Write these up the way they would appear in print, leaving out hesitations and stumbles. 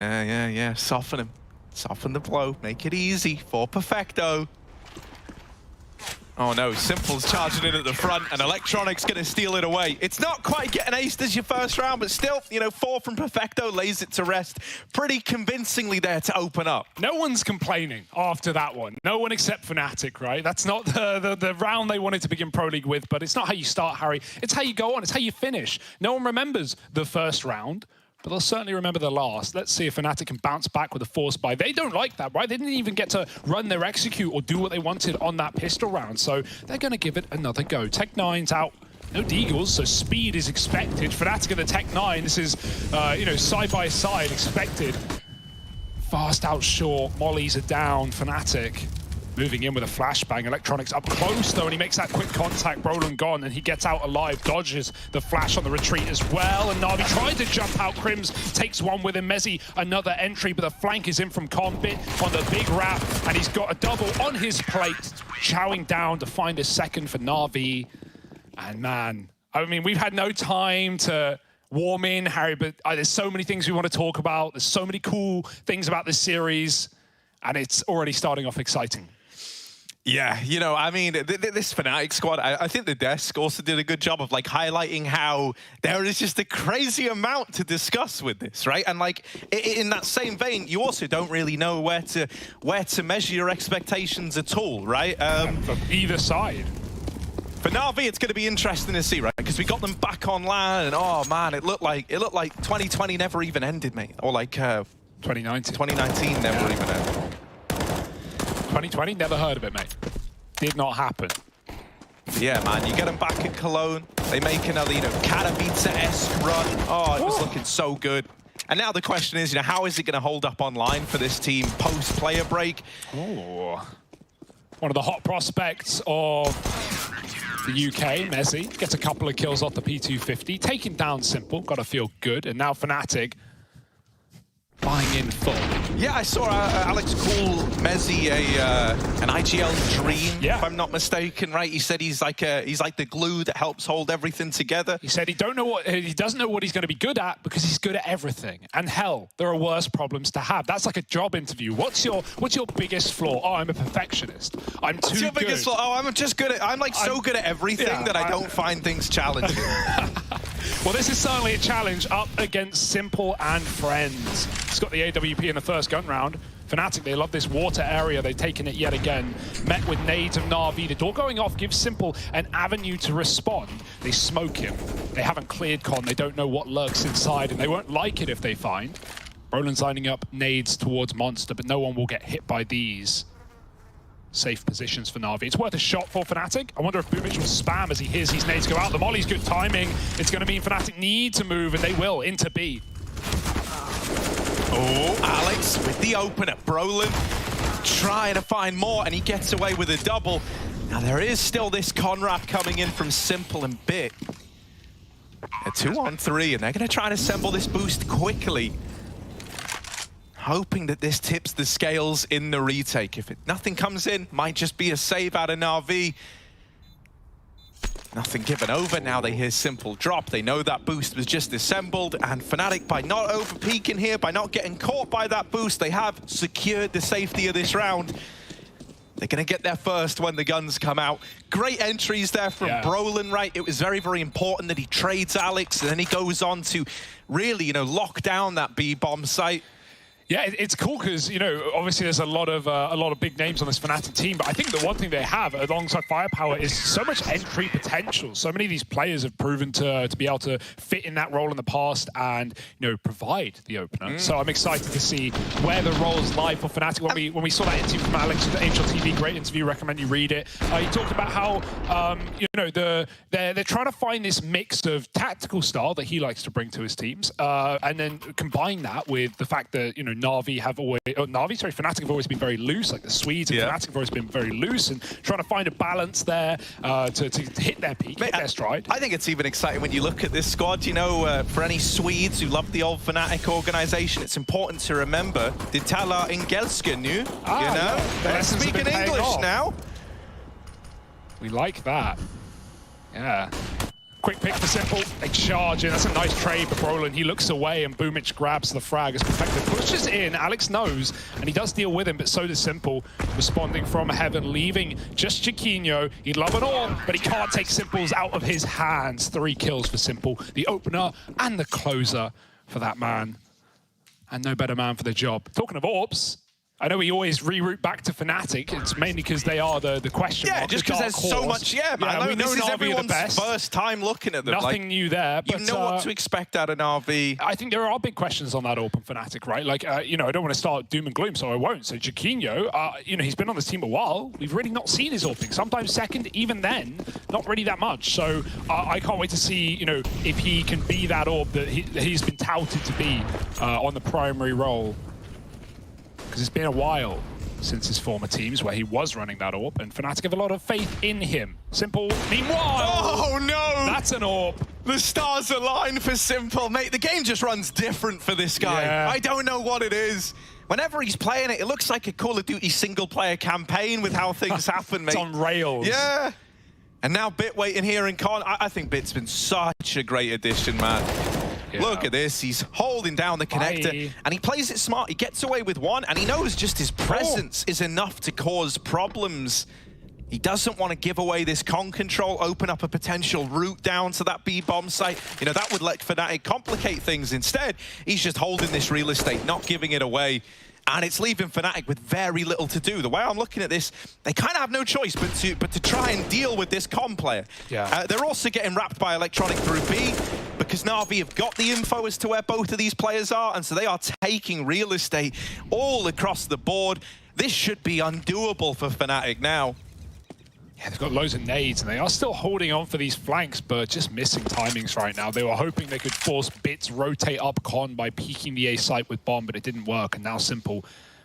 Yeah. Soften him. Soften the blow. Make it easy for Perfecto. Oh no, Simple's charging in at the front, and Electronic's going to steal it away. It's not quite getting aced as your first round, but still, 4 from Perfecto lays it to rest pretty convincingly there to open up. No one's complaining after that one. No one except Fnatic, right? That's not the round they wanted to begin Pro League with, but it's not how you start, Harry. It's how you go on. It's how you finish. No one remembers the first round, but they'll certainly remember the last. Let's see if Fnatic can bounce back with a force buy. They don't like that, right? They didn't even get to run their execute or do what they wanted on that pistol round, so they're going to give it another go. Tech-9's out. No Deagles, so speed is expected. Fnatic and the Tech-9, this is, side by side expected. Fast out short, mollies are down. Fnatic moving in with a flashbang. Electronics up close though, and he makes that quick contact. Brolin gone, and he gets out alive, dodges the flash on the retreat as well. And Na'Vi tried to jump out. Crims takes one with him. Mezzi another entry, but the flank is in from Combit on the big wrap, and he's got a double on his plate, chowing down to find a second for Na'Vi. And man, I mean, we've had no time to warm in, Harry, but there's so many things we want to talk about. There's so many cool things about this series, and it's already starting off exciting. Yeah, I mean, this Fnatic squad, I think the desk also did a good job of highlighting how there is just a crazy amount to discuss with this, right? And in that same vein, you also don't really know where to measure your expectations at all, right? From either side. For Na'Vi, it's going to be interesting to see, right? Because we got them back online, and oh man, it looked like 2020 never even ended, mate, or 2019. 2019 never even ended. 2020, never heard of it, mate. Did not happen. Yeah, man, you get them back at Cologne. They make another, Katowice-esque run. Oh, it was looking so good. And now the question is, how is it going to hold up online for this team post-player break? Oh, one of the hot prospects of the UK, Mezzi, gets a couple of kills off the P250, taking down Simple, got to feel good. And now Fnatic buying in full. Yeah, I saw Alex call Mezzi an IGL dream, if I'm not mistaken, right? He said he's like the glue that helps hold everything together. He said he doesn't know what he's going to be good at because he's good at everything. And hell, there are worse problems to have. That's like a job interview. What's your biggest flaw? Oh, I'm a perfectionist. I'm too good. What's your biggest flaw? Oh, I'm just good at. I'm so good at everything that I don't find things challenging. Well, this is certainly a challenge up against Simple and friends. He's got the AWP in the first gun round. Fnatic, they love this water area. They've taken it yet again. Met with nades of Na'Vi. The door going off gives Simple an avenue to respond. They smoke him. They haven't cleared Con. They don't know what lurks inside, and they won't like it if they find. Brolin's lining up nades towards Monster, but no one will get hit by these. Safe positions for Na'Vi. It's worth a shot for Fnatic. I wonder if Boomich will spam as he hears these nades go out. The molly's good timing. It's going to mean Fnatic need to move, and they will, into B. Oh, Alex with the opener. Brolin trying to find more, and he gets away with a double. Now there is still this Conrad coming in from Simple and Bit. A 2-on-3, and they're going to try and assemble this boost quickly, hoping that this tips the scales in the retake. If nothing comes in, might just be a save out of Na'Vi. Nothing given over. Now they hear Simple drop. They know that boost was just assembled, and Fnatic, by not over-peaking here, by not getting caught by that boost, they have secured the safety of this round. They're going to get there first when the guns come out. Great entries there from Brolin, right? It was very, very important that he trades Alex, and then he goes on to really, lock down that B-bomb site. Yeah, it's cool because, obviously there's a lot of big names on this Fnatic team, but I think the one thing they have alongside firepower is so much entry potential. So many of these players have proven to be able to fit in that role in the past and, provide the opener. So I'm excited to see where the roles lie for Fnatic. When we saw that interview from Alex at the Angel TV, great interview, recommend you read it. He talked about how, they're trying to find this mix of tactical style that he likes to bring to his teams, and then combine that with the fact that, Fnatic have always been very loose, like the Swedes and Fnatic have always been very loose, and trying to find a balance there to hit their peak, hit their stride. I think it's even exciting when you look at this squad, for any Swedes who love the old Fnatic organization, it's important to remember, de talar engelska nu, They're speaking English now. We like that. Yeah. Quick pick for Simple. They charge in. That's a nice trade, but Brolin, he looks away, and Boomich grabs the frag as Perfecto pushes in. Alex knows, and he does deal with him, but so does Simple. Responding from heaven, leaving just Chiquinho. He'd love it all, but he can't take Simple's out of his hands. 3 kills for Simple. The opener and the closer for that man. And no better man for the job. Talking of orbs, I know we always reroute back to Fnatic. It's mainly because they are the question mark. Yeah, just because there's so much. Yeah, man. I mean, this is everyone's first time looking at them. Nothing new there. But, you know what to expect out of Na'Vi. I think there are big questions on that open Fnatic, right? Like, you know, I don't want to start doom and gloom, so I won't. So Chiquinho, you know, he's been on this team a while. We've really not seen his opening. Sometimes second, even then, not really that much. So I can't wait to see, you know, if he can be that orb that he's been touted to be on the primary role. Because it's been a while since his former teams where he was running that orb, and Fnatic have a lot of faith in him. Simple, meanwhile... Oh, no! That's an orb. The stars align for Simple. Mate, the game just runs different for this guy. Yeah. I don't know what it is. Whenever he's playing it, it looks like a Call of Duty single-player campaign with how things happen, mate. It's on rails. Yeah. And now Bit waiting here in Con. I think Bit's been such a great addition, man. Yeah. Look at this, he's holding down the connector, and he plays it smart. He gets away with one, and he knows just his presence is enough to cause problems. He doesn't want to give away this con control, open up a potential route down to that B-bomb site. You know, that would let Fnatic complicate things. Instead, he's just holding this real estate, not giving it away. And it's leaving Fnatic with very little to do. The way I'm looking at this, they kind of have no choice but to try and deal with this con player. Yeah. They're also getting wrapped by Electronic through B, because Na'Vi have got the info as to where both of these players are, and so they are taking real estate all across the board. This should be undoable for Fnatic now. Yeah, they've got loads of nades, and they are still holding on for these flanks, but just missing timings right now. They were hoping they could force Bits rotate up Con by peeking the A site with Bomb, but it didn't work, and now Simple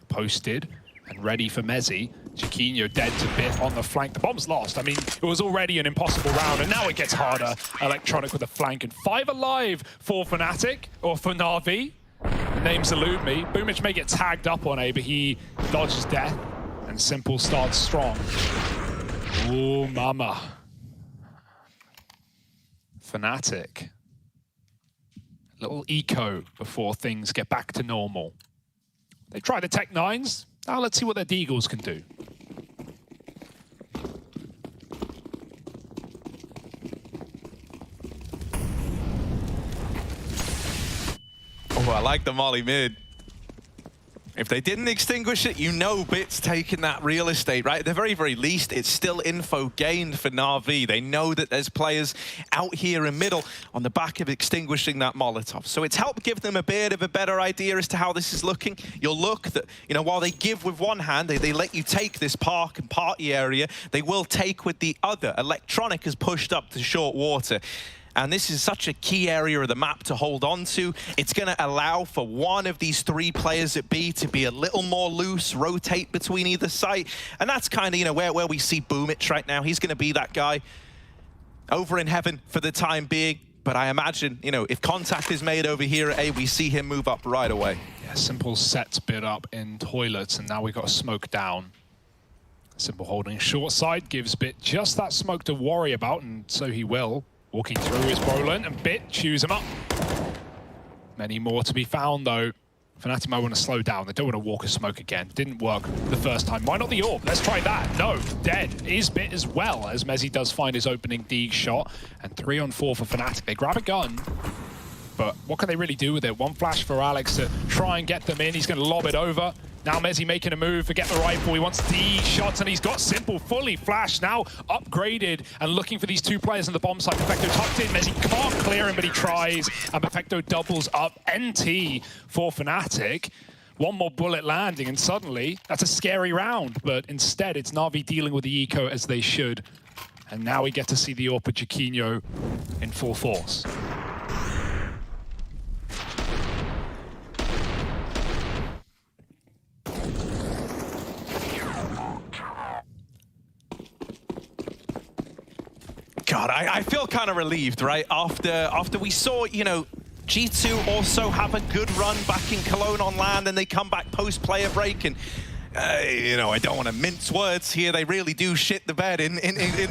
posted and ready for Mezzi. Chiquinho dead to Bit on the flank. The Bomb's lost. I mean, it was already an impossible round, and now it gets harder. Electronic with a flank, and 5 alive for Fnatic, or for Na'Vi. The names elude me. Boomich may get tagged up on A, but he dodges death, and Simple starts strong. Oh, mama. Fnatic. A little eco before things get back to normal. They try the Tech 9s. Now let's see what their Deagles can do. Oh, I like the molly mid. If they didn't extinguish it, you know Bit's taking that real estate, right? At the very, very least, it's still info gained for Na'Vi. They know that there's players out here in middle on the back of extinguishing that Molotov. So it's helped give them a bit of a better idea as to how this is looking. You'll look that, you know, while they give with one hand, they let you take this park and party area, they will take with the other. Electronic has pushed up to short water. And this is such a key area of the map to hold on to. It's going to allow for one of these 3 players at B to be a little more loose, rotate between either site. And that's kind of, you know, where we see Boomich right now. He's going to be that guy over in heaven for the time being. But I imagine, you know, if contact is made over here at A, we see him move up right away. Yeah, Simple sets Bit up in toilets, and now we've got a smoke down. Simple holding short side gives Bit just that smoke to worry about, and so he will. Walking through is Brolin, and Bit chews him up. Many more to be found, though. Fnatic might want to slow down. They don't want to walk a smoke again. Didn't work the first time. Why not the orb? Let's try that. No, dead is Bit as well, as Mezzi does find his opening Deeg shot. And 3 on 4 for Fnatic. They grab a gun, but what can they really do with it? One flash for Alex to try and get them in. He's going to lob it over. Now Mezzi making a move, forget the rifle, he wants D shots, and he's got Simple fully flashed, now upgraded, and looking for these 2 players on the bomb site. Perfecto tucked in, Mezzi can't clear him, but he tries, and Perfecto doubles up. NT for Fnatic. One more bullet landing, and suddenly, that's a scary round, but instead it's Na'Vi dealing with the eco as they should. And now we get to see the AWP Chiquinho in full force. God, I feel kind of relieved, right? After we saw, you know, G2 also have a good run back in Cologne on land, and they come back post-player break, and you know, I don't want to mince words here. They really do shit the bed in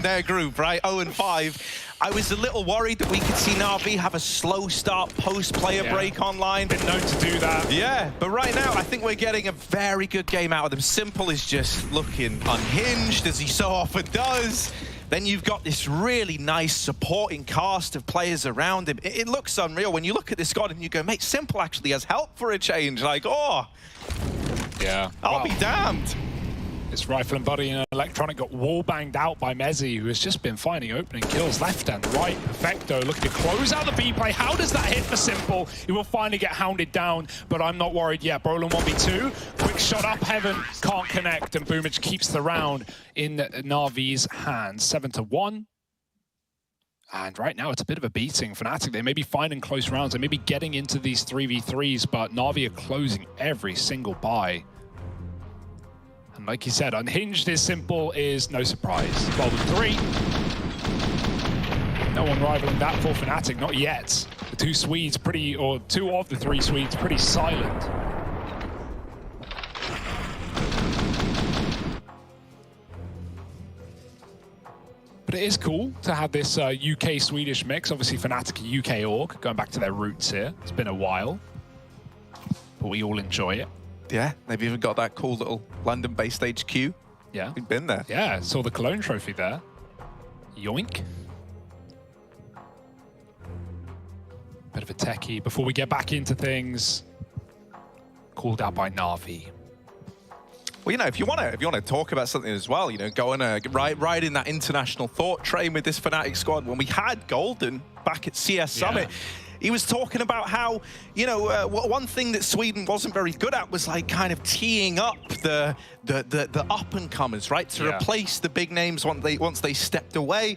their group, right? 0-5. I was a little worried that we could see Na'Vi have a slow start post-player break online. Been known to do that. Yeah, but right now I think we're getting a very good game out of them. Simple is just looking unhinged, as he so often does. Then you've got this really nice supporting cast of players around him. It looks unreal. When you look at this squad and you go, mate, Simple actually has help for a change. Like, oh, yeah, I'll be damned. This Rifle and Buddy and Electronic got wall banged out by Mezzi, who has just been finding opening kills left and right. Perfecto looking to close out the B play. How does that hit for Simple? He will finally get hounded down, but I'm not worried yet. Brolin 1v2, quick shot up heaven, can't connect, and Boomage keeps the round in Na'Vi's hands. 7-1. And right now, it's a bit of a beating. Fnatic, they may be finding close rounds. They may be getting into these 3v3s, but Na'Vi are closing every single buy. And like you said, unhinged is Simple is no surprise. 12-3. No one rivaling that for Fnatic, not yet. The two Swedes or two of the three Swedes pretty silent. But it is cool to have this UK-Swedish mix. Obviously, Fnatic a UK org, going back to their roots here. It's been a while, but we all enjoy it. Yeah, they've even got that cool little London-based HQ. Yeah. We've been there. Yeah, saw the Cologne trophy there. Yoink. Bit of a techie. Before we get back into things, called out by Na'Vi. Well, you know, if you want to talk about something as well, you know, go on ride in that international thought train with this Fnatic squad. When we had Golden back at CS Summit, he was talking about how, you know, one thing that Sweden wasn't very good at was like kind of teeing up the up-and-comers, right, to replace the big names once they stepped away.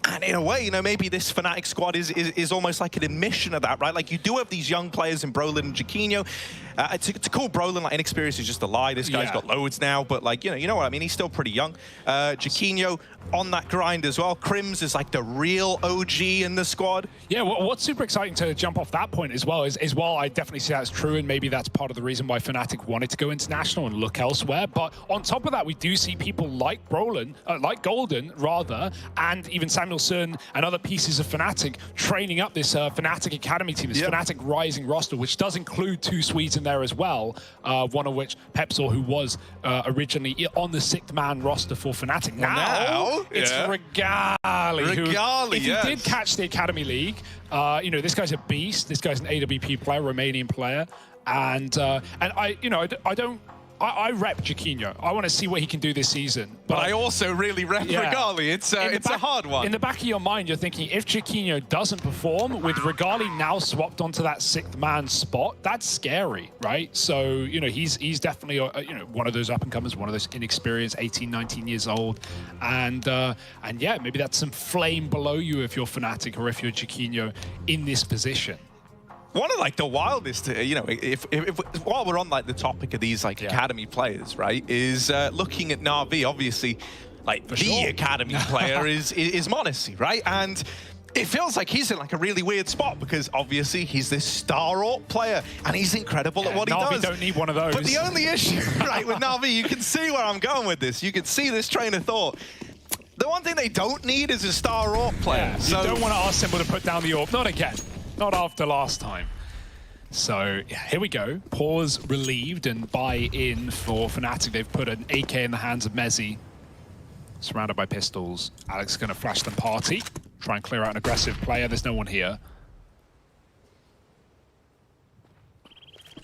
And in a way, you know, maybe this Fnatic squad is almost like an admission of that, right? Like, you do have these young players in Brolin and Jaquinho. To call Brolin like inexperienced is just a lie. This guy's got loads now, but like, you know what I mean? He's still pretty young. Jaquinho on that grind as well. Crims is like the real OG in the squad. Yeah, what's super exciting to jump off that point as well is while I definitely see that's true, and maybe that's part of the reason why Fnatic wanted to go international and look elsewhere. But on top of that, we do see people like Brolin, like Golden rather, and even Samuelson and other pieces of Fnatic training up this Fnatic Academy team, this Fnatic Rising roster, which does include two Swedes in there as well. One of which, Pepsor, who was originally on the 6th man roster for Fnatic. Now it's Regali. Who, if you did catch the Academy League, you know, this guy's a beast. This guy's an AWP player, Romanian player, and I rep Jaquinho. I want to see what he can do this season. But I also really rep Regali. It's a hard one. In the back of your mind, you're thinking, if Jaquinho doesn't perform, with Regali now swapped onto that 6th man spot, that's scary, right? So, you know, he's definitely you know, one of those up-and-comers, one of those inexperienced, 18, 19 years old. And yeah, maybe that's some flame below you if you're Fnatic or if you're Jaquinho in this position. One of like the wildest, you know, if while we're on like the topic of these like academy players, right, is looking at Na'Vi. Obviously, like academy player is m0NESY, right? And it feels like he's in like a really weird spot because obviously he's this star AWP player and he's incredible at what he does. Na'Vi don't need one of those. But the only issue, right, with Na'Vi, you can see where I'm going with this. You can see this train of thought. The one thing they don't need is a star AWP player. Yeah, so you don't want to ask Simple to put down the AWP. Not again. Not after last time. So yeah, here we go. Pause relieved and buy in for Fnatic. They've put an AK in the hands of Mezzi. Surrounded by pistols. Alex is going to flash them party. Try and clear out an aggressive player. There's no one here.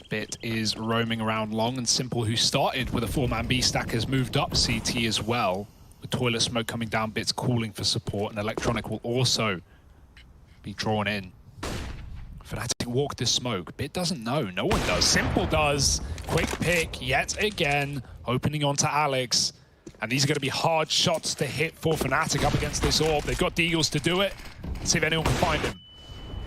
Bit is roaming around long, and Simple, who started with a 4-man B stack, has moved up CT as well. With Toilet Smoke coming down, Bit's calling for support, and Electronic will also be drawn in. Fnatic walk the smoke. Bit doesn't know. No one does. Simple does. Quick pick yet again. Opening onto Alex. And these are going to be hard shots to hit for Fnatic up against this AWP. They've got Deagles to do it. Let's see if anyone can find him.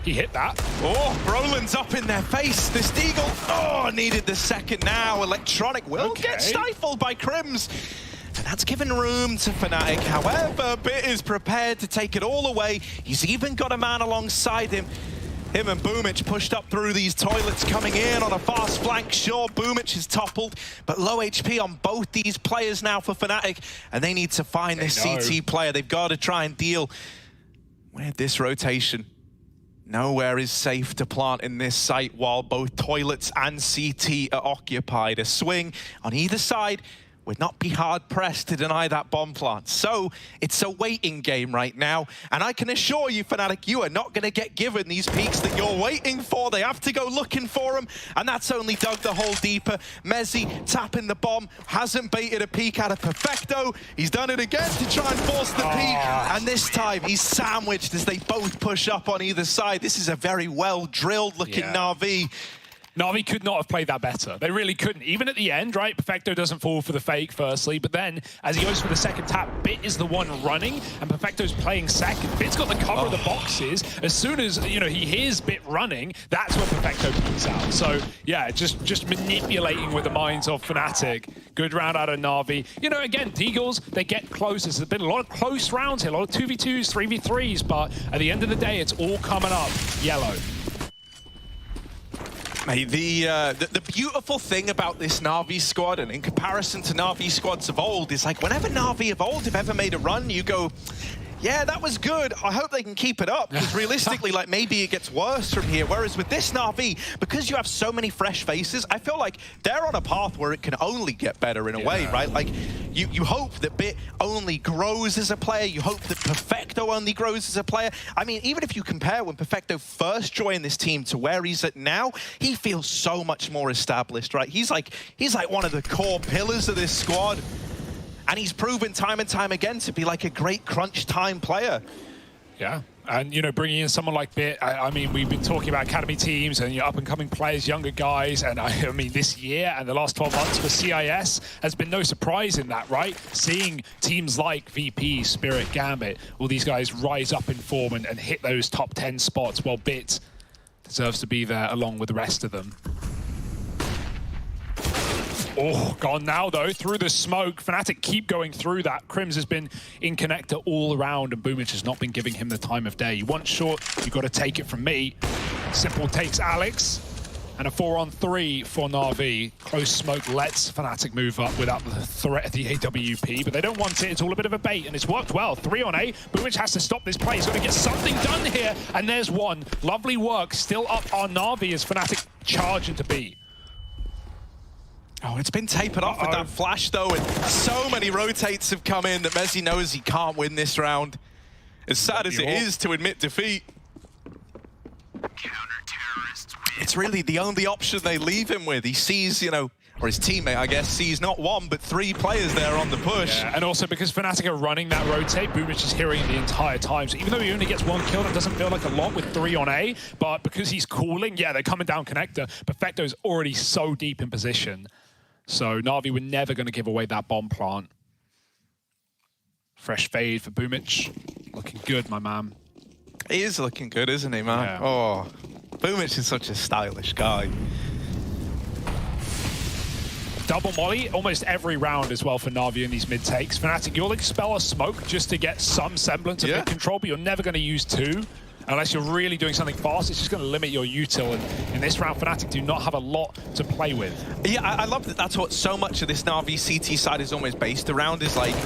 He hit that. Oh, Brolin's up in their face. This Deagle, oh, needed the second now. Electronic will get stifled by Crims. And that's given room to Fnatic. However, Bit is prepared to take it all away. He's even got a man alongside him. Him and Boomich pushed up through these toilets, coming in on a fast flank. Sure, Boomich is toppled, but low HP on both these players now for Fnatic, and they need to find this CT player. They've got to try and deal with this rotation. Nowhere is safe to plant in this site while both toilets and CT are occupied. A swing on either side would not be hard-pressed to deny that bomb plant. So it's a waiting game right now. And I can assure you, Fnatic, you are not going to get given these peaks that you're waiting for. They have to go looking for them. And that's only dug the hole deeper. Mezzi tapping the bomb. Hasn't baited a peek out of Perfecto. He's done it again to try and force the peek. And this time he's sandwiched as they both push up on either side. This is a very well-drilled looking Na'Vi. Na'Vi could not have played that better. They really couldn't. Even at the end, right? Perfecto doesn't fall for the fake, firstly, but then as he goes for the second tap, Bit is the one running, and Perfecto's playing second. Bit's got the cover of the boxes. As soon as, you know, he hears Bit running, that's when Perfecto peeks out. So, yeah, just manipulating with the minds of Fnatic. Good round out of Na'Vi. You know, again, Deagles, they get closer. There's been a lot of close rounds here, a lot of 2v2s, 3v3s, but at the end of the day, it's all coming up yellow. Mate, the beautiful thing about this Na'Vi squad, and in comparison to Na'Vi squads of old, is like whenever Na'Vi of old have ever made a run, you go, yeah, that was good. I hope they can keep it up. Because realistically, like maybe it gets worse from here. Whereas with this Na'Vi, because you have so many fresh faces, I feel like they're on a path where it can only get better in a way, right? Like you hope that Bit only grows as a player. You hope that Perfecto only grows as a player. I mean, even if you compare when Perfecto first joined this team to where he's at now, he feels so much more established, right? He's like one of the core pillars of this squad. And he's proven time and time again to be like a great crunch time player. Yeah, and you know, bringing in someone like Bit, I mean, we've been talking about academy teams and up and coming players, younger guys, and I mean, this year and the last 12 months for CIS has been no surprise in that, right? Seeing teams like VP, Spirit, Gambit, all these guys rise up in form and hit those top 10 spots, while Bit deserves to be there along with the rest of them. Oh, gone now, though, through the smoke. Fnatic keep going through that. Crims has been in connector all around, and Boomich has not been giving him the time of day. You want short, you got to take it from me. Simple takes Alex, and a 4-on-3 for Na'Vi. Close smoke lets Fnatic move up without the threat of the AWP, but they don't want it. It's all a bit of a bait, and it's worked well. 3-on-A. Boomich has to stop this play. He's got to get something done here, and there's one. Lovely work. Still up on Na'Vi as Fnatic charge into B. Oh, it's been tapered off with that flash, though, and so many rotates have come in that Mezzi knows he can't win this round. As sad as it is to admit defeat, it's really the only option they leave him with. He sees, you know, or his teammate, I guess, sees not one, but 3 players there on the push. Yeah, and also because Fnatic are running that rotate, Boomich is hearing it the entire time. So even though he only gets 1 kill, that doesn't feel like a lot with 3 on A, but because he's cooling, yeah, they're coming down connector. Perfecto's already so deep in position. So Na'Vi were never going to give away that bomb plant. Fresh fade for Boomich. Looking good, my man. He is looking good, isn't he, man? Yeah. Oh, Boomich is such a stylish guy. Double molly almost every round as well for Na'Vi in these mid takes. Fnatic, you'll expel a smoke just to get some semblance of mid control, but you're never going to use 2. Unless you're really doing something fast, it's just going to limit your util. And in this round, Fnatic do not have a lot to play with. Yeah, I love that that's what so much of this Na'Vi CT side is almost based around, is like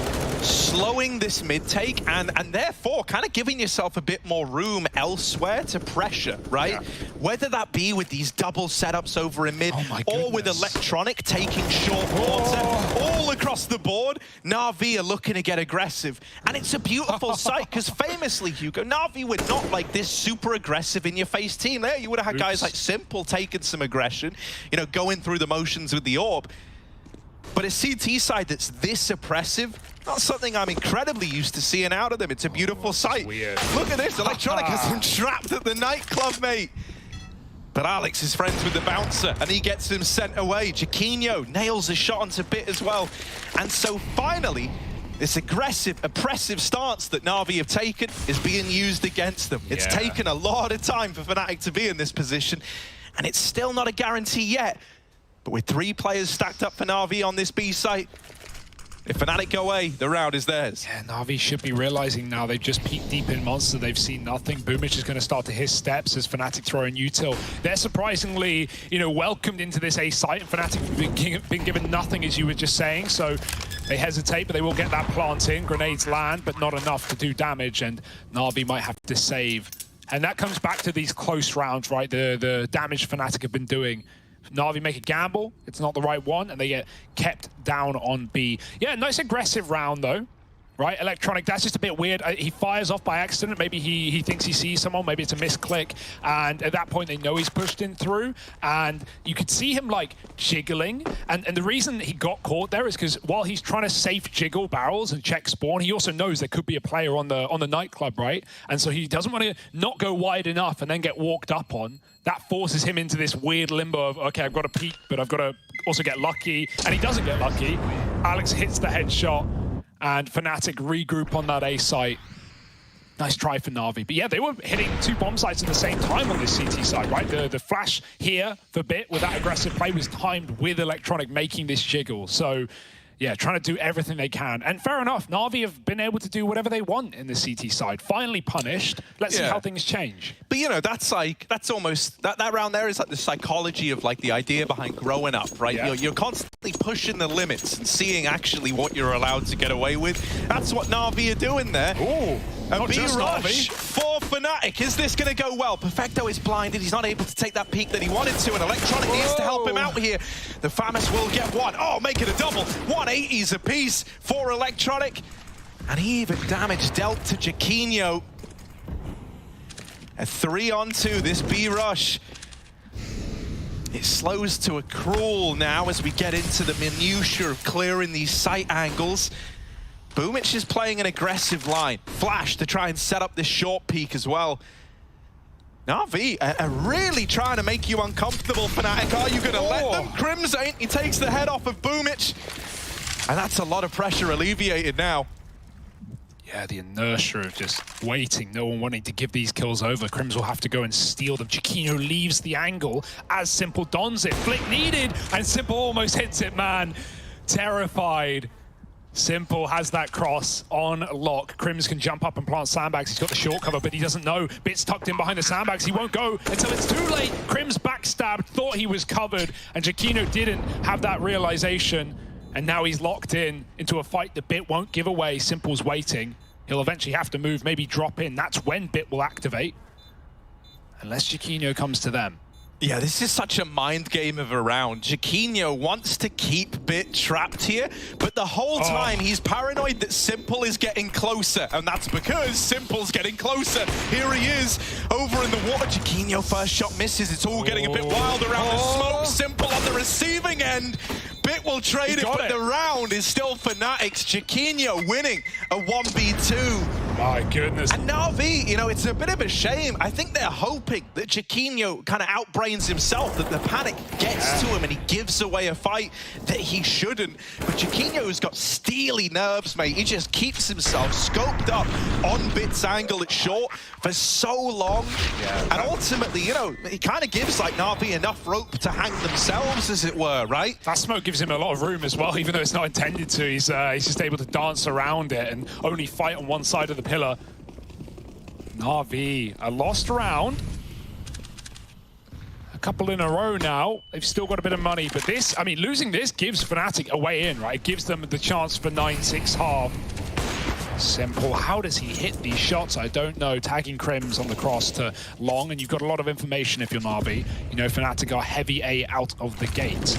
slowing this mid take and therefore kind of giving yourself a bit more room elsewhere to pressure, right? Yeah. Whether that be with these double setups over in mid or with Electronic taking short water all across the board, Na'Vi are looking to get aggressive. And it's a beautiful sight because famously, Hugo, Na'Vi were not like this super aggressive in your face team. There you would have had guys like Simple taking some aggression, you know, going through the motions with the orb. But a CT side that's this oppressive, not something I'm incredibly used to seeing out of them. It's a beautiful sight. Look at this, Electronic has him trapped at the nightclub, mate. But Alex is friends with the bouncer, and he gets him sent away. Jaquinho nails a shot onto Bit as well. And so finally, this aggressive, oppressive stance that Na'Vi have taken is being used against them. It's taken a lot of time for Fnatic to be in this position, and it's still not a guarantee yet. But with 3 players stacked up for Na'Vi on this B site, If Fnatic go away, the round is theirs. Yeah, Na'Vi should be realizing now they've just peeked deep in Monster. They've seen nothing. Boomich is going to start to his steps as Fnatic throw in util. They're surprisingly, welcomed into this A site, and Fnatic have been given nothing, as you were just saying. So they hesitate, but they will get that plant in. Grenades land, but not enough to do damage, and Na'Vi might have to save. And that comes back to these close rounds, right? The damage Fnatic have been doing. Na'Vi make a gamble, it's not the right one, and they get kept down on B. Yeah, nice aggressive round though, right? Electronic, that's just a bit weird. He fires off by accident. Maybe he thinks he sees someone, maybe it's a misclick, and at that point they know he's pushed in through, and you could see him like jiggling, and the reason he got caught there is because while he's trying to safe jiggle barrels and check spawn, he also knows there could be a player on the nightclub, right? And so he doesn't want to not go wide enough and then get walked up on. That forces him into this weird limbo of, okay, I've got to peek, but I've got to also get lucky. And he doesn't get lucky. Alex hits the headshot, and Fnatic regroup on that A site. Nice try for Na'Vi. But yeah, they were hitting 2 bomb sites at the same time on this CT side, right? The flash here for Bit with that aggressive play was timed with Electronic making this jiggle. So yeah, trying to do everything they can. And fair enough, Na'Vi have been able to do whatever they want in the CT side. Finally punished. Let's see how things change. But that's almost, that round there is like the psychology of like the idea behind growing up, right? Yeah. You're constantly pushing the limits and seeing actually what you're allowed to get away with. That's what Na'Vi are doing there. Ooh. A B rush for Fnatic. Is this going to go well? Perfecto is blinded. He's not able to take that peek that he wanted to, and Electronic needs to help him out here. The FAMAS will get one. Oh, make it a double. 180s apiece for Electronic. And he even damage dealt to Jaquinho. A 3-on-2, this B rush. It slows to a crawl now as we get into the minutiae of clearing these sight angles. Boomich is playing an aggressive line. Flash to try and set up this short peek as well. Na'Vi are really trying to make you uncomfortable, Fnatic. Are you going to let them? Crims ain't. He takes the head off of Boomich. And that's a lot of pressure alleviated now. Yeah, the inertia of just waiting, no one wanting to give these kills over. Crims will have to go and steal them. Jaquinho leaves the angle as Simple dons it. Flick needed, and Simple almost hits it, man. Terrified. Simple has that cross on lock. Crims can jump up and plant sandbags. He's got the short cover, but he doesn't know. Bit's tucked in behind the sandbags. He won't go until it's too late. Crims backstabbed, thought he was covered, and Jaquinho didn't have that realization. And now he's locked in into a fight that Bit won't give away. Simple's waiting. He'll eventually have to move, maybe drop in. That's when Bit will activate. Unless Jaquinho comes to them. Yeah, this is such a mind game of a round. Jaquinho wants to keep Bit trapped here, but the whole time he's paranoid that Simple is getting closer, and that's because Simple's getting closer. Here he is, over in the water. Jaquinho first shot misses. It's all getting a bit wild around the smoke. Simple on the receiving end. Bit will trade it, but the round is still Fnatic's. Jaquinho winning a 1v2. My goodness. And Na'Vi, it's a bit of a shame. I think they're hoping that Jaquinho kind of outbrains himself, that the panic gets to him and he gives away a fight that he shouldn't. But Jaquinho's got steely nerves, mate. He just keeps himself scoped up on Bit's angle at short for so long. Yeah, and ultimately, he kind of gives like Na'Vi enough rope to hang themselves, as it were, right? That smoke gives him a lot of room as well, even though it's not intended to. He's just able to dance around it and only fight on one side of the pillar. Na'Vi, a lost round. A couple in a row now. They've still got a bit of money, but this, losing this gives Fnatic a way in, right? It gives them the chance for 9-6 half. Simple. How does he hit these shots? I don't know. Tagging Crims on the cross to long, and you've got a lot of information if you're Na'Vi. Fnatic are heavy A out of the gate.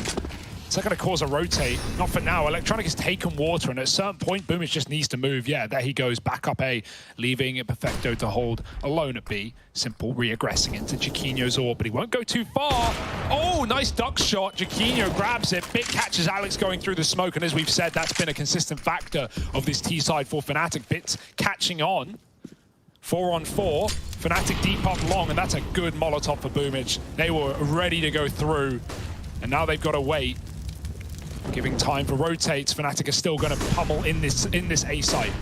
Is that going to cause a rotate? Not for now. Electronic has taken water, and at a certain point, Boomich just needs to move. Yeah, there he goes, back up A, leaving Perfecto to hold alone at B. Simple re-aggressing into Jaquinho's orb, but he won't go too far. Oh, nice duck shot. Jaquinho grabs it. Bit catches Alex going through the smoke, and as we've said, that's been a consistent factor of this T side for Fnatic. Bit's catching on. 4-on-4. Fnatic deep up long, and that's a good Molotov for Boomich. They were ready to go through, and now they've got to wait. Giving time for rotates. Fnatic are still going to pummel in this A site.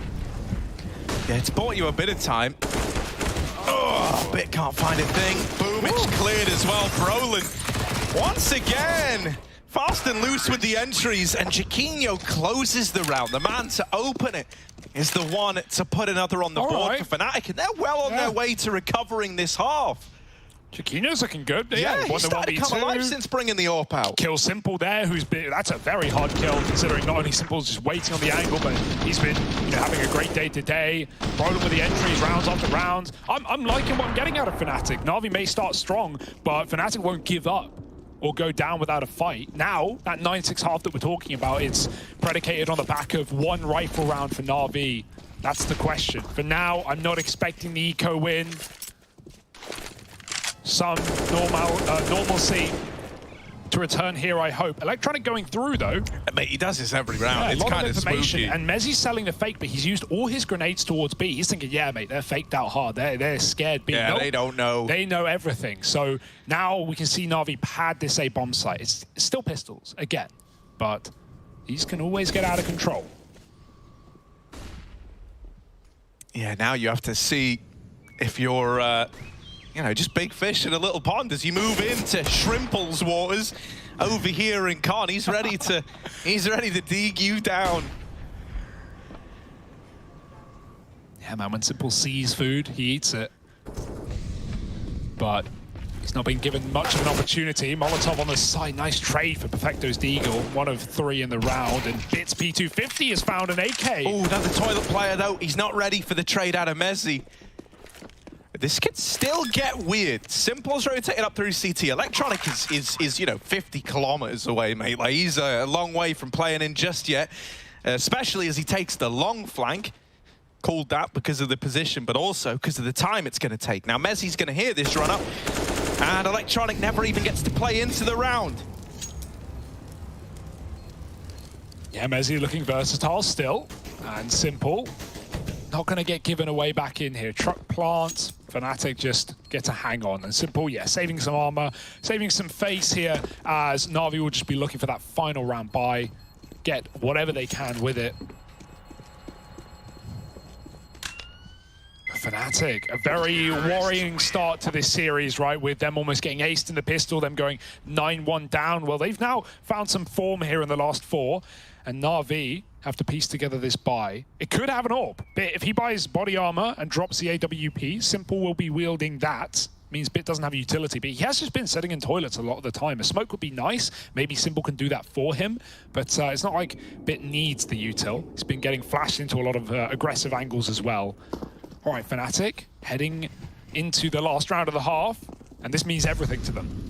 Yeah, it's bought you a bit of time. Oh, Bit can't find a thing. Boomich cleared as well. Brolin once again Fast and loose with the entries, and Chiquinho closes the round. The man to open it is the one to put another on the board for Fnatic, and they're well on their way to recovering this half. Chiquinho's looking good. Yeah, he's started to come alive since bringing the AWP out. Kill Simple there, that's a very hard kill, considering not only Simple's just waiting on the angle, but he's been having a great day today, rolling with the entries, rounds after rounds. I'm liking what I'm getting out of Fnatic. Na'Vi may start strong, but Fnatic won't give up or go down without a fight. Now, that 9-6 half that we're talking about, it's predicated on the back of one rifle round for Na'Vi. That's the question. For now, I'm not expecting the eco win. Some normalcy to return here, I hope. Electronic going through, though. Mate, he does this every round. Yeah, it's kind of spooky. And Mezzi's selling the fake, but he's used all his grenades towards B. He's thinking, yeah, mate, they're faked out hard. They're scared B. Yeah, they don't know. They know everything. So now we can see Na'Vi pad this A bomb site. It's still pistols, again. But these can always get out of control. Yeah, now you have to see if you're... just big fish in a little pond as you move into Shrimple's waters over here in Con. He's ready to dig you down. Yeah, man, when Simple sees food, he eats it. But he's not been given much of an opportunity. Molotov on the side, nice trade for Perfecto's Deagle. 1 of 3 in the round, and Bits P250 has found an AK. Oh, another toilet player though. He's not ready for the trade out of Mezzi. This could still get weird. Simple's rotated up through CT. Electronic is 50 kilometers away, mate. Like, he's a long way from playing in just yet, especially as he takes the long flank. Called that because of the position, but also because of the time it's going to take. Now, Mezzi's going to hear this run up, and Electronic never even gets to play into the round. Yeah, Mezzi looking versatile still, and Simple not going to get given away back in here. Truck plant, Fnatic just get to hang on. And Simple, yeah, saving some armor, saving some face here, as Na'Vi will just be looking for that final round buy, get whatever they can with it. Fnatic, a very worrying start to this series, right? With them almost getting aced in the pistol, them going 9-1 down. Well, they've now found some form here in the last 4, and Na'Vi have to piece together this buy. It could have an AWP, but if he buys body armor and drops the AWP, Simple will be wielding that. Means Bit doesn't have a utility, but he has just been sitting in toilets a lot of the time. A smoke would be nice. Maybe Simple can do that for him, but it's not like Bit needs the util. He's been getting flashed into a lot of aggressive angles as well. All right, Fnatic heading into the last round of the half, and this means everything to them.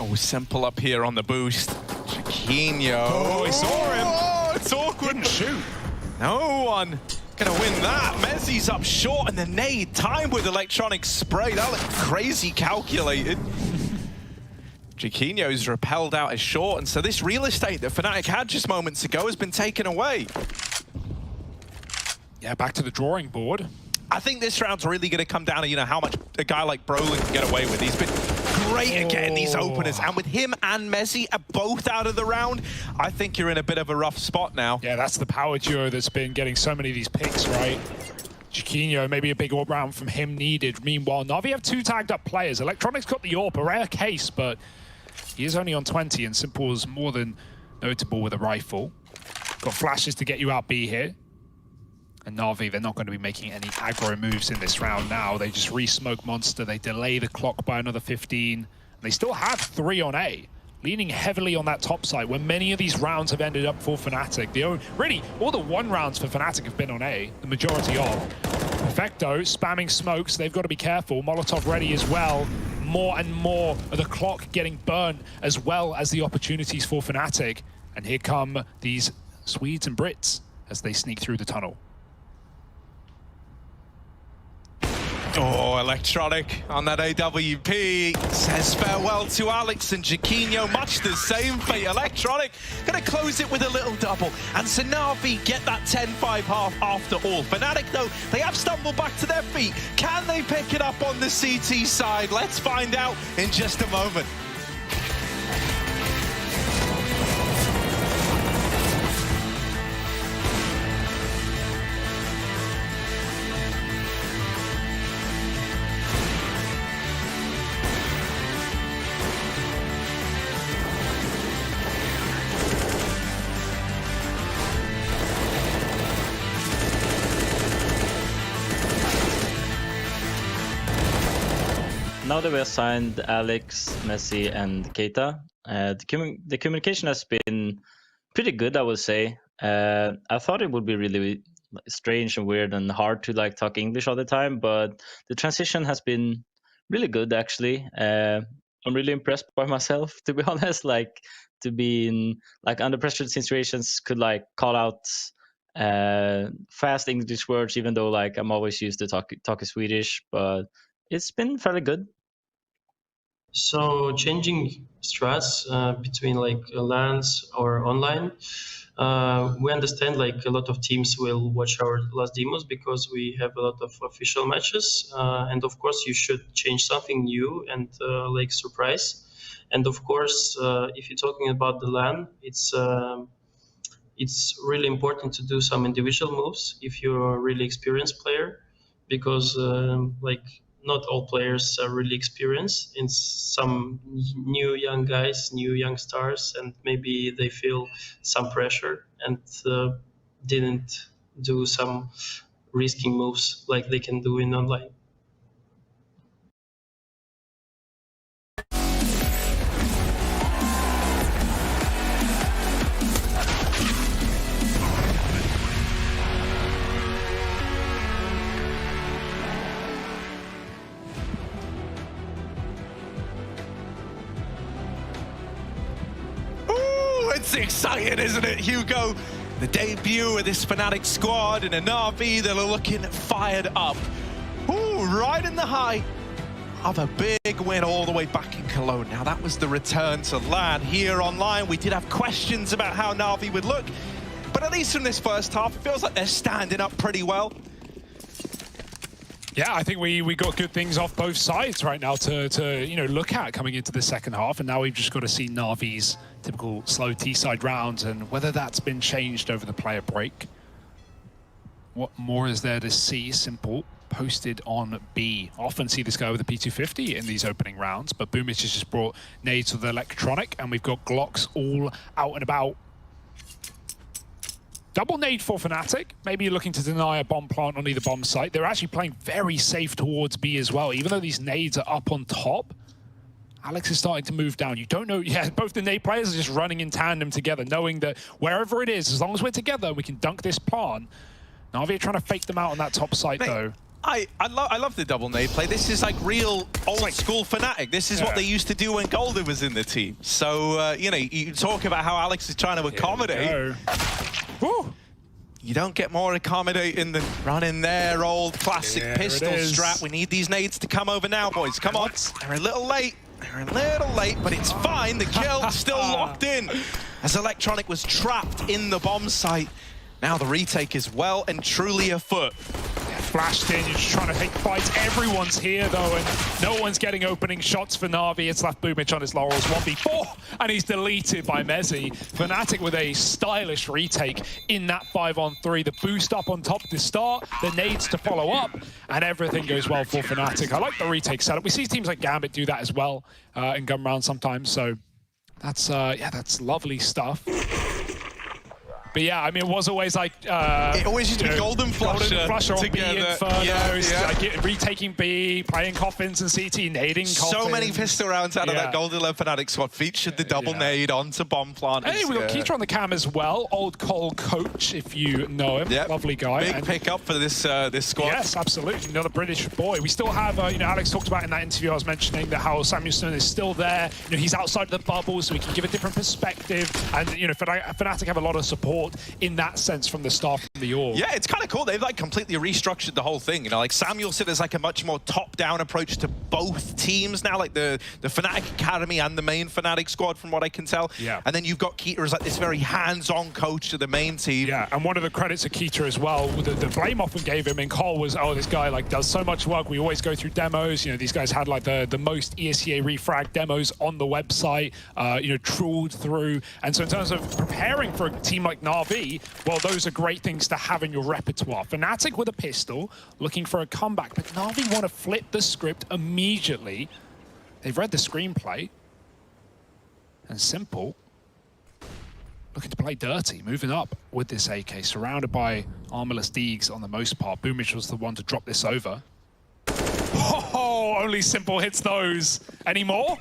Oh, Simple up here on the boost. Chiquinho. Oh, he saw him. Oh, it's awkward. Couldn't shoot. No one gonna win that. Mezzi's up short, and the nade timed with Electronic spray. That looked crazy calculated. Chiquinho's repelled out as short, and so this real estate that Fnatic had just moments ago has been taken away. Yeah, back to the drawing board. I think this round's really going to come down to, how much a guy like Brolin can get away with. He's been great at getting these openers, and with him and Mezzi both out of the round, I think you're in a bit of a rough spot now. Yeah, that's the power duo that's been getting so many of these picks, right? Chiquinho, maybe a big AWP round from him needed. Meanwhile, Na'Vi have 2 tagged up players. Electronic's got the AWP, a rare case, but he is only on 20, and Simple's more than notable with a rifle. Got flashes to get you out B here. And Na'Vi, they're not going to be making any aggro moves in this round now. They just re-smoke Monster. They delay the clock by another 15. They still have 3 on A, leaning heavily on that top side, where many of these rounds have ended up for Fnatic. Really, all the 1 rounds for Fnatic have been on A, the majority of. Perfecto, spamming smokes. They've got to be careful. Molotov ready as well. More and more of the clock getting burned, as well as the opportunities for Fnatic. And here come these Swedes and Brits as they sneak through the tunnel. Oh, Electronic on that AWP says farewell to Alex, and Chiquinho, much the same fate. Electronic gonna close it with a little double, and Na'Vi get that 10-5 half after all. Fnatic, though, they have stumbled back to their feet. Can they pick it up on the CT side? Let's find out in just a moment. now that we assigned Alex, Messi, and Keita, the communication has been pretty good, I would say. I thought it would be really strange and weird and hard to like talk English all the time, but the transition has been really good actually. I'm really impressed by myself, to be honest. Like to be in like under pressure situations, could like call out fast English words, even though like I'm always used to talking Swedish, but it's been fairly good. So changing strats between like LANs or online, we understand like a lot of teams will watch our last demos because we have a lot of official matches, and of course you should change something new and like surprise. And of course, if you're talking about the LAN, it's really important to do some individual moves if you're a really experienced player, because like not all players are really experienced, and some new young guys, new young stars, and maybe they feel some pressure and didn't do some risking moves like they can do in online. It's exciting, isn't it, Hugo? The debut of this Fnatic squad in a Na'Vi that are looking fired up. Ooh, right in the height of a big win all the way back in Cologne. Now, that was the return to LAN. Here online, we did have questions about how Na'Vi would look, but at least from this first half, it feels like they're standing up pretty well. Yeah, I think we got good things off both sides right now to you know look at coming into the second half, and now we've just got to see Na'Vi's typical slow T-side rounds and whether that's been changed over the player break. What more is there to see? Simple posted on B. Often see this guy with a P250 in these opening rounds, but Boomich has just brought nades with the electronic, and we've got Glocks all out and about. Double nade for Fnatic. Maybe you're looking to deny a bomb plant on either bomb site. They're actually playing very safe towards B as well, even though these nades are up on top. Alex is starting to move down. You don't know, yeah, both the nade players are just running in tandem together, knowing that wherever it is, as long as we're together, we can dunk this plant. Na'Vi are trying to fake them out on that top site, though. I love the double nade play. This is like real old school Fnatic. This is what they used to do when Golden was in the team. So, you know, you talk about how Alex is trying to accommodate. You don't get more accommodating than running their old classic pistol strat. We need these nades to come over now, boys. Come on. They're a little late. They're a little late, but it's fine. The kill still locked in as Electronic was trapped in the bomb site. Now the retake is well and truly afoot. Flashed in, you're just trying to take fights. Everyone's here though, and no one's getting opening shots for Na'Vi. It's left Boomich on his laurels, 1v4, and he's deleted by Mezzi. Fnatic with a stylish retake in that 5-on-3. The boost up on top to start, the nades to follow up, and everything goes well for Fnatic. I like the retake setup. We see teams like Gambit do that as well in gun rounds sometimes, so that's yeah, that's lovely stuff. But yeah, I mean, it was always like... it always used to be Golden Flusher or together. B Infernos, like retaking B, playing Coffins and CT, nading Coffins. So many pistol rounds out of that Golden Love Fnatic squad featured the double nade onto bomb plant. Hey, we got Keitra on the cam as well. Old Cole coach, if you know him. Lovely guy. Big pickup for this this squad. Yes, absolutely. Another British boy. We still have, you know, Alex talked about in that interview I was mentioning that how Samuelson is still there. You know, he's outside of the bubble, so we can give a different perspective. And, you know, Fnatic have a lot of support in that sense from the start from the org. Yeah, it's kind of cool. They've like completely restructured the whole thing. You know, like Samuelson is like a much more top-down approach to both teams now, like the Fnatic Academy and the main Fnatic squad, from what I can tell. Yeah. And then you've got Keita as like this very hands-on coach to the main team. Yeah, and one of the credits of Keita as well, the blame often gave him in Cole was, oh, this guy like does so much work. We always go through demos. You know, these guys had like the most ESCA refrag demos on the website. You know, trawled through. And so in terms of preparing for a team like Na'Vi, well, those are great things to have in your repertoire. Fnatic with a pistol, looking for a comeback, but Na'Vi want to flip the script immediately. They've read the screenplay. And Simple, looking to play dirty, moving up with this AK, surrounded by armorless Deegs on the most part. Boomich was the one to drop this over. Oh, Oh, only Simple hits those. Any more?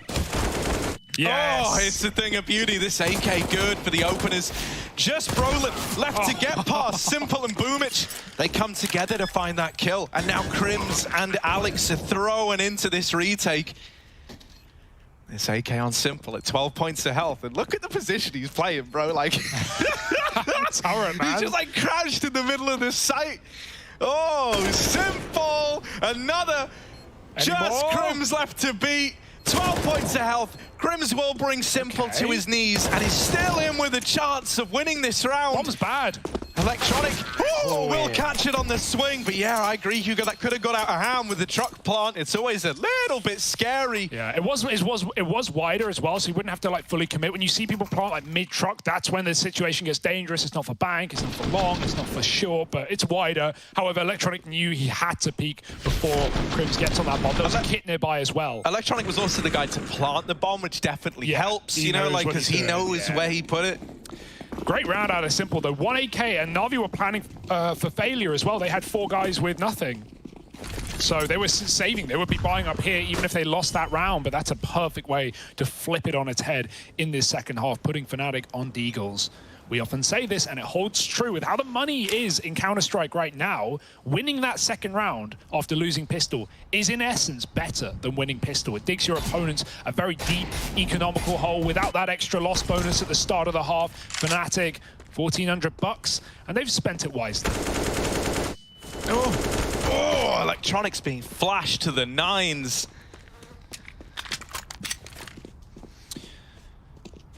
Yes. Oh, it's a thing of beauty. This AK good for the openers. Just Brolin left to get past Simple and Boomich. They come together to find that kill. And now Crims and Alex are thrown into this retake. This AK on Simple at 12 points of health. And look at the position he's playing, bro. Like, Turret, man. He's just like crouched in the middle of the site. Oh, Simple. Another. Just Crims left to beat. 12 points of health. Crims will bring Simple to his knees and is still in with a chance of winning this round. Bomb's bad. Electronic will catch it on the swing, but yeah, I agree, Hugo. That could have got out of hand with the truck plant. It's always a little bit scary. Yeah, it was wider as well, so you wouldn't have to like fully commit. When you see people plant like mid truck, that's when the situation gets dangerous. It's not for bank, it's not for long, it's not for short, but it's wider. However, Electronic knew he had to peek before Crims gets on that bomb. There was a kit nearby as well. Electronic was also the guy to plant the bomb, which definitely helps, you know, like because he knows where he put it. Great round out of Simple though. 1 AK, and Na'Vi were planning for failure as well. They had 4 guys with nothing. So they were saving. They would be buying up here even if they lost that round, but that's a perfect way to flip it on its head in this second half, putting Fnatic on Deagles. We often say this, and it holds true with how the money is in Counter-Strike right now. Winning that second round after losing Pistol is in essence better than winning Pistol. It digs your opponents a very deep economical hole without that extra loss bonus at the start of the half. Fnatic, $1,400, and they've spent it wisely. Oh, Electronics being flashed to the 9s.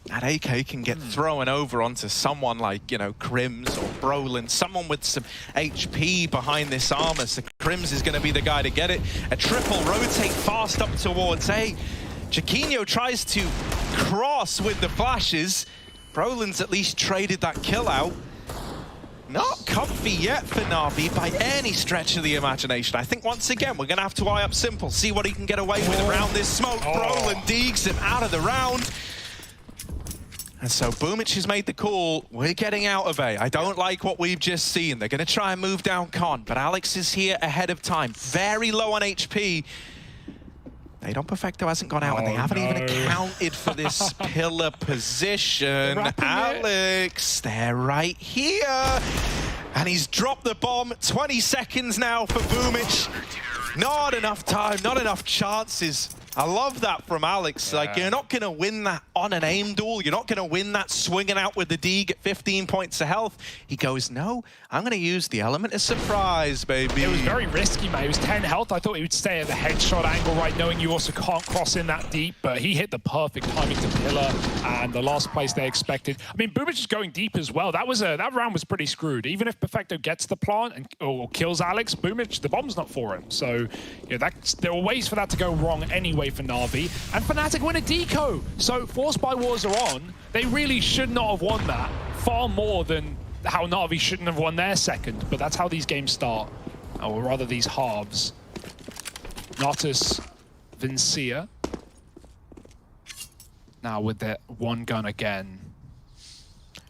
That AK can get thrown over onto someone like, you know, Crims or Brolin, someone with some HP behind this armor. So Crims is going to be the guy to get it. A triple rotate fast up towards A. Jaquinho tries to cross with the flashes. Brolin's at least traded that kill out. Not comfy yet for Na'Vi by any stretch of the imagination. I think once again, we're going to have to eye up Simple, see what he can get away with around this smoke. Brolin deegs him out of the round. And so Boomich has made the call. We're getting out of A. I don't like what we've just seen. They're going to try and move down Con, but Alex is here ahead of time. Very low on HP. They don't Perfecto hasn't gone out, and they haven't even accounted for this pillar position. Alex, they're right here. And he's dropped the bomb. 20 seconds now for Boomich. Not enough time, not enough chances. I love that from Alex. Like, you're not going to win that on an aim duel. You're not going to win that swinging out with the Deeg at 15 points of health. He goes, no, I'm going to use the element of surprise, baby. It was very risky, mate. It was 10 health. I thought he would stay at the headshot angle, right, knowing you also can't cross in that deep, but he hit the perfect timing to pillar and the last place they expected. I mean, Boomich is going deep as well. That round was pretty screwed. Even if Perfecto gets the plant or kills Alex, Boomich, the bomb's not for him. So, you know, there were ways for that to go wrong anyway for Na'Vi, and Fnatic win a deco. So Forced by Wars are on. They really should not have won that, far more than how Na'Vi shouldn't have won their second, but that's how these games start, or rather these halves. Natus Vincere now with their one gun again.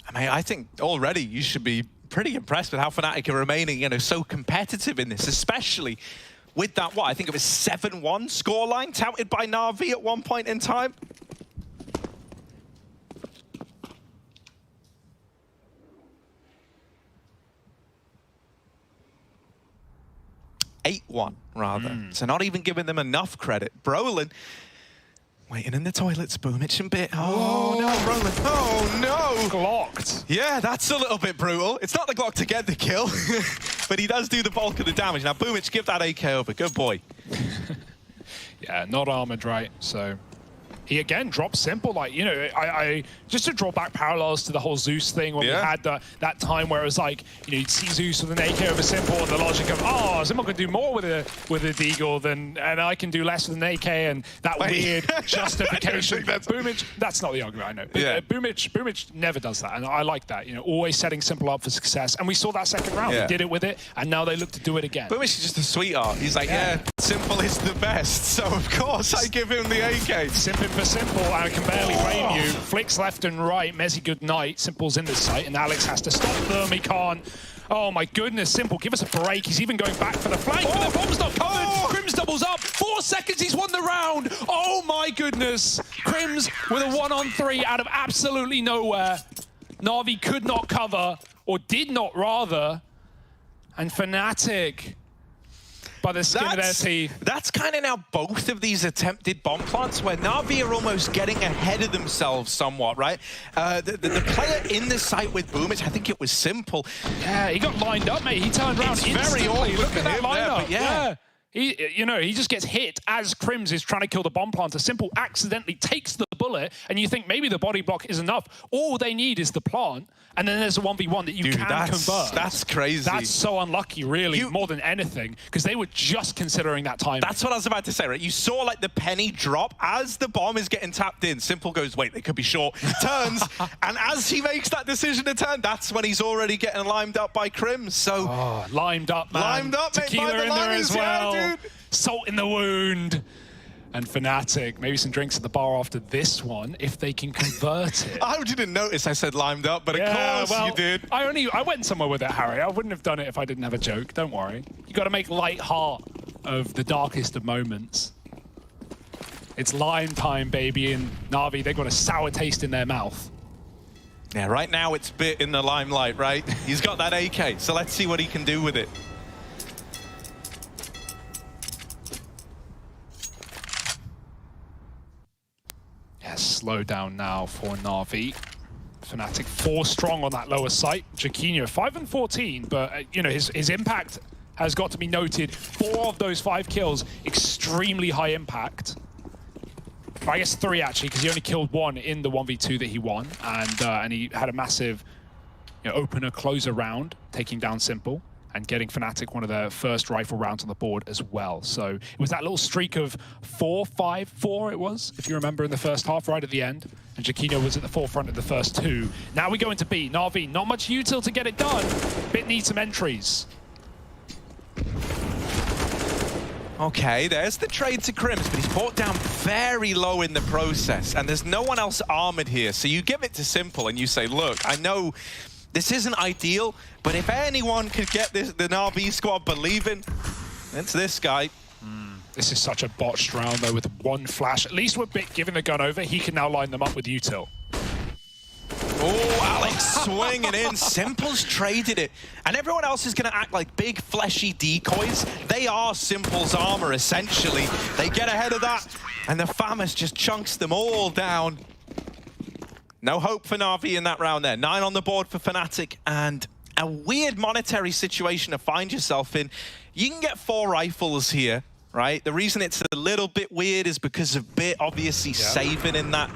I mean, I think already you should be pretty impressed with how Fnatic are remaining, you know, so competitive in this, especially with that, what, I think it was 7-1 scoreline touted by Na'Vi at one point in time. $8-1, rather. So not even giving them enough credit. Brolin waiting in the toilets, Boomich and Bit. Oh no, Brolin. Oh no! Glocked. Yeah, that's a little bit brutal. It's not the Glock to get the kill, but he does do the bulk of the damage. Now, Boomich, give that AK over. Good boy. Yeah, not armored, right? So he again drops Simple. Like, you know, I just to draw back parallels to the whole Zeus thing when we had that time where it was like, you know, you'd see Zeus with an AK over Simple, and the logic of, oh, Simple can do more with a Deagle and I can do less with an AK, and that weird justification. Boomich, that's not the argument, I know. But, Boomich never does that, and I like that. You know, always setting Simple up for success, and we saw that second round. He did it with it, and now they look to do it again. Boomich is just a sweetheart. He's like, yeah, Simple is the best, so of course I give him the AK. Simping for Simple, and I can barely blame you. Flicks left and right. Mezzy, good night. Simple's in the site, and Alex has to stop them. He can't. Oh my goodness, Simple, give us a break. He's even going back for the flank, but the bomb's not covered. Crims doubles up. 4 seconds, he's won the round. Oh my goodness. Crims with a 1-on-3 out of absolutely nowhere. Na'Vi could not cover, or did not rather. And Fnatic, by the skin of their teeth. That's kind of now both of these attempted bomb plants where Na'Vi are almost getting ahead of themselves somewhat, right? The player in the site with Boomich, I think it was Simple. Yeah, he got lined up, mate. He turned around instantly. Very awkward. Look at that him there, lineup. but yeah. He, you know, he just gets hit as Crims is trying to kill the bomb planter. Simple accidentally takes the bullet, and you think maybe the body block is enough. All they need is the plant, and then there's a 1v1 that you can convert. That's crazy. That's so unlucky, really, more than anything, because they were just considering that time. That's what I was about to say, right? You saw like the penny drop as the bomb is getting tapped in. Simple goes, wait, they could be short. Turns, and as he makes that decision to turn, that's when he's already getting limed up by Crims. So limed up, man. Limed up, Tequila mate, in there as well. Yeah, dude. Salt in the wound. And Fnatic, maybe some drinks at the bar after this one, if they can convert it. I didn't notice I said limed up, but of course you did. I went somewhere with it, Harry. I wouldn't have done it if I didn't have a joke. Don't worry. You got to make light heart of the darkest of moments. It's lime time, baby, and Na'Vi, they've got a sour taste in their mouth. Yeah, right now it's Bit in the limelight, right? He's got that AK, so let's see what he can do with it. Slow down now for Na'Vi. Fnatic 4 strong on that lower site. Jaquinho 5-14, but you know his impact has got to be noted. 4 of those 5 kills, extremely high impact. I guess 3 actually, because he only killed 1 in the 1v2 that he won, and he had a massive opener closer round, taking down Simple and getting Fnatic one of their first rifle rounds on the board as well. So it was that little streak of 4-5-4 it was, if you remember, in the first half, right at the end. And Jaquinho was at the forefront of the first 2. Now we go into B. Na'Vi, not much util to get it done. Bit needs some entries. Okay, there's the trade to Crims, but he's brought down very low in the process, and there's no one else armored here. So you give it to Simple and you say, look, I know this isn't ideal, but if anyone could get the Na'Vi squad believing, it's this guy. This is such a botched round, though, with 1 flash. At least with Bit giving the gun over, he can now line them up with util. Oh, Alex swinging in. Simple's traded it. And everyone else is going to act like big, fleshy decoys. They are Simple's armor, essentially. They get ahead of that, and the FAMAS just chunks them all down. No hope for Na'Vi in that round there. 9 on the board for Fnatic, and a weird monetary situation to find yourself in. You can get 4 rifles here, right? The reason it's a little bit weird is because of Bit obviously saving in that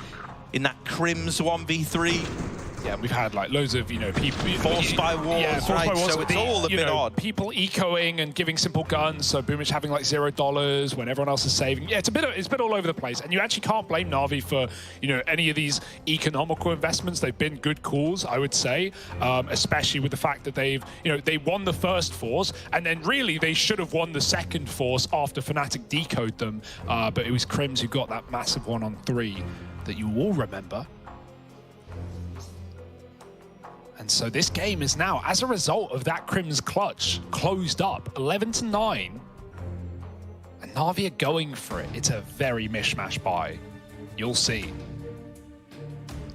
Crims 1v3. Yeah, we've had like loads of, people forced by walls, right? So it's all a bit odd. People ecoing and giving Simple guns, so Boomich having like $0 when everyone else is saving. Yeah, it's a bit all over the place, and you actually can't blame Na'Vi for any of these economical investments. They've been good calls, I would say, especially with the fact that they won the first force, and then really they should have won the second force after Fnatic decoded them, but it was Crims who got that massive 1-on-3 that you all remember. And so this game is now, as a result of that Crims clutch, closed up 11-9. And Na'Vi are going for it. It's a very mishmash buy. You'll see.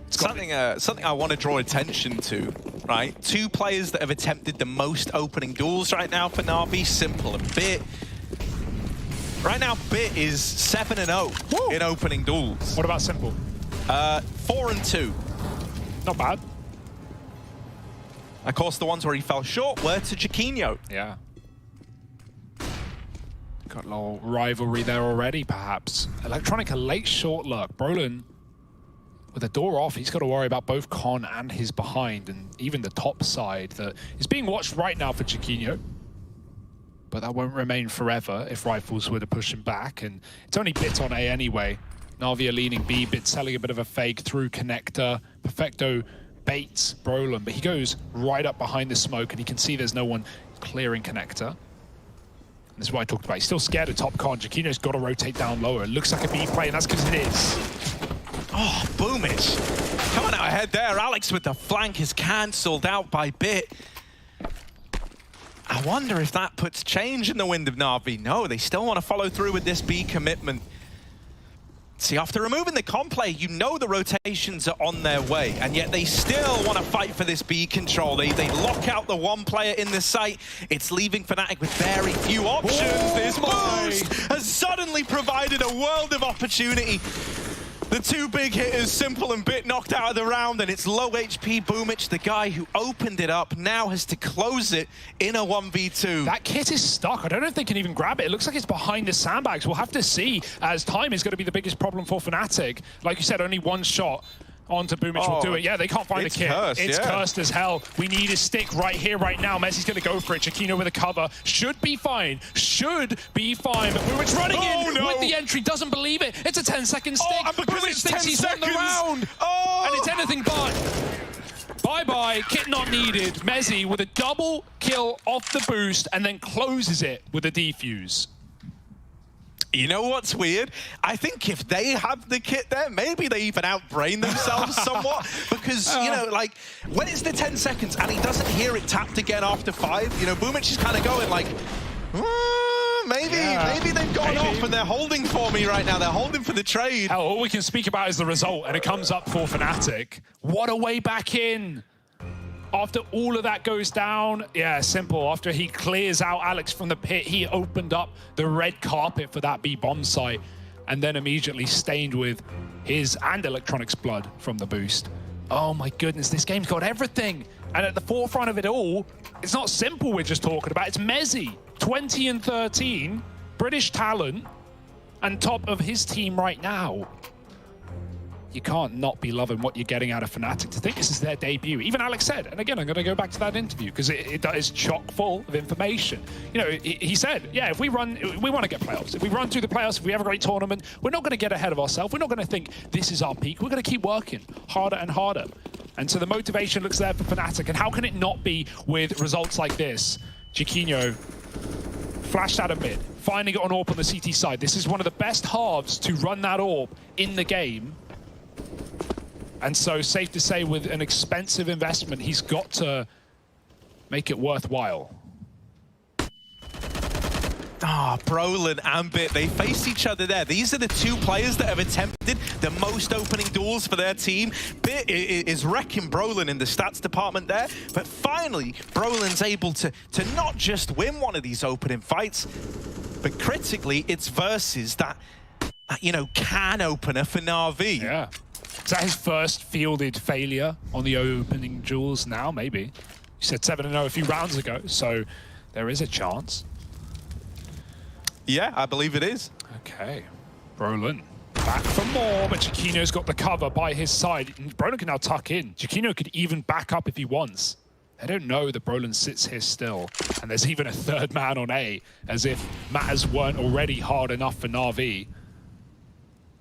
Something I want to draw attention to, right? 2 players that have attempted the most opening duels right now for Na'Vi, Simple and Bit. Right now, Bit is 7-0 in opening duels. What about Simple? 4-2. Not bad. Of course, the ones where he fell short were to Jaquinho. Yeah. Got a little rivalry there already, perhaps. Electronic, a late short look. Brolin, with the door off, he's got to worry about both Con and his behind, and even the top side that is being watched right now for Jaquinho. But that won't remain forever if Rifles were to push him back, and it's only Bit on A anyway. Na'Vi are leaning B, Bit selling a bit of a fake through connector. Perfecto baits Brolin, but he goes right up behind the smoke, and you can see there's no one clearing connector. And this is what I talked about. He's still scared of top Con. Jaquinho's got to rotate down lower. It looks like a B play, and that's because it is. Oh, Boomich. Coming out ahead there. Alex with the flank is cancelled out by Bit. I wonder if that puts change in the wind of Na'Vi. No, they still want to follow through with this B commitment. See, after removing the comp play, you know the rotations are on their way, and yet they still want to fight for this B control. They lock out the one player in the site. It's leaving Fnatic with very few options. This boost has suddenly provided a world of opportunity. The two big hitters, Simple and Bit, knocked out of the round, and it's low HP Boomich, the guy who opened it up, now has to close it in a 1v2. That kit is stuck. I don't know if they can even grab it. It looks like it's behind the sandbags. We'll have to see, as time is going to be the biggest problem for Fnatic. Like you said, only one shot onto Boomich will do it. Yeah, they can't find the kit. Cursed, it's cursed as hell. We need a stick right here, right now. Messi's going to go for it. Chiquinho with a cover. Should be fine. Should be fine. But Boomich running in with the entry. Doesn't believe it. It's a 10-second stick. And because Boomich it's thinks 10 he's seconds. won the round. And it's anything but. Bye-bye. Kit not needed. Messi with a double kill off the boost and then closes it with a defuse. You know what's weird? I think if they have the kit there, maybe they even outbrain themselves somewhat. Because, you know, like, when it's the 10 seconds and he doesn't hear it tapped again after 5, you know, Boomich is kind of going like, maybe they've gone off and they're holding for me right now. They're holding for the trade. Hell, all we can speak about is the result, and it comes up for Fnatic. What a way back in. After all of that goes down, yeah, Simple. After he clears out Alex from the pit, he opened up the red carpet for that B bomb site, and then immediately stained with his and Electronic's blood from the boost. Oh my goodness, this game's got everything. And at the forefront of it all, it's not Simple we're just talking about, it's Messi. 20 and 13, British talent, and top of his team right now. You can't not be loving what you're getting out of Fnatic. To think this is their debut. Even Alex said, and again, I'm going to go back to that interview because it is chock full of information. You know, he said, yeah, if we want to get playoffs. If we run through the playoffs, if we have a great tournament, we're not going to get ahead of ourselves. We're not going to think this is our peak. We're going to keep working harder and harder. And so the motivation looks there for Fnatic. And how can it not be with results like this? Chiquinho flashed out a mid, finding it on AWP on the CT side. This is one of the best halves to run that AWP in the game. And so, safe to say, with an expensive investment, he's got to make it worthwhile. Brolin and Bit, they face each other there. These are the two players that have attempted the most opening duels for their team. Bit is wrecking Brolin in the stats department there, but finally, Brolin's able to not just win one of these opening fights, but critically, it's versus that you know, can opener for Na'Vi. Yeah. Is that his first fielded failure on the opening duels now? Maybe. You said 7-0 a few rounds ago, so there is a chance. Yeah, I believe it is. Okay. Brolin back for more, but Chiquinho's got the cover by his side. Brolin can now tuck in. Chiquinho could even back up if he wants. They don't know that Brolin sits here still. And there's even a third man on A, as if matters weren't already hard enough for Na'Vi.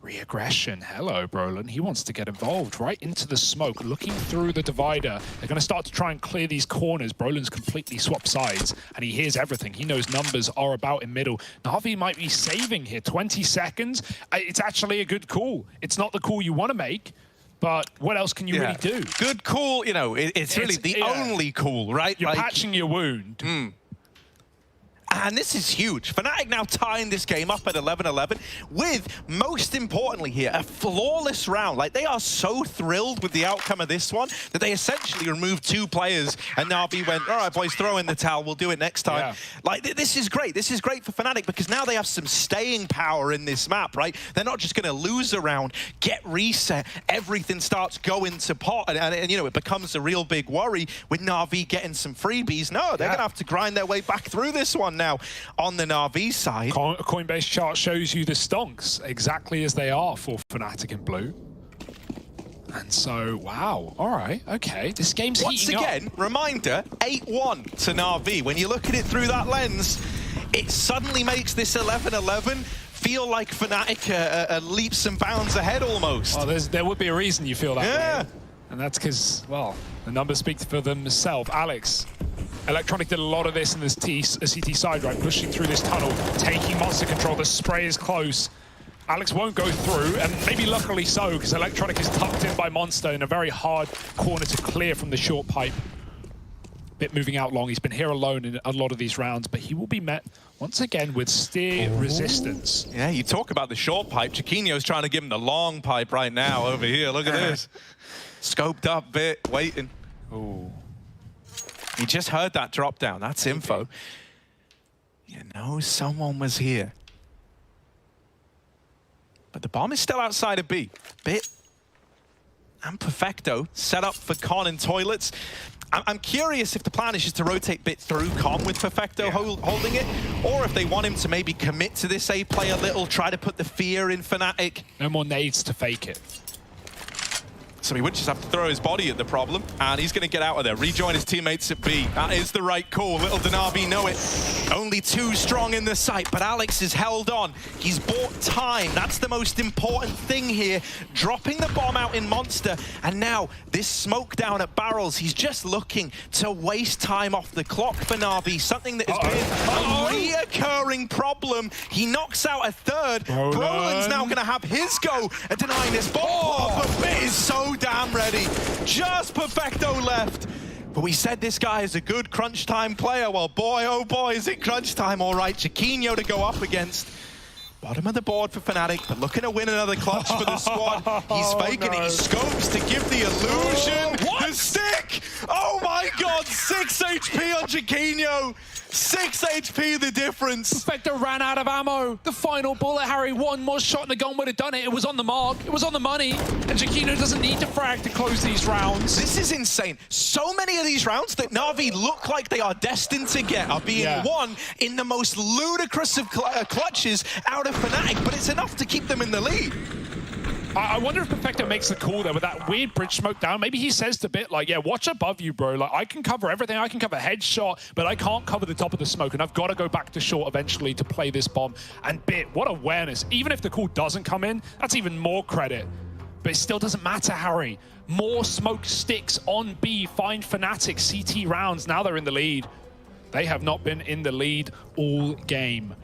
Reaggression. Hello, Brolin. He wants to get involved right into the smoke, looking through the divider. They're going to start to try and clear these corners. Brolin's completely swapped sides, and he hears everything. He knows numbers are about in middle. Na'Vi might be saving here. 20 seconds. It's actually a good call. It's not the call you want to make, but what else can you really do? Good call. You know, it's really the only call, right? You're patching your wound. And this is huge. Fnatic now tying this game up at 11-11 with, most importantly here, a flawless round. Like, they are so thrilled with the outcome of this one that they essentially removed 2 players, and Na'Vi went, all right, boys, throw in the towel. We'll do it next time. Yeah. Like, this is great. This is great for Fnatic because now they have some staying power in this map, right? They're not just going to lose a round, get reset, everything starts going to pot, and you know, it becomes a real big worry with Na'Vi getting some freebies. No, they're going to have to grind their way back through this one now on the Na'Vi side. Coinbase chart shows you the stonks exactly as they are for Fnatic in blue. And so, wow, all right, okay. This game's heating up. Once again, reminder, 8-1 to Na'Vi. When you look at it through that lens, it suddenly makes this 11-11 feel like Fnatic leaps and bounds ahead almost. Well, there would be a reason you feel that way. And that's because, well, the numbers speak for themselves. Alex, Electronic did a lot of this in this CT side, right? Pushing through this tunnel, taking monster control. The spray is close. Alex won't go through, and maybe luckily so, because Electronic is tucked in by Monster in a very hard corner to clear from the short pipe. Bit moving out long. He's been here alone in a lot of these rounds, but he will be met once again with steer resistance. Yeah, you talk about the short pipe. Chiquinho's trying to give him the long pipe right now over here. Look at this. Scoped up bit, waiting. Ooh. He just heard that drop down. That's info. You know someone was here. But the bomb is still outside of B. Bit and Perfecto set up for Con and Toilets. I'm curious if the plan is just to rotate Bit through Con with Perfecto holding it, or if they want him to maybe commit to this A play a little, try to put the fear in Fnatic. No more nades to fake it. So he would just have to throw his body at the problem, and he's going to get out of there, rejoin his teammates at B. That is the right call. Little Denavi know it. Only too strong in the site, but Alex is held on. He's bought time. That's the most important thing here. Dropping the bomb out in Monster, and now this smoke down at Barrels. He's just looking to waste time off the clock for Na'Vi, something that has been a reoccurring problem. He knocks out a third. Brolin's now going to have his go at denying this bomb, but Bit is so damn ready. Just Perfecto left. But we said this guy is a good crunch time player. Well, boy, oh boy, is it crunch time. All right, Chiquinho to go up against. Bottom of the board for Fnatic, but looking to win another clutch for the squad. He's faking it. He scopes to give the illusion. The stick! Oh my god, 6 HP on Chiquinho. 6 HP the difference. Perfecto ran out of ammo. The final bullet, Harry. One more shot and the gun would have done it. It was on the mark. It was on the money. And Chiquinho doesn't need to frag to close these rounds. This is insane. So many of these rounds that Na'Vi look like they are destined to get are being won in the most ludicrous of clutches out of Fnatic, but it's enough to keep them in the lead. I wonder if Perfecto makes the call there with that weird bridge smoke down. Maybe he says to Bit, like, yeah, watch above you, bro. Like, I can cover everything. I can cover headshot, but I can't cover the top of the smoke, and I've got to go back to short eventually to play this bomb. And Bit, what awareness. Even if the call doesn't come in, that's even more credit. But it still doesn't matter, Harry. More smoke sticks on B. Find Fnatic CT rounds. Now they're in the lead. They have not been in the lead all game.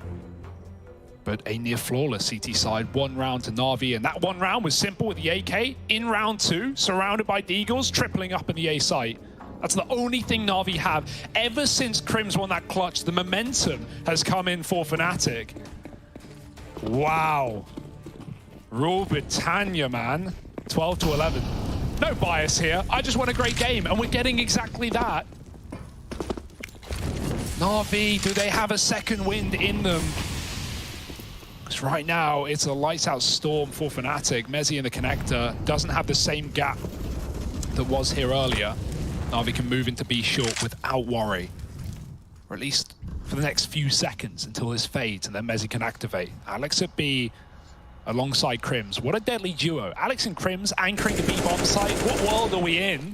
But a near flawless CT side, 1 round to Na'Vi, and that 1 round was simple with the AK. In round 2, surrounded by Deagles, tripling up in the A site. That's the only thing Na'Vi have. Ever since Crims won that clutch, the momentum has come in for Fnatic. Wow. Rule Britannia, man. 12 to 11. No bias here. I just want a great game, and we're getting exactly that. Na'Vi, do they have a second wind in them? Because right now, it's a lights-out storm for Fnatic. Mezzi in the connector doesn't have the same gap that was here earlier. Na'Vi can move into B short without worry. Or at least for the next few seconds until this fades, and then Mezzi can activate. Alex at B alongside Crims. What a deadly duo. Alex and Crims anchoring the B bomb site. What world are we in?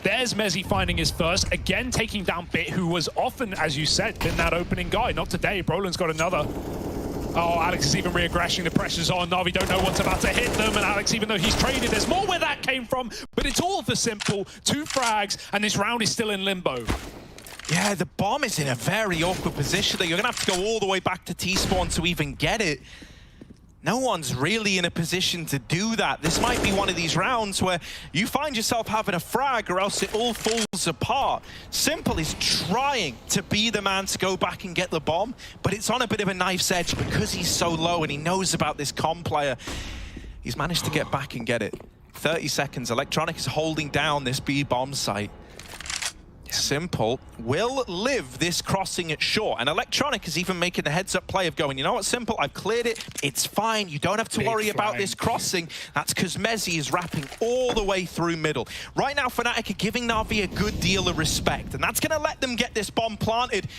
There's Mezzi finding his first. Again, taking down Bit, who was often, as you said, been that opening guy. Not today. Brolin's got another. Oh, Alex is even reaggressing. The pressure's on. Na'Vi don't know what's about to hit them. And Alex, even though he's traded, there's more where that came from. But it's all for simple. 2 frags, and this round is still in limbo. Yeah, the bomb is in a very awkward position. You're going to have to go all the way back to T-spawn to even get it. No one's really in a position to do that. This might be one of these rounds where you find yourself having a frag or else it all falls apart. Simple is trying to be the man to go back and get the bomb, but it's on a bit of a knife's edge because he's so low and he knows about this comm player. He's managed to get back and get it. 30 seconds. Electronic is holding down this B bomb site. Simple will live this crossing at short, and Electronic is even making the heads-up play of going, you know what, Simple, I've cleared it, it's fine, you don't have to worry about this crossing. That's because Mezzi is wrapping all the way through middle. Right now, Fnatic are giving Na'Vi a good deal of respect, and that's going to let them get this bomb planted.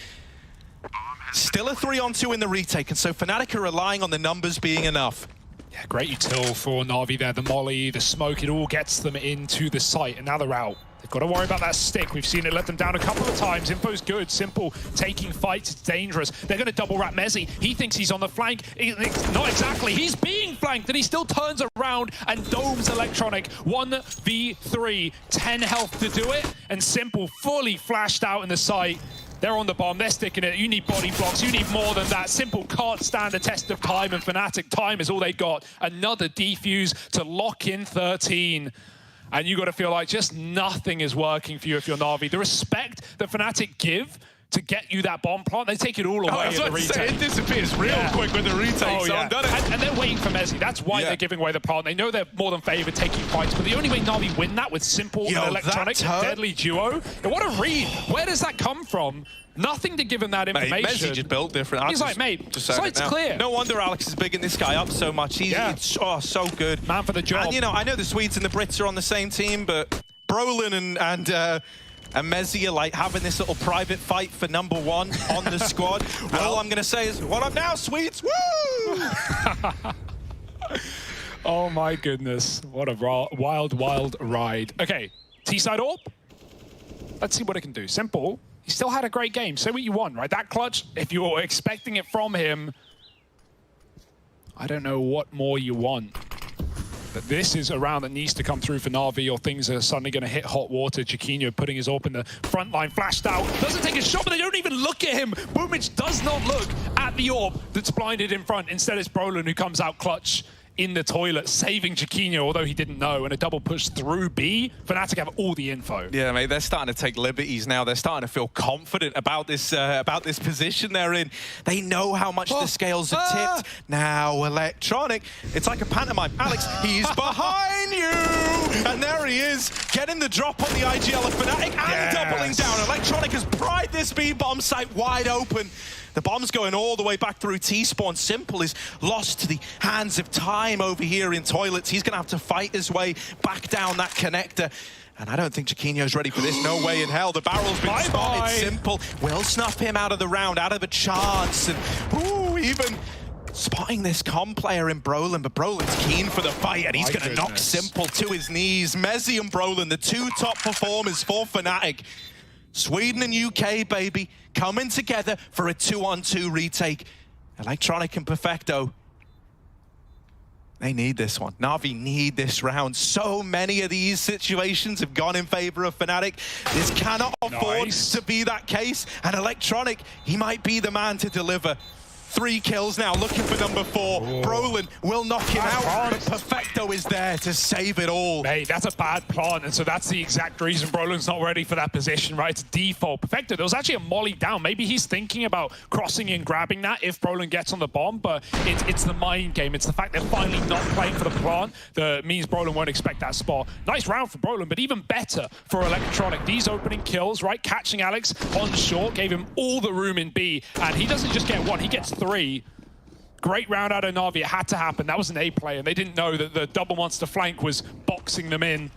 Still a 3-on-2 in the retake, and so Fnatic are relying on the numbers being enough. Yeah, great util for Na'Vi there. The molly, the smoke, it all gets them into the site, and now they're out. They've got to worry about that stick. We've seen it let them down a couple of times. Info's good. Simple taking fights. It's dangerous. They're going to double wrap Mezzi. He thinks he's on the flank. Not exactly. He's being flanked, and he still turns around and domes Electronic. 1v3. 10 health to do it, and Simple fully flashed out in the site. They're on the bomb, they're sticking it. You need body blocks, you need more than that. Simple can't stand a test of time, and Fnatic time is all they got. Another defuse to lock in 13. And you got to feel like just nothing is working for you if you're Na'Vi. The respect that Fnatic give to get you that bomb plant, they take it all away at the retake. It disappears real quick with the retake, so I'm done. And they're waiting for Messi. That's why they're giving away the plant. They know they're more than favored taking fights, but the only way Na'Vi win that with simple and electronic deadly duo. What a read. Where does that come from? Nothing to give him that information. Messi just built different. He's like, mate, sight's clear. No wonder Alex is bigging this guy up so much. He's so good. Man for the job. And, you know, I know the Swedes and the Brits are on the same team, but Brolin and Messi are like having this little private fight for #1 on the squad. All I'm going to say is, what up now, Swedes? Woo! Oh my goodness. What a wild, wild ride. Okay, T-side AWP. Let's see what it can do. Simple. He still had a great game. Say what you want, right? That clutch, if you're expecting it from him, I don't know what more you want. But this is a round that needs to come through for Na'Vi, or things are suddenly going to hit hot water. Chiquinho putting his AWP in the front line, flashed out, doesn't take a shot, but they don't even look at him. Boomich does not look at the AWP that's blinded in front. Instead, it's Brolin who comes out clutch in the toilet, saving Chiquinho, although he didn't know, and a double push through B. Fnatic have all the info. Yeah, mate, they're starting to take liberties now. They're starting to feel confident about this position they're in. They know how much the scales are tipped. Now, Electronic, it's like a pantomime. Alex, he's behind you! And there he is, getting the drop on the IGL of Fnatic and doubling down. Electronic has pried this B bomb site wide open. The bomb's going all the way back through T-spawn. Simple is lost to the hands of time over here in toilets. He's going to have to fight his way back down that connector. And I don't think Chiquinho's ready for this. No way in hell. The barrel's been spotted. Simple will snuff him out of the round, out of a chance. And even spotting this comm player in Brolin, but Brolin's keen for the fight, and he's going to knock Simple to his knees. Messi and Brolin, the two top performers for Fnatic. Sweden and UK, baby, coming together for a 2-on-2 retake. Electronic and Perfecto, they need this one. Na'Vi need this round. So many of these situations have gone in favor of Fnatic. This cannot afford to be that case. And Electronic, he might be the man to deliver. 3 kills now, looking for #4. Brolin will knock him out, but Perfecto is there to save it all. Mate, that's a bad plant, and so that's the exact reason Brolin's not ready for that position, right? It's default. Perfecto, there was actually a molly down. Maybe he's thinking about crossing and grabbing that if Brolin gets on the bomb, but it's the mind game. It's the fact they're finally not playing for the plant that means Brolin won't expect that spot. Nice round for Brolin, but even better for Electronic. These opening kills, right? Catching Alex on short gave him all the room in B, and he doesn't just get 1, he gets 3. Great round out of Na'Vi. It had to happen. That was an A play, and they didn't know that the double monster flank was boxing them in.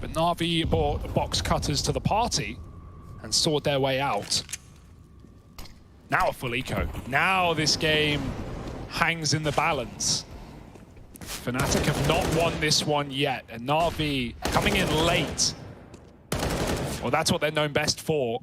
But Na'Vi brought box cutters to the party and sawed their way out. Now a full eco. Now this game hangs in the balance. Fnatic have not won this one yet, and Na'Vi coming in late. Well, that's what they're known best for.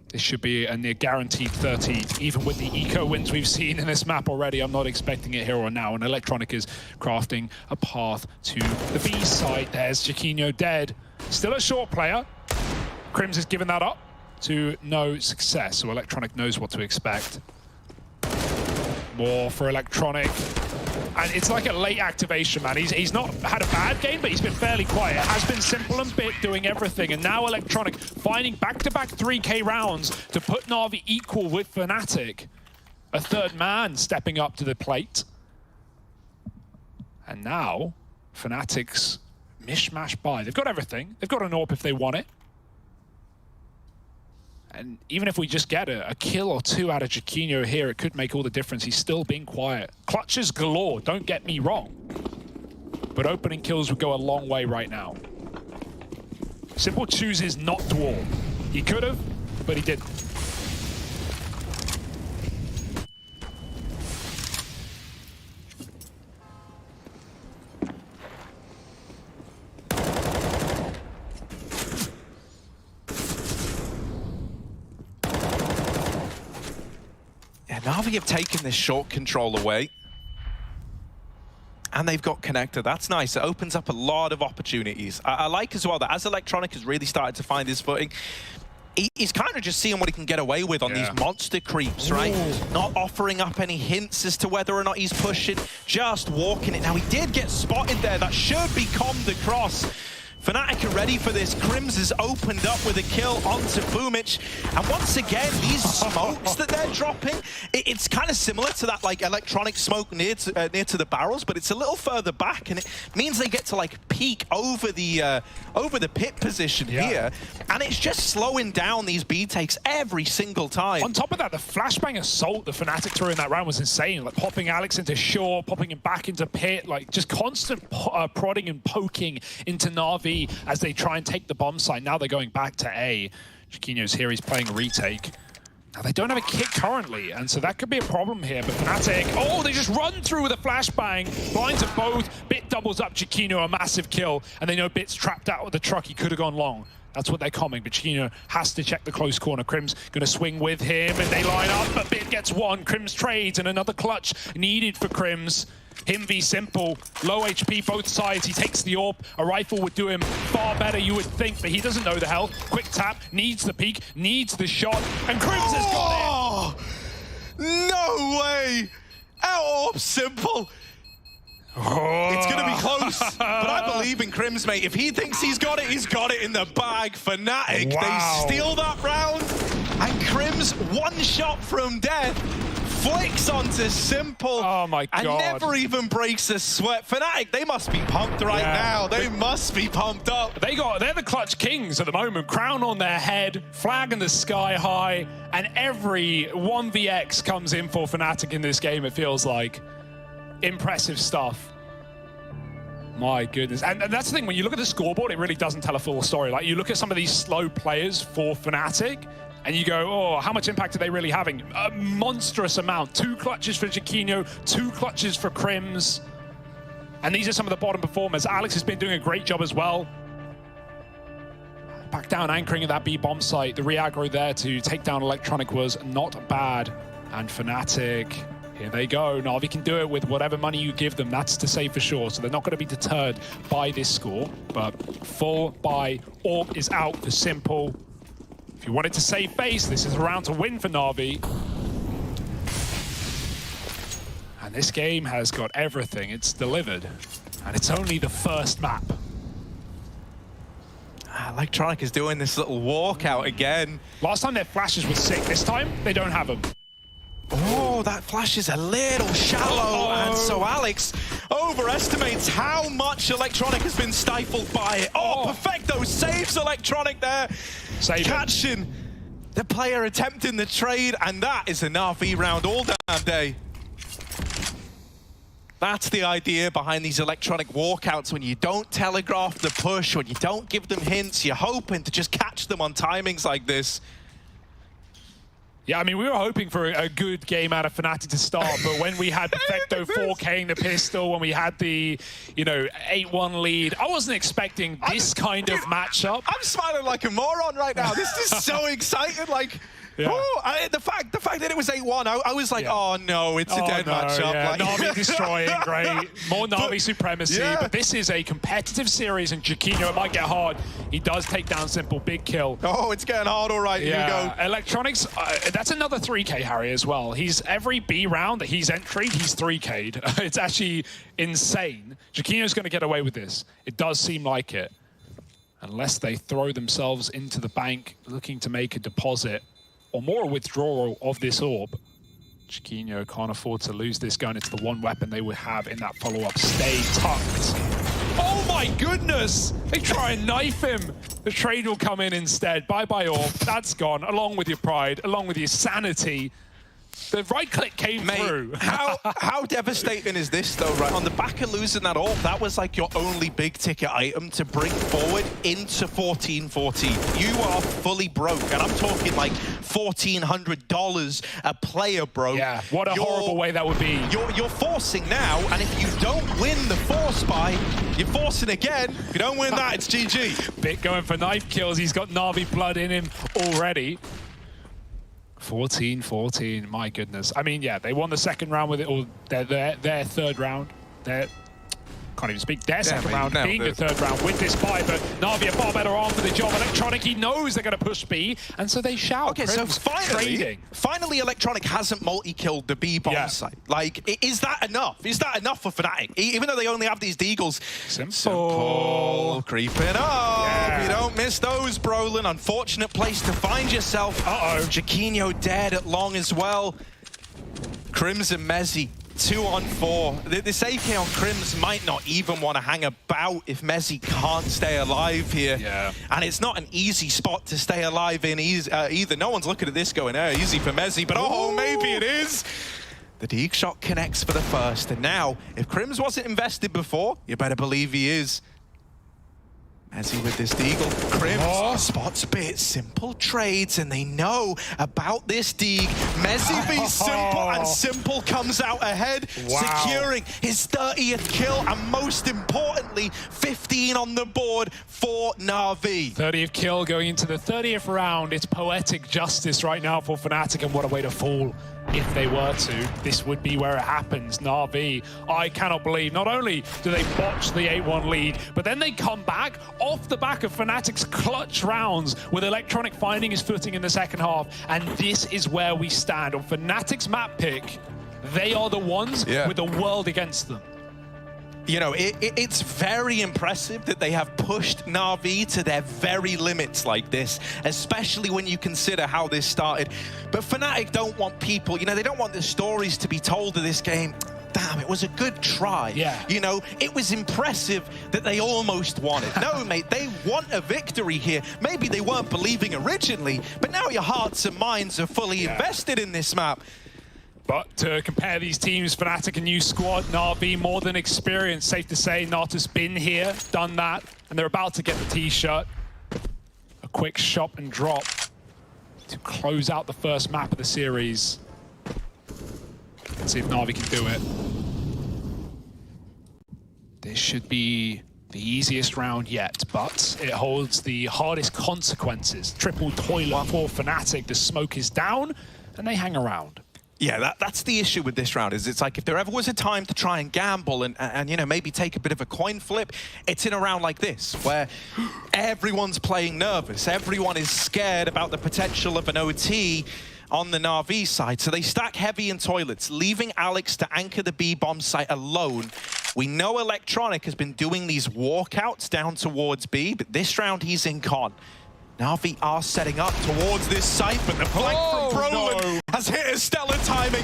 This should be a near guaranteed 30, even with the eco wins we've seen in this map already. I'm not expecting it here or now, and Electronic is crafting a path to the B side. There's Chiquinho dead. Still a short player. Crims has given that up to no success, so Electronic knows what to expect. More for Electronic. And it's like a late activation, man. He's not had a bad game, but he's been fairly quiet. Has been Simple and Bit doing everything. And now Electronic finding back-to-back 3K rounds to put Na'Vi equal with Fnatic. A third man stepping up to the plate. And now, Fnatic's mishmash buy. They've got everything. They've got an AWP if they want it. And even if we just get a kill or 2 out of Chiquinho here, it could make all the difference. He's still being quiet. Clutches galore, don't get me wrong. But opening kills would go a long way right now. Simple chooses not to AWP. He could have, but he didn't. Na'Vi have taken this short control away. And they've got connector. That's nice. It opens up a lot of opportunities. I like as well that as Electronic has really started to find his footing, he's kind of just seeing what he can get away with on these monster creeps, right? Not offering up any hints as to whether or not he's pushing, just walking it. Now, he did get spotted there. That should be commed across. Fnatic are ready for this. Crims has opened up with a kill onto Boomich. And once again, these smokes that they're dropping, it's kind of similar to that like electronic smoke near to the barrels, but it's a little further back, and it means they get to like peek over the pit position here. And it's just slowing down these B takes every single time. On top of that, the flashbang assault the Fnatic threw in that round was insane. Like popping Alex into shore, popping him back into pit, like just constant prodding and poking into Na'Vi as they try and take the bomb site. Now they're going back to A. Chiquinho's here, he's playing a retake. Now they don't have a kit currently, and so that could be a problem here, but Fnatic, oh, they just run through with a flashbang, blinds at both, Bit doubles up Chiquinho, a massive kill, and they know Bit's trapped out with the truck, he could have gone long. That's what they're coming, but Chiquinho has to check the close corner. Crim's gonna swing with him, and they line up, but Bit gets one, Crims trades, and another clutch needed for Crims. Him v Simple, low HP both sides, he takes the AWP, a rifle would do him far better you would think, but he doesn't know the health. Quick tap, needs the peek, needs the shot, and Crims has got it! No way! Out AWP Simple! It's going to be close, but I believe in Crims, mate. If he thinks he's got it in the bag. Fnatic, they steal that round, and Crims, one shot from death, flicks onto Simple. Oh my God. And never even breaks a sweat. Fnatic, they must be pumped right now. They must be pumped up. They're the clutch kings at the moment. Crown on their head, flag in the sky high, and every 1vx comes in for Fnatic in this game, it feels like. Impressive stuff. My goodness. And that's the thing, when you look at the scoreboard, it really doesn't tell a full story. Like, you look at some of these slow players for Fnatic, and you go, oh, how much impact are they really having? A monstrous amount. 2 clutches for Chiquinho, 2 clutches for Crims. And these are some of the bottom performers. Alex has been doing a great job as well. Back down, anchoring at that B bomb site. The re-aggro there to take down Electronic was not bad. And Fnatic, here they go. Na'Vi can do it with whatever money you give them. That's to say for sure. So they're not going to be deterred by this score. But full buy. AWP is out for Simple. If you wanted to save face, this is a round to win for Na'Vi. And this game has got everything. It's delivered. And it's only the first map. Electronic is doing this little walkout again. Last time their flashes were sick. This time, they don't have them. Oh, that flash is a little shallow, and so Alex overestimates how much Electronic has been stifled by it. Oh, Perfecto saves Electronic there. Catching the player attempting the trade, and that is a Na'Vi round all damn day. That's the idea behind these Electronic walkouts. When you don't telegraph the push, when you don't give them hints, you're hoping to just catch them on timings like this. Yeah, I mean, we were hoping for a good game out of Fnatic to start, but when we had Perfecto 4K'ing the pistol, when we had the, 8-1 lead, I wasn't expecting this kind of matchup. I'm smiling like a moron right now. This is so exciting. Like, the fact that it was 8-1, I was like, oh no, it's a dead matchup. Yeah. Like, Na'Vi destroying, great. More Na'Vi supremacy, but this is a competitive series, and Chiquinho, it might get hard. He does take down Simple, big kill. Oh, it's getting hard, all right, here we go. Electronics, that's another 3K, Harry, as well. He's every B round that he's entered, he's 3K'd. It's actually insane. Chiquinho's going to get away with this. It does seem like it. Unless they throw themselves into the bank, looking to make a deposit, or more a withdrawal of this AWP. Chiquinho can't afford to lose this gun. It's the one weapon they would have in that follow-up. Stay tucked. Oh my goodness! They try and knife him. The trade will come in instead. Bye-bye AWP. That's gone, along with your pride, along with your sanity. The right click came through. How devastating is this, though, right? On the back of losing that AWP, that was like your only big ticket item to bring forward into 14-14. You are fully broke, and I'm talking like $1,400 a player broke. Yeah, what a horrible way that would be. You're forcing now, and if you don't win the force buy, you're forcing again. If you don't win that, it's GG. Bit going for knife kills. He's got Na'Vi blood in him already. 14-14, my goodness. I mean, yeah, they won the second round with it, or their third round. can't even speak, their second mate, round no, being the third round with this buy, but Na'Vi are far better armed for the job. Electronic, he knows they're going to push B, and so they shout. Okay, so finally Electronic hasn't multi-killed the B bomb site. Like, is that enough? Is that enough for Fnatic? Even though they only have these Deagles. Simple. Creeping up. Yeah. You don't miss those, Brolin. Unfortunate place to find yourself. Jaquinho dead at long as well. Crimson Mezzy, 2-on-4. This AK on Crims might not even want to hang about if Mezzy can't stay alive here. Yeah. And it's not an easy spot to stay alive in either. No one's looking at this going, easy for Mezzy, but maybe it is. The Deeg shot connects for the first, and now, if Crims wasn't invested before, you better believe he is. Mezzy with this Deagle. Crims spots bit. Simple trades, and they know about this Deeg. Mezzy v Simple, and Simple comes out ahead, securing his 30th kill, and most importantly, 15 on the board for Na'Vi. 30th kill going into the 30th round. It's poetic justice right now for Fnatic, and what a way to fall. If they were to, this would be where it happens. Na'Vi, I cannot believe, not only do they botch the 8-1 lead, but then they come back off the back of Fnatic's clutch rounds with Electronic finding his footing in the second half. And this is where we stand. On Fnatic's map pick, they are the ones with the world against them. You know, it's very impressive that they have pushed Na'Vi to their very limits like this, especially when you consider how this started. But Fnatic don't want people, you know, they don't want the stories to be told of this game. Damn, it was a good try. Yeah. You know, it was impressive that they almost won it. No, mate, they want a victory here. Maybe they weren't believing originally, but now your hearts and minds are fully invested in this map. But to compare these teams, Fnatic, a new squad, Na'Vi more than experienced. Safe to say, Natus been here, done that, and they're about to get the t-shirt. A quick shop and drop to close out the first map of the series. Let's see if Na'Vi can do it. This should be the easiest round yet, but it holds the hardest consequences. Triple toilet for Fnatic. The smoke is down, and they hang around. Yeah, that's the issue with this round, is it's like if there ever was a time to try and gamble and you know, maybe take a bit of a coin flip, it's in a round like this, where everyone's playing nervous. Everyone is scared about the potential of an OT on the Na'Vi side. So they stack heavy in toilets, leaving Alex to anchor the B-bomb site alone. We know Electronic has been doing these walkouts down towards B, but this round he's in con. Na'Vi are setting up towards this site, but the flank from Brolin has hit a stellar timing.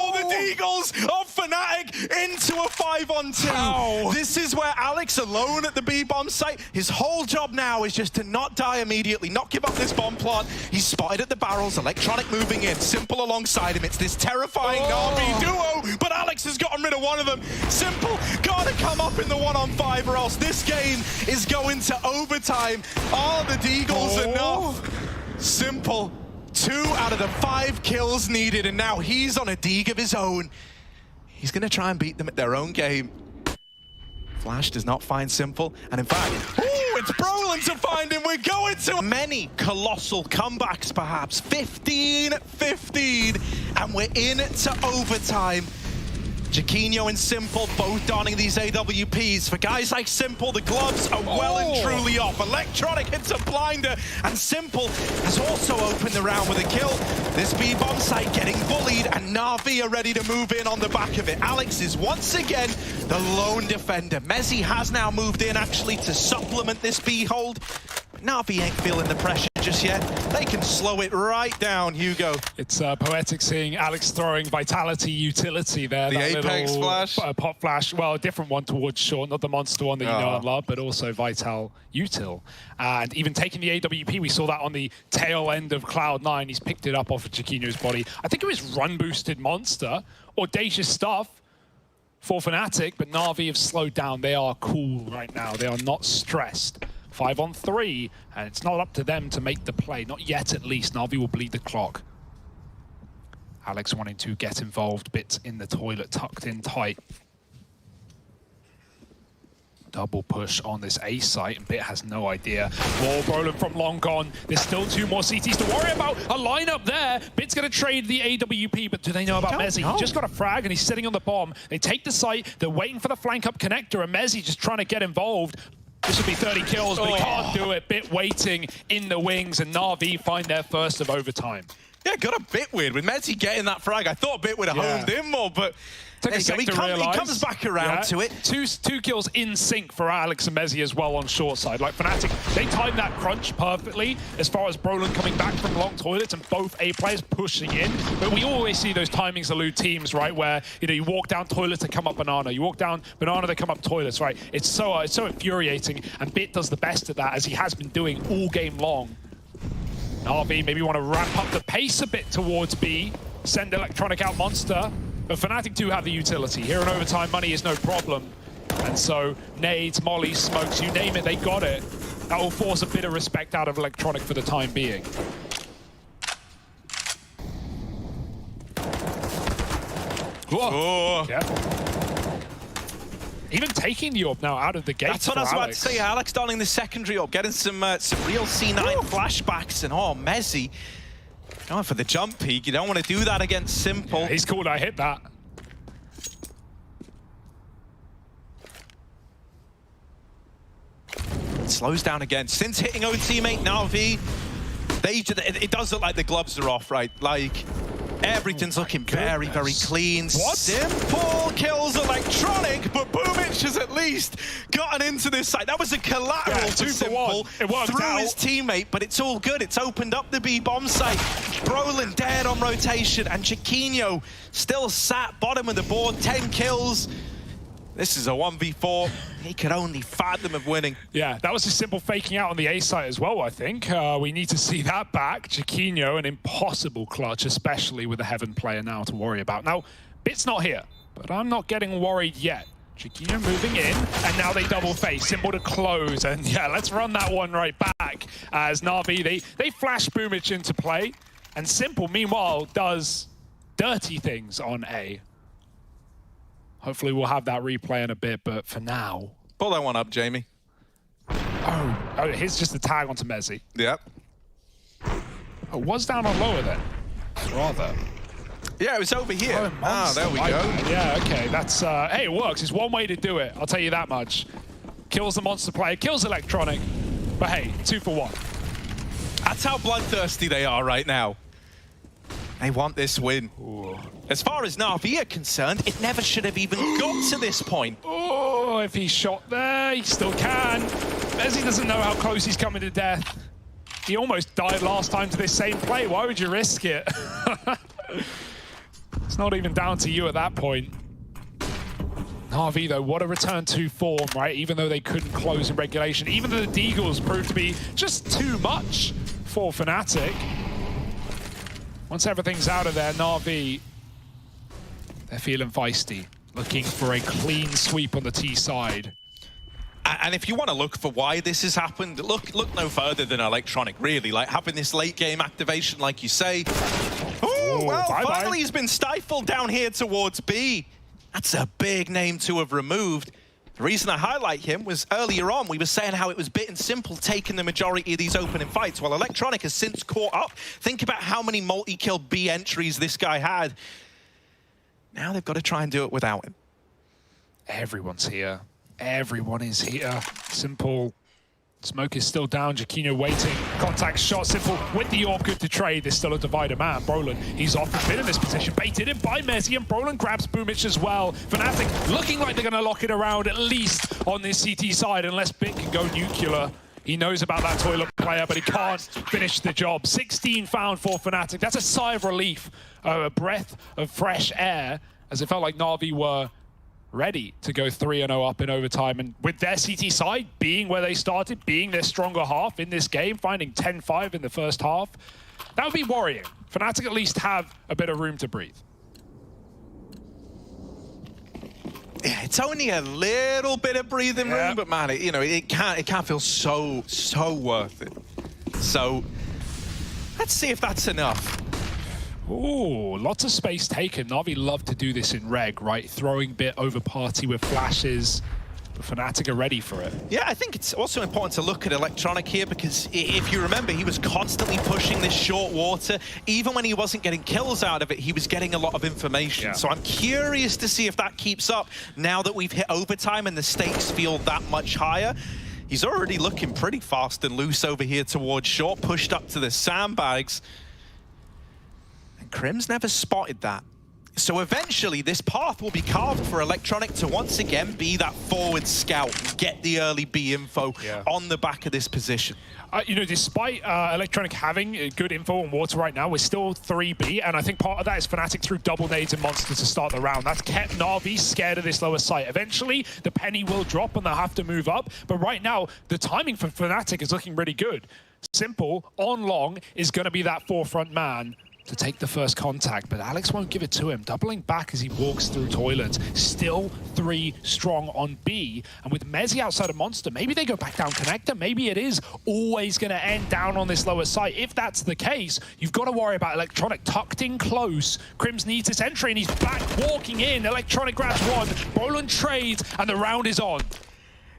The Deagles of Fnatic into a 5-on-2. This is where Alex alone at the B-bomb site. His whole job now is just to not die immediately, not give up this bomb plant. He's spotted at the barrels, Electronic moving in, Simple alongside him. It's this terrifying Na'Vi duo, but Alex has gotten rid of one of them. Simple gotta come up in the 1-on-5 or else this game is going to overtime. Are the Deagles enough? Simple. 2 out of the 5 kills needed, and now he's on a Deeg of his own. He's going to try and beat them at their own game. Flash does not find Simple, and in fact, it's Brolin to find him. We're going to many colossal comebacks, perhaps. 15-15, and we're in to overtime. Jaquinho and Simple both donning these AWPs. For guys like Simple, the gloves are well and truly off. Electronic hits a blinder, and Simple has also opened the round with a kill. This B-bomb site getting bullied, and Na'Vi are ready to move in on the back of it. Alex is once again the lone defender. Mezzy has now moved in, actually, to supplement this B-hold. But Na'Vi ain't feeling the pressure just yet. They can slow it right down, Hugo. It's poetic seeing Alex throwing Vitality utility there. The Apex flash. Pop flash. Well, a different one towards short, not the monster one that you know and love, but also Vital util. And even taking the AWP, we saw that on the tail end of Cloud9. He's picked it up off of Jaquinho's body. I think it was run-boosted monster. Audacious stuff for Fnatic, but Na'Vi have slowed down. They are cool right now. They are not stressed. 5-on-3, and it's not up to them to make the play. Not yet, at least. Na'Vi will bleed the clock. Alex wanting to get involved, bit in the toilet, tucked in tight. double push on this A site, and Bit has no idea. More Brolin from long gone. There's still 2 more CTs to worry about. A lineup there. Bit's going to trade the AWP, but do they know about Mezzi? He just got a frag, and he's sitting on the bomb. They take the site. They're waiting for the flank up connector, and Mezzi just trying to get involved. This would be 30 kills, but he can't do it. Bit waiting in the wings, and Na'Vi find their first of overtime. Yeah, got a bit weird with Mezzi getting that frag. I thought Bit would have honed in more, but he comes back around to it. Two kills in sync for Alex and Mezzi as well on short side. Like Fnatic, they timed that crunch perfectly as far as Brolin coming back from long toilets and both A players pushing in. But we always see those timings elude teams, right? Where you walk down toilets to come up banana, you walk down banana to come up toilets, right? It's so infuriating, and Bit does the best at that, as he has been doing all game long. RV maybe want to ramp up the pace a bit towards B, send Electronic out monster, but Fnatic do have the utility. Here in overtime, money is no problem. And so nades, mollies, smokes, you name it, they got it. That will force a bit of respect out of Electronic for the time being. Whoa. Yeah. Even taking the orb now out of the gate. That's what I was about to say. Alex donning the secondary orb, getting some real C9 flashbacks, and Mezzi going for the jump peak. You don't want to do that against Simple. Yeah, he's cool. I hit that. It slows down again. Since hitting own teammate Na'Vi, it does look like the gloves are off, right? Like, everything's looking very, very clean. What? Simple kills Electronic, but Boomich has at least gotten into this site. That was a collateral to Simple through his teammate, but it's all good. It's opened up the B bomb site. Brolin dead on rotation, and Chiquinho still sat bottom of the board, 10 kills. This is a 1v4. He could only fathom of winning. Yeah, that was just Simple faking out on the A site as well, I think. We need to see that back. Chiquinho, an impossible clutch, especially with a Heaven player now to worry about. Now, Bit's not here, but I'm not getting worried yet. Chiquinho moving in, and now they double face. Simple to close, and yeah, let's run that one right back as Na'Vi, they flash Boomich into play, and Simple, meanwhile, does dirty things on A. Hopefully we'll have that replay in a bit, but for now... Pull that one up, Jamie. Oh, here's just the tag onto Mezzi. Yep. Oh, was down on lower then? Rather. Yeah, it was over here. Oh, there we go. Yeah, okay, that's... hey, it works. It's one way to do it, I'll tell you that much. Kills the monster player, kills Electronic, but hey, 2 for 1. That's how bloodthirsty they are right now. They want this win. Ooh. As far as Na'Vi are concerned, it never should have even got to this point. Oh, if he shot there, he still can. Mezzi doesn't know how close he's coming to death. He almost died last time to this same play. Why would you risk it? It's not even down to you at that point. Na'Vi, though, what a return to form, right? Even though they couldn't close in regulation, even though the Deagles proved to be just too much for Fnatic. Once everything's out of there, Na'Vi, they're feeling feisty, looking for a clean sweep on the T side. And if you want to look for why this has happened, look no further than Electronic, really. Like, having this late game activation, like you say. Oh, well, finally he's been stifled down here towards B. That's a big name to have removed. The reason I highlight him was earlier on, we were saying how it was Bit and Simple taking the majority of these opening fights, while Electronic has since caught up. Think about how many multi-kill B entries this guy had. Now they've got to try and do it without him. Everyone's here. Everyone is here. Simple. Smoke is still down. Chiquinho waiting. Contact shot. Simple with the orb. Good to trade. There's still a divider man. Brolin, he's off a bit in this position. Baited in by Mezzi, and Brolin grabs Boomich as well. Fnatic looking like they're going to lock it around, at least on this CT side, unless Bit can go nuclear. He knows about that toilet player, but he can't finish the job. 16 found for Fnatic. That's a sigh of relief, a breath of fresh air, as it felt like Na'Vi were ready to go 3-0 up in overtime. And with their CT side being where they started, being their stronger half in this game, finding 10-5 in the first half, that would be worrying. Fnatic at least have a bit of room to breathe. Yeah, it's only a little bit of breathing room, but man, it can't feel so worth it. So let's see if that's enough. Ooh, lots of space taken. Na'Vi love to do this in reg, right? Throwing Bit over party with flashes. But Fnatic are ready for it. Yeah, I think it's also important to look at Electronic here because if you remember, he was constantly pushing this short water. Even when he wasn't getting kills out of it, he was getting a lot of information. Yeah. So I'm curious to see if that keeps up now that we've hit overtime and the stakes feel that much higher. He's already looking pretty fast and loose over here towards short, pushed up to the sandbags. And Crim's never spotted that. So eventually, this path will be carved for Electronic to once again be that forward scout, get the early B info on the back of this position. You know, despite Electronic having good info on water right now, we're still 3B, and I think part of that is Fnatic threw double nades and Monster to start the round. That's kept Na'Vi scared of this lower site. Eventually, the penny will drop and they'll have to move up, but right now, the timing for Fnatic is looking really good. Simple, on long, is going to be that forefront man to take the first contact, but Alex won't give it to him. Doubling back as he walks through toilets. Still 3 strong on B, and with Mezzi outside of Monster, maybe they go back down connector. Maybe it is always going to end down on this lower site. If that's the case, you've got to worry about Electronic tucked in close. Crims needs this entry, and he's back walking in. Electronic grabs one, Brolin trades, and the round is on.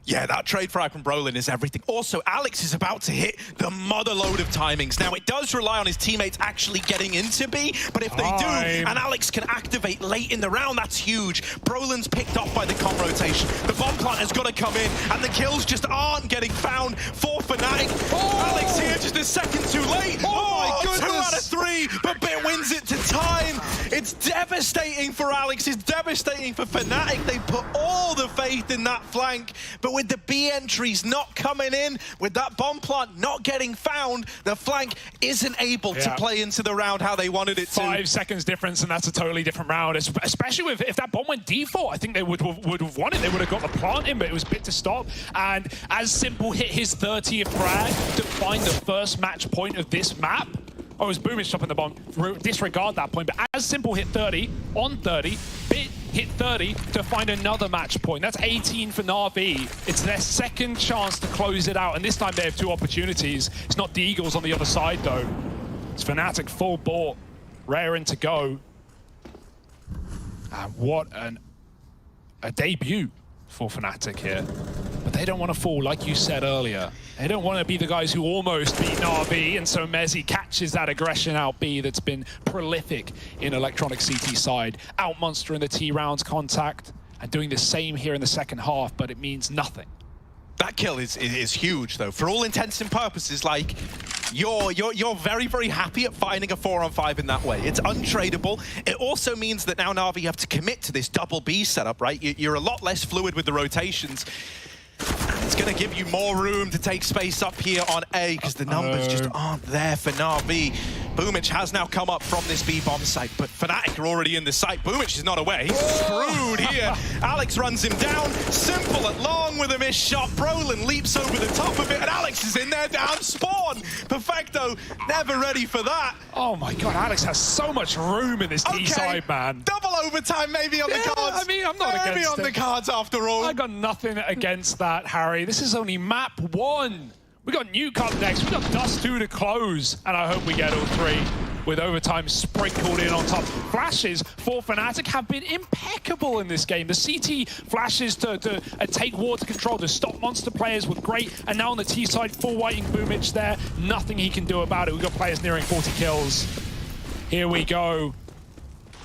Yeah, that trade frag from Brolin is everything. Also, Alex is about to hit the mother load of timings. Now, it does rely on his teammates actually getting into B, but if they do, and Alex can activate late in the round, that's huge. Brolin's picked off by the comp rotation. The bomb plant has got to come in, and the kills just aren't getting found for Fnatic. Alex here just a second too late. Oh my goodness. 2 out of 3, but Bit wins it to time. It's devastating for Alex. It's devastating for Fnatic. They put all the faith in that flank, but with the B entries not coming in, with that bomb plant not getting found, the flank isn't able to play into the round how they wanted it to. 5 seconds difference, and that's a totally different round. Especially if that bomb went default, I think they would have won it. They would have got the plant in, but it was bit to stop. And as Simple hit his 30th frag to find the first match point of this map, oh, it was Boomich stopping the bomb. Disregard that point. But as Simple hit 30, on 30, Bit hit 30 to find another match point. That's 18 for Na'Vi. It's their second chance to close it out, and this time they have 2 opportunities. It's not the Eagles on the other side, though. It's Fnatic full bought, raring to go. And what a debut for Fnatic here. But they don't want to fall, like you said earlier. They don't want to be the guys who almost beat Na'Vi, and so Mezzi catches that aggression out B that's been prolific in Electronic CT side. Out Monster in the T rounds contact, and doing the same here in the second half, but it means nothing. That kill is huge, though. For all intents and purposes, like, you're very, very happy at finding a 4-on-5 in that way. It's untradeable. It also means that now Na'Vi have to commit to this double B setup, right? You're a lot less fluid with the rotations. It's going to give you more room to take space up here on A because the numbers just aren't there for Na'Vi. Boomich has now come up from this B-bomb site, but Fnatic are already in the site. Boomich is not away. He's screwed here. Alex runs him down. Simple at long with a missed shot. Brolin leaps over the top of it, and Alex is in there down spawn. Perfecto, never ready for that. Oh my god, Alex has so much room in this T side, man. Double overtime maybe on the cards. I mean, I'm not against it. Maybe on the cards after all. I got nothing against that, Harry. This is only map 1. We got Newcomb next, we got Dust 2 to close, and I hope we get all 3 with overtime sprinkled in on top. Flashes for Fnatic have been impeccable in this game. The CT flashes to take water control, to stop Monster players were great, and now on the T side, full whiting Boomich there. Nothing he can do about it. We've got players nearing 40 kills. Here we go.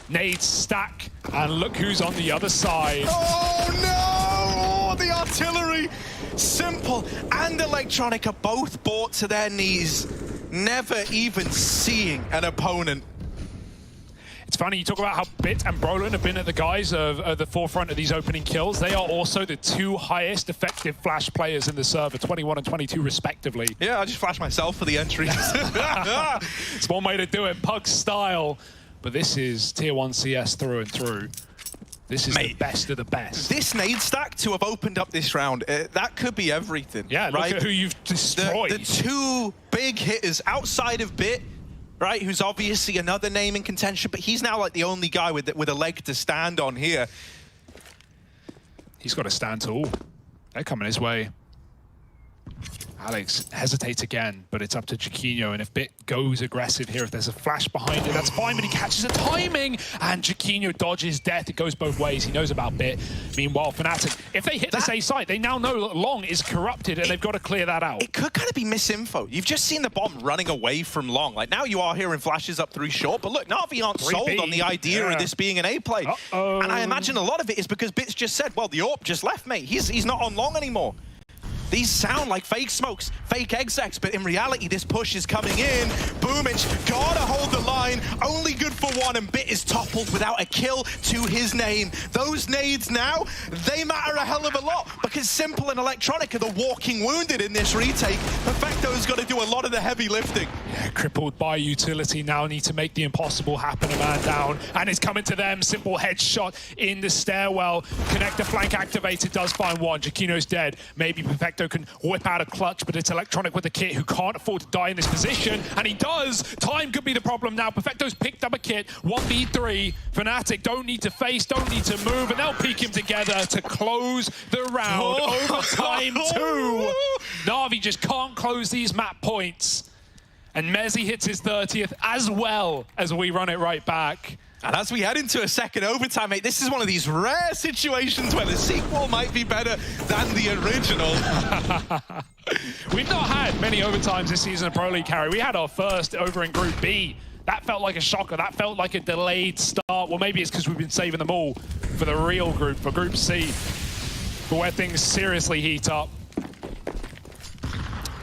Nades stack, and look who's on the other side. Oh no! The artillery! Simple and Electronic are both brought to their knees, never even seeing an opponent. It's funny, you talk about how Bit and Brolin have been at the guys of the forefront of these opening kills. They are also the 2 highest effective flash players in the server, 21 and 22 respectively. Yeah, I just flashed myself for the entries. It's one way to do it, Pug style. But this is Tier 1 CS through and through. This is the best of the best. This nade stack to have opened up this round, that could be everything. Yeah, right? Look at who you've destroyed. The 2 big hitters outside of Bit, right, who's obviously another name in contention, but he's now like the only guy with a leg to stand on here. He's got to stand tall. They're coming his way. Alex hesitates again, but it's up to Chiquinho, and if Bit goes aggressive here, if there's a flash behind it, that's fine, but he catches the timing, and Chiquinho dodges death. It goes both ways. He knows about Bit. Meanwhile, Fnatic, if they hit this A site, they now know that Long is corrupted, and they've got to clear that out. It could kind of be misinfo. You've just seen the bomb running away from Long. Like, now you are hearing flashes up through short, but look, Na'Vi aren't sold on the idea of this being an A play. And I imagine a lot of it is because Bit's just said, well, the AWP just left, mate. He's not on Long anymore. These sound like fake smokes, fake execs, but in reality, this push is coming in. Boomich gotta hold the line, only good for one, and Bit is toppled without a kill to his name. Those nades now, they matter a hell of a lot, because Simple and Electronic are the walking wounded in this retake. Perfecto's got to do a lot of the heavy lifting. Yeah, crippled by utility, now need to make the impossible happen, a man down, and it's coming to them. Simple headshot in the stairwell. Connector flank activated, does find one. Chiquinho's dead. Maybe Perfecto can whip out a clutch, but it's Electronic with the kit who can't afford to die in this position, and he does. Time could be the problem now. Perfecto's picked up a kit, 1v3. Fnatic don't need to face, don't need to move, and they'll peek him together to close the round. Overtime 2. Na'Vi just can't close these map points. And Mezzi hits his 30th as well as we run it right back. And as we head into a second overtime, mate, this is one of these rare situations where the sequel might be better than the original. We've not had many overtimes this season of Pro League, Harry. We had our first over in Group B. That felt like a shocker. That felt like a delayed start. Well, maybe it's because we've been saving them all for the real group, for Group C, for where things seriously heat up.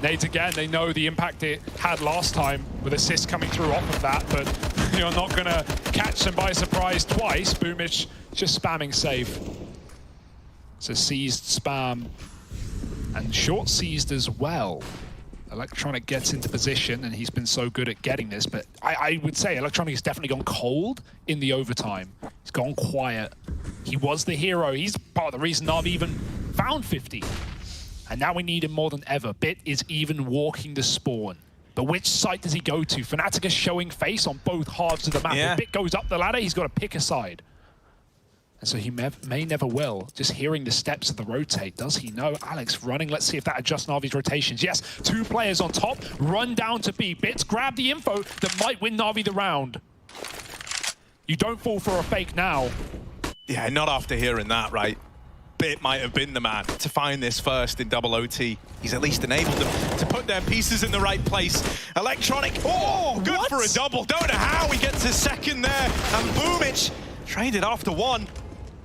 Nades again, they know the impact it had last time with assists coming through off of that, but you're not going to catch them by surprise twice. Boomich just spamming safe. So seized spam and short seized as well. Electronic gets into position, and he's been so good at getting this, but I would say Electronic has definitely gone cold in the overtime. He's gone quiet. He was the hero. He's part of the reason Na'Vi even found 50. And now we need him more than ever. Bit is even walking the spawn. But which side does he go to? Fnatic is showing face on both halves of the map. If Bit goes up the ladder, he's got to pick a side. And so he may never will. Just hearing the steps of the rotate. Does he know? Alex running. Let's see if that adjusts Na'Vi's rotations. Yes, 2 players on top. Run down to B. Bits grab the info that might win Na'Vi the round. You don't fall for a fake now. Yeah, not after hearing that, right? Bit might have been the man to find this first in double OT. He's at least enabled them to put their pieces in the right place. Electronic, good for a double. Don't know how he gets his second there. And Boomich traded after one.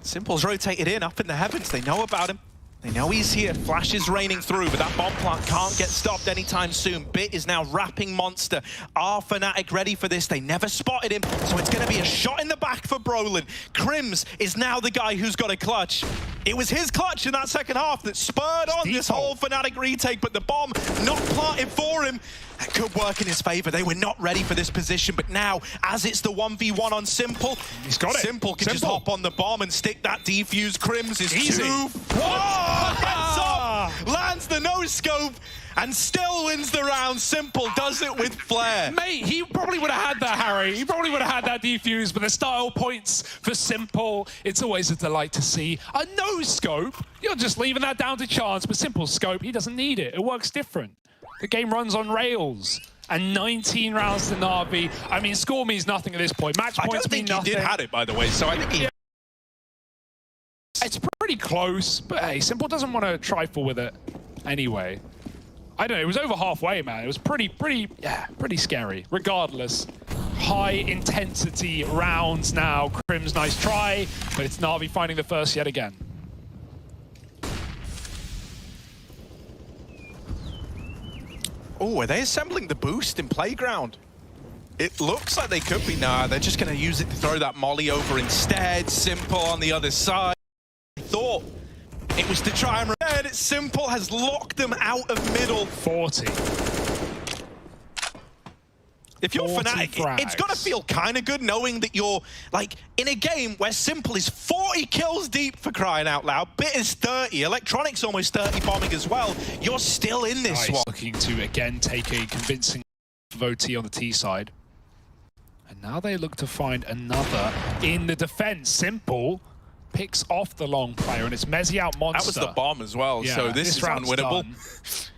Simple's rotated in up in the heavens. They know about him. They know he's here. Flash is raining through, but that bomb plant can't get stopped anytime soon. Bit is now wrapping Monster. Are Fnatic ready for this? They never spotted him, so it's going to be a shot in the back for Brolin. Crims is now the guy who's got a clutch. It was his clutch in that second half that spurred on this whole Fnatic retake, but the bomb not planted for him. That could work in his favor. They were not ready for this position, but now, as it's the 1v1 on Simple, he's got it. Simple can just hop on the bomb and stick that defuse. Crims is easy. Heads up, lands the no-scope, and still wins the round. Simple does it with flair. Mate, he probably would have had that, Harry. He probably would have had that defuse, but the style points for Simple. It's always a delight to see. A no-scope, you're just leaving that down to chance, but Simple's scope, he doesn't need it. It works different. The game runs on rails. And 19 rounds to Na'Vi. I mean, score means nothing at this point. Match points mean nothing. I don't think he did have it, by the way, so I think he... It's pretty close, but hey, Simple doesn't want to trifle with it anyway. I don't know, it was over halfway, man. It was pretty scary. Regardless, high intensity rounds now. Crims, nice try, but it's Na'Vi finding the first yet again. Oh, are they assembling the boost in Playground? It looks like they could be. Nah, they're just going to use it to throw that molly over instead. Simple on the other side. I thought it was to try and red. Simple has locked them out of middle. 40. If you're Fnatic, it's got to feel kind of good knowing that you're, like, in a game where Simple is 40 kills deep, for crying out loud. Bit is 30. Electronic's almost 30 bombing as well. You're still in this one. Looking to, again, take a convincing OT on the T side. And now they look to find another in the defense. Simple picks off the long player, and it's Mezzi out Monster. That was the bomb as well, yeah, so this is unwinnable.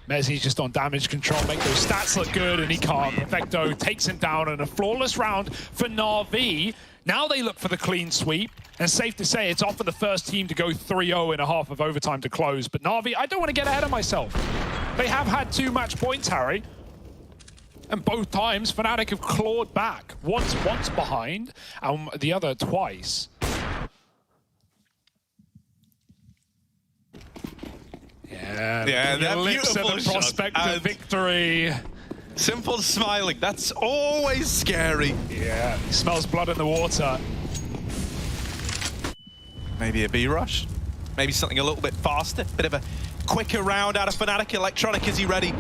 Mezzi's just on damage control, make those stats look good, and he can't. Perfecto takes him down in a flawless round for Na'Vi. Now they look for the clean sweep, and safe to say it's often the first team to go 3-0 in a half of overtime to close. But Na'Vi, I don't want to get ahead of myself. They have had 2 match points, Harry. And both times, Fnatic have clawed back. Once behind, and the other twice. Yeah, that lips at beautiful the shot. prospect of victory. Simple smiling, that's always scary. Yeah, he smells blood in the water. Maybe a B rush, maybe something a little bit faster, bit of a quicker round out of Fnatic. Electronic, is he ready?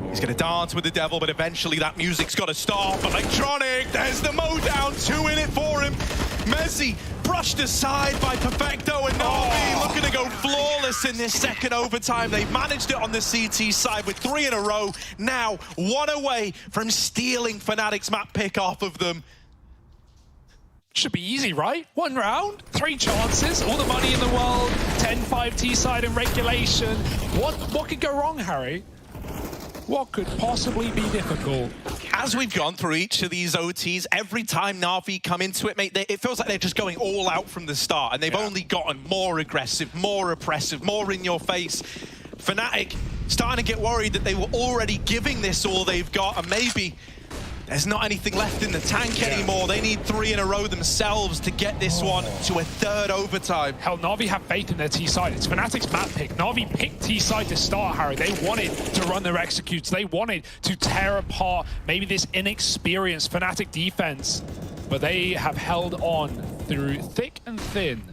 He's gonna dance with the devil, but eventually that music's gotta stop. Electronic, there's the mowdown, 2 in it for him. Messi brushed aside by Perfecto, and Na'Vi looking to go flawless in this second overtime. They've managed it on the CT side with 3 in a row. Now 1 away from stealing Fnatic's map pick off of them. Should be easy, right? 1 round, 3 chances, all the money in the world, 10-5 T-side in regulation. What could go wrong, Harry? What could possibly be difficult? As we've gone through each of these OTs, every time Na'Vi come into it, mate, it feels like they're just going all out from the start, and they've only gotten more aggressive, more oppressive, more in your face. Fnatic starting to get worried that they were already giving this all they've got, and maybe there's not anything left in the tank anymore. They need 3 in a row themselves to get this one to a 3rd overtime. Hell, Na'Vi have faith in their T-side. It's Fnatic's map pick. Na'Vi picked T-side to start, Harry. They wanted to run their executes. They wanted to tear apart maybe this inexperienced Fnatic defense. But they have held on through thick and thin.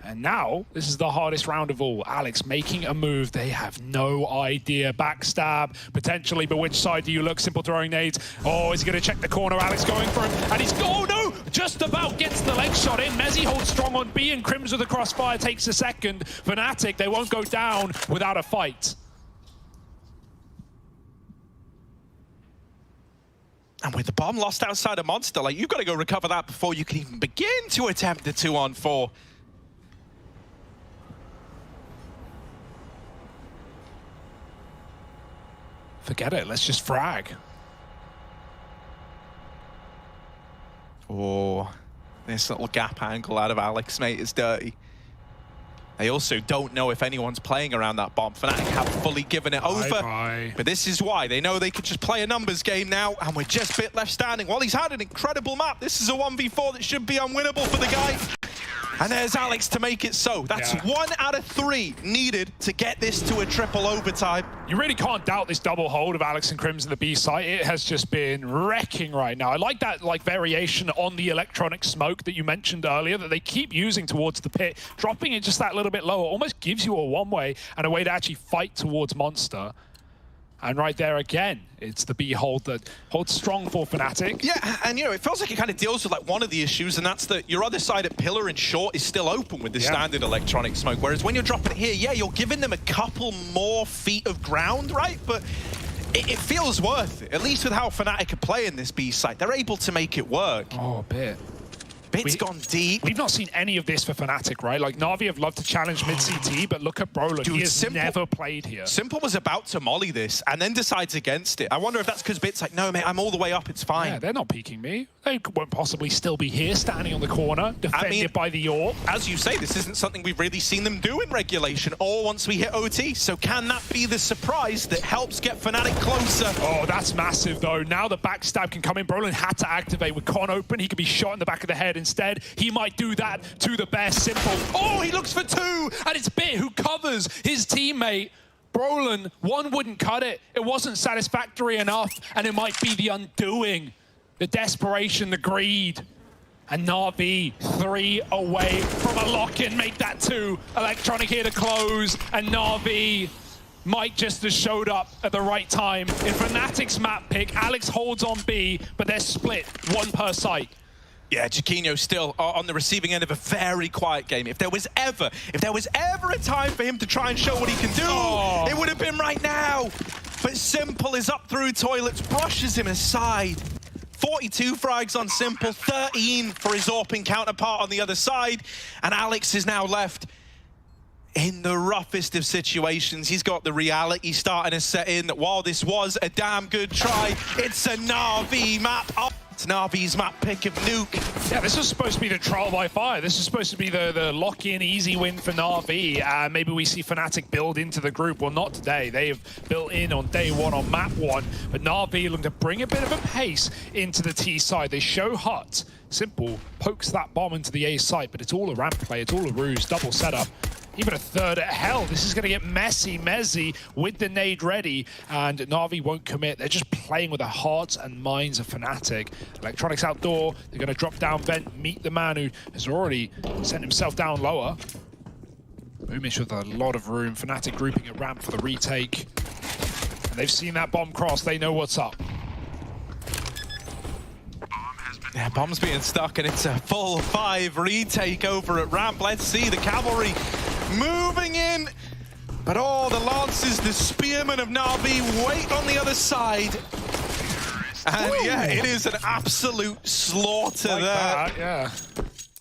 And now, this is the hardest round of all. Alex making a move. They have no idea. Backstab, potentially, but which side do you look? Simple throwing nades. Oh, is he going to check the corner? Alex going for him, and he's, oh no! Just about gets the leg shot in. Mezzi holds strong on B, and Crims with the crossfire takes a second. Fnatic, they won't go down without a fight. And with the bomb lost outside of Monster, like, you've got to go recover that before you can even begin to attempt the 2-on-4. Forget it, let's just frag. Oh, this little gap angle out of Alex, mate, is dirty. They also don't know if anyone's playing around that bomb. Fnatic have fully given it over. But this is why. They know they could just play a numbers game now, and we're just a bit left standing. Well, he's had an incredible map. This is a 1v4 that should be unwinnable for the guy. And there's Alex to make it so. That's 1 out of 3 needed to get this to a triple overtime. You really can't doubt this double hold of Alex and Crims in the B site. It has just been wrecking right now. I like that variation on the electronic smoke that you mentioned earlier that they keep using towards the pit. Dropping it just that little bit lower almost gives you a one-way and a way to actually fight towards Monster. And right there again, it's the B hold that holds strong for Fnatic. Yeah, and you know, it feels like it kind of deals with like one of the issues, and that's that your other side at pillar and short is still open with the standard electronic smoke. Whereas when you're dropping it here, yeah, you're giving them a couple more feet of ground, right? But it feels worth it, at least with how Fnatic are playing this B site. They're able to make it work. Oh, a bit. Bit's gone deep. We've not seen any of this for Fnatic, right? Like, Na'Vi have loved to challenge mid-CT, but look at Brolin. Dude, he has never played here. Simple was about to molly this and then decides against it. I wonder if that's because Bit's like, no, mate, I'm all the way up, it's fine. Yeah, they're not peeking me. They won't possibly still be here, standing on the corner, defended by the York. As you say, this isn't something we've really seen them do in regulation or once we hit OT. So can that be the surprise that helps get Fnatic closer? Oh, that's massive, though. Now the backstab can come in. Brolin had to activate with Con open. He could be shot in the back of the head instead. He might do that to the best. Simple. Oh, he looks for 2, and it's Bit who covers his teammate. Brolin, 1 wouldn't cut it. It wasn't satisfactory enough, and it might be the undoing. The desperation, the greed. And Na'Vi 3 away from a lock-in, make that 2. Electronic here to close, and Na'Vi might just have showed up at the right time. In Fnatic's map pick, Alex holds on B, but they're split, 1 per site. Yeah, Chiquinho still on the receiving end of a very quiet game. If there was ever a time for him to try and show what he can do, it would have been right now. But Simple is up through toilets, brushes him aside. 42 frags on Simple, 13 for his AWPing counterpart on the other side. And Alex is now left in the roughest of situations. He's got the reality starting to set in that while this was a damn good try, it's a Na'Vi map. Oh, it's Na'Vi's map pick of Nuke. Yeah, this was supposed to be the trial by fire. This is supposed to be the lock-in easy win for Na'Vi. Maybe we see Fnatic build into the group. Well, not today. They have built in on day one on map one. But Na'Vi looking to bring a bit of a pace into the T side. They show Hut. Simple pokes that bomb into the A site, but it's all a ramp play. It's all a ruse. Double setup. Even a third at hell. This is going to get messy. Mezzy with the nade ready, and Na'Vi won't commit. They're just playing with the hearts and minds of Fnatic. Electronics outdoor. They're going to drop down vent, meet the man who has already sent himself down lower. Boomish with a lot of room. Fnatic grouping at ramp for the retake. And they've seen that bomb cross. They know what's up. Yeah, bomb's being stuck, and it's a full 5 retake over at ramp. Let's see the cavalry moving in. But oh, the Lancers, the spearmen of Na'Vi, wait on the other side. And yeah, it is an absolute slaughter Like there. that, yeah.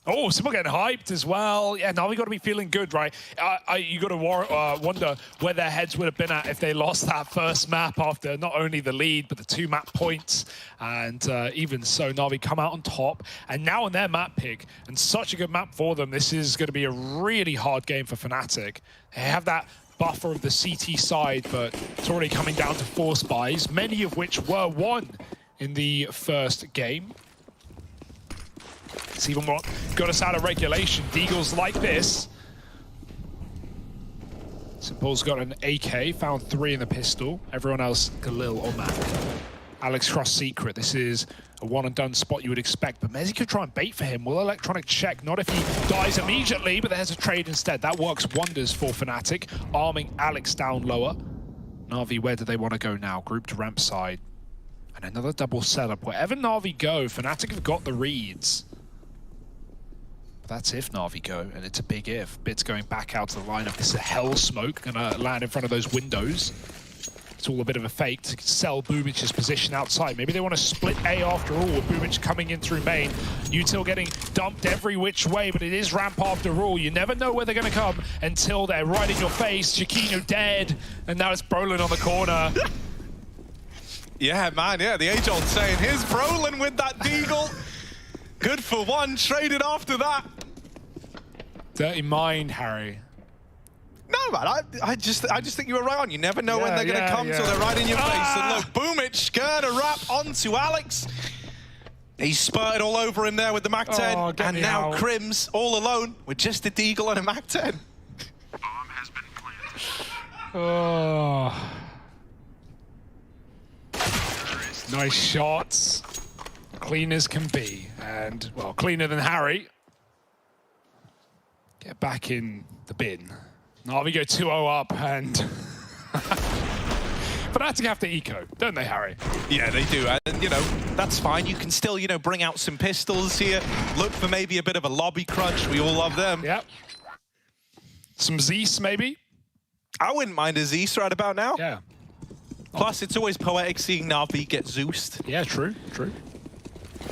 Oh, Simple getting hyped as well. Yeah, now we got to be feeling good, right? You got to wonder where their heads would have been at if they lost that first map after not only the lead, but the 2 map points. And even so, Na'Vi come out on top. And now on their map pick, and such a good map for them, this is going to be a really hard game for Fnatic. They have that buffer of the CT side, but it's already coming down to 4 spies, many of which were won in the first game. It's even what got us out of regulation. Deagles like this. Simple's got an AK, found 3 in the pistol. Everyone else, Khalil or Mac. Alex cross secret. This is a one and done spot you would expect, but Mezzy could try and bait for him. Will Electronic check? Not if he dies immediately, but there's a trade instead. That works wonders for Fnatic, arming Alex down lower. Na'Vi, where do they want to go now? Group to ramp side. And another double setup. Wherever Na'Vi go, Fnatic have got the reads. That's if Na'Vi go, and it's a big if. Bits going back out to the lineup. This is a hell smoke, gonna land in front of those windows. It's all a bit of a fake to sell Boomich's position outside. Maybe they want to split A after all, with Boomich coming in through main. Util getting dumped every which way, but it is ramp after all. You never know where they're gonna come until they're right in your face. Chiquinho dead, and now it's Brolin on the corner. Yeah, man, yeah, the age-old saying, here's Brolin with that deagle. Good for one, traded after that. Dirty mind, Harry. No, man, I just think you were right on. You never know when they're going to come till they're right in your face. And look, Boomich gonna wrap onto Alex. He's spurted all over him there with the MAC-10. And now Crims all alone with just a deagle and a MAC-10. Bomb has been planted. Oh. Nice shots. Clean as can be. And, well, cleaner than Harry. Get back in the bin. Na'Vi go 2-0 up, and Fnatic have to eco, don't they, Harry? Yeah, they do, and you know, that's fine. You can still, you know, bring out some pistols here, look for maybe a bit of a lobby crunch. We all love them. Yep. Some Zeus, maybe? I wouldn't mind a Zeus right about now. Yeah. Plus, it's always poetic seeing Na'Vi get Zeused. Yeah, true, true.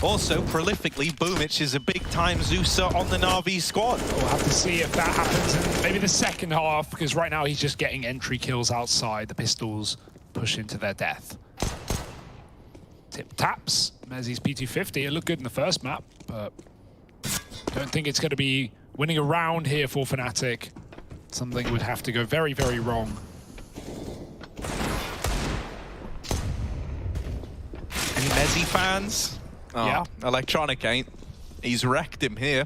Also, prolifically, Boomich is a big-time Zeuser on the Na'Vi squad. We'll have to see if that happens in maybe the second half, because right now he's just getting entry kills outside. The pistols push into their death. Tip taps. Mezzy's P250. It looked good in the first map, but don't think it's going to be winning a round here for Fnatic. Something would have to go very, very wrong. Any Mezzy fans? Oh, yeah. Electronic ain't. He's wrecked him here.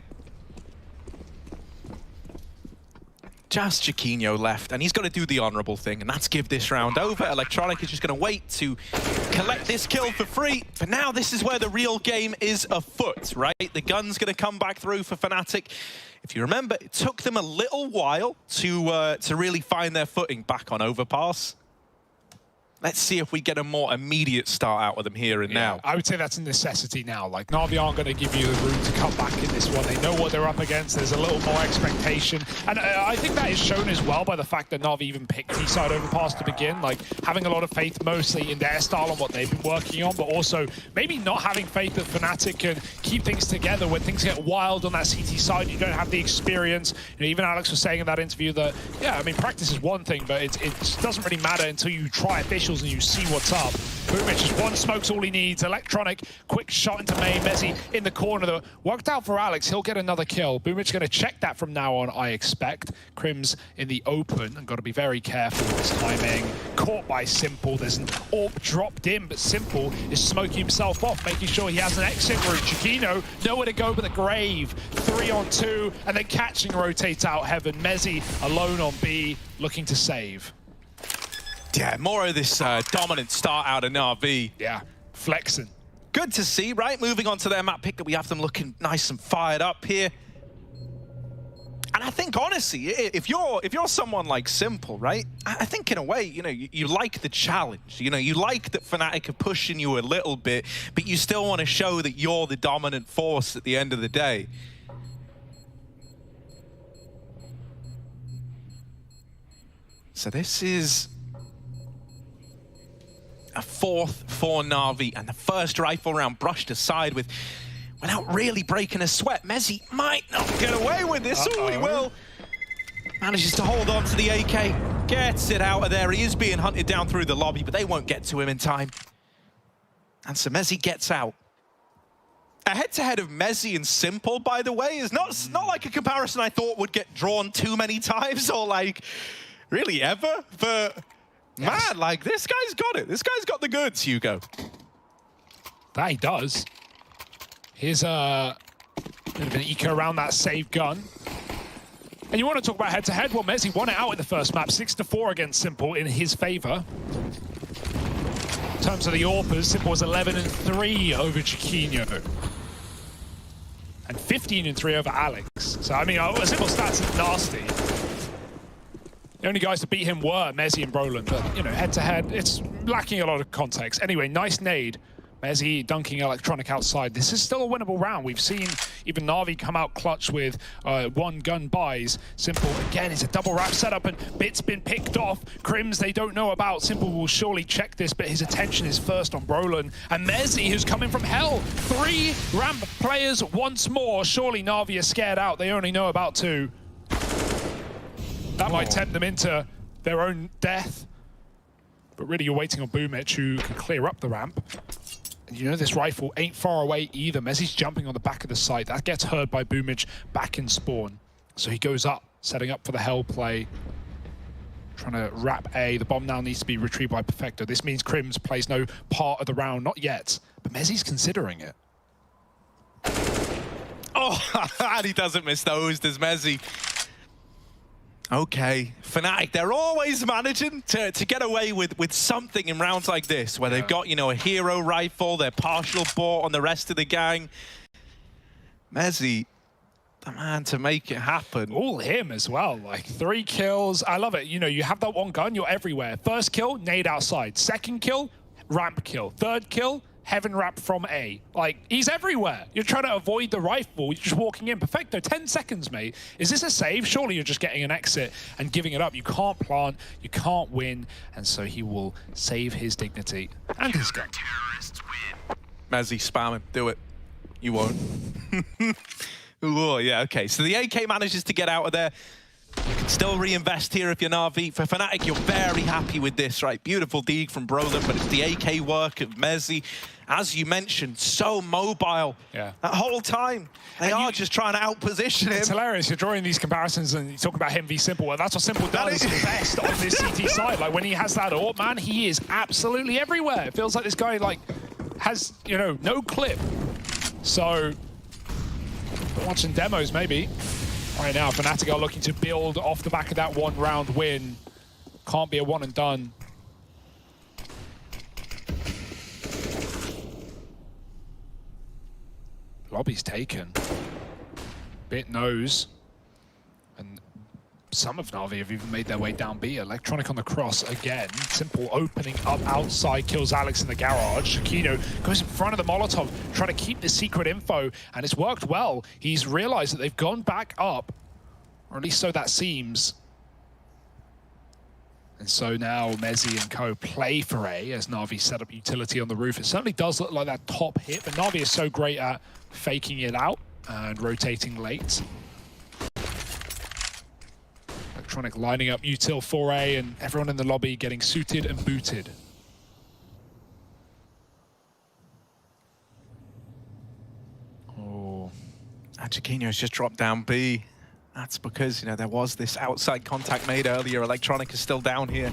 Just Chiquinho left, and he's got to do the honorable thing, and that's give this round over. Electronic is just going to wait to collect this kill for free. But now this is where the real game is afoot, right? The gun's going to come back through for Fnatic. If you remember, it took them a little while to really find their footing back on Overpass. Let's see if we get a more immediate start out of them here and now. I would say that's a necessity now. Like, Na'Vi aren't going to give you the room to come back in this one. They know what they're up against. There's a little more expectation. And I think that is shown as well by the fact that Na'Vi even picked T-side overpass to begin. Like, having a lot of faith mostly in their style and what they've been working on, but also maybe not having faith that Fnatic can keep things together when things get wild on that CT side. You don't have the experience. You know, even Alex was saying in that interview that, yeah, I mean, practice is one thing, but it doesn't really matter until you try officials and you see what's up. Boomic just one smoke's all he needs. Electronic, quick shot into main. Messi in the corner that worked out for Alex. He'll get another kill. Boomic's going to check that from now on, I expect. Crims in the open and got to be very careful with his timing. Caught by Simple. There's an AWP dropped in, but Simple is smoking himself off, making sure he has an exit route. Chiquino, nowhere to go but the grave. 3-on-2, and then catching rotates out Heaven. Messi alone on B, looking to save. Yeah, more of this dominant start out of Na'Vi. Yeah, flexing. Good to see, right? Moving on to their map pick, that we have them looking nice and fired up here. And I think, honestly, if you're someone like Simple, right? I think in a way, you know, you like the challenge. You know, you like that Fnatic are pushing you a little bit, but you still want to show that you're the dominant force at the end of the day. So this is a 4th for Na'Vi, and the first rifle round brushed aside without really breaking a sweat. Messi might not get away with this. Oh, he will. Manages to hold on to the AK, gets it out of there. He is being hunted down through the lobby, but they won't get to him in time. And so Messi gets out. A head-to-head of Messi and Simple, by the way, is not like a comparison I thought would get drawn too many times, or like really ever, but man, like, this guy's got it. This guy's got the goods, Hugo. That he does. Here's a bit of an eco around that save gun. And you want to talk about head-to-head? Well, Messi won it out in the first map, 6-4 against Simple in his favor. In terms of the AWPers, Simple was 11-3 over Chiquino. And 15-3 over Alex. So, I mean, Simple's stats are nasty. The only guys to beat him were Messi and Brolin, but, you know, head-to-head, it's lacking a lot of context. Anyway, nice nade. Messi dunking Electronic outside. This is still a winnable round. We've seen even Na'Vi come out clutch with one gun buys. Simple, again, it's a double wrap setup, and Bit's been picked off. Crims, they don't know about. Simple will surely check this, but his attention is first on Brolin. And Messi, who's coming from hell. 3 ramp players once more. Surely Na'Vi are scared out. They only know about 2. That might tempt them into their own death. But really, you're waiting on Boomic, who can clear up the ramp. And you know this rifle ain't far away either. Messi's jumping on the back of the site. That gets heard by Boomic back in spawn. So he goes up, setting up for the hell play. Trying to wrap A. The bomb now needs to be retrieved by Perfecto. This means Crims plays no part of the round, not yet. But Messi's considering it. Oh, and he doesn't miss those, does Messi. Okay, Fnatic, they're always managing to get away with something in rounds like this, where they've got, you know, a hero rifle, they're partial bought on the rest of the gang. Messi, the man to make it happen. All him as well, like 3 kills. I love it. You know, you have that one gun, you're everywhere. First kill, nade outside. Second kill, ramp kill. Third kill, heaven wrap from A. Like, he's everywhere. You're trying to avoid the rifle. You're just walking in. Perfecto, 10 seconds, mate. Is this a save? Surely you're just getting an exit and giving it up. You can't plant. You can't win. And so he will save his dignity and his gun. Messi, spam him. Do it. You won't. Oh, yeah, okay. So the AK manages to get out of there. You can still reinvest here if you're Na'Vi. For Fnatic, you're very happy with this, right? Beautiful dig from Brolin, but it's the AK work of Messi. As you mentioned, so mobile that whole time. They are just trying to outposition him. It's hilarious. You're drawing these comparisons and you're talking about him v Simple. Well, that's what Simple does best on this CT side. Like, when he has that AWP, man, he is absolutely everywhere. It feels like this guy, like, has, you know, no clip. So, watching demos, maybe. Right now, Fnatic are looking to build off the back of that 1-round win. Can't be a one and done. Lobby's taken. Bit knows. And some of Na'Vi have even made their way down B. Electronic on the cross again. Simple opening up outside, kills Alex in the garage. Shakino goes in front of the Molotov, trying to keep the secret info, and it's worked well. He's realized that they've gone back up, or at least so that seems. And so now Mezzi and co play for A as Na'Vi set up utility on the roof. It certainly does look like that top hit, but Na'Vi is so great at faking it out and rotating late. Electronic lining up util for A, and everyone in the lobby getting suited and booted. Oh, and Chiquinho's just dropped down B. That's because, you know, there was this outside contact made earlier. Electronic is still down here.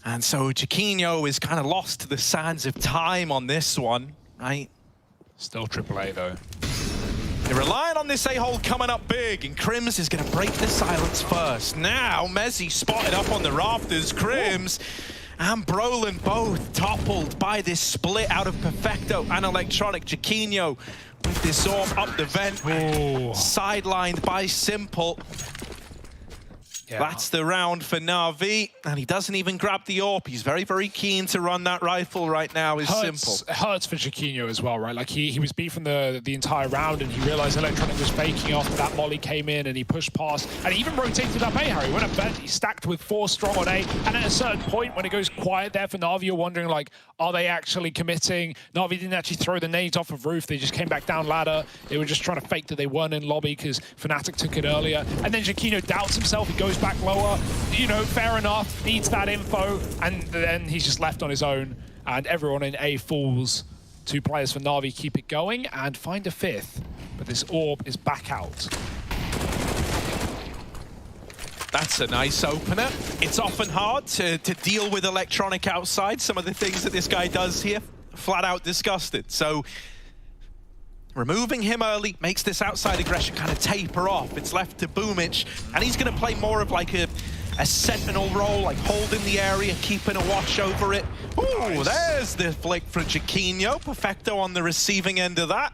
And so Chiquinho is kind of lost to the sands of time on this one, right? Still AAA though. They're relying on this A-hole coming up big, and Crims is going to break the silence first. Now, Mezzi spotted up on the rafters. Crims and Brolin both toppled by this split out of Perfecto and Electronic. Chiquinho with this orb up the vent, sidelined by Simple. Yeah. That's the round for Na'Vi, and he doesn't even grab the AWP. He's very, very keen to run that rifle right now. Is Simple. It hurts for Chiquinho as well, right? Like he was beefing the entire round, and he realized Electronic was faking after that molly came in, and he pushed past, and he even rotated up A, Harry. Went up vent, he stacked with 4 strong on A, and at a certain point, when it goes quiet there for Na'Vi, you're wondering, like, are they actually committing? Na'Vi didn't actually throw the nades off of roof. They just came back down ladder. They were just trying to fake that they weren't in lobby because Fnatic took it earlier. And then Chiquinho doubts himself. He goes back lower. You know, fair enough. Needs that info. And then he's just left on his own. And everyone in A falls. 2 players for Na'Vi keep it going and find a 5th. But this orb is back out. That's a nice opener. It's often hard to deal with Electronic outside. Some of the things that this guy does here, flat out disgusted. So removing him early makes this outside aggression kind of taper off. It's left to Boomich, and he's going to play more of like a sentinel role, like holding the area, keeping a watch over it. Ooh, nice. There's the flick from Chiquinho. Perfecto on the receiving end of that.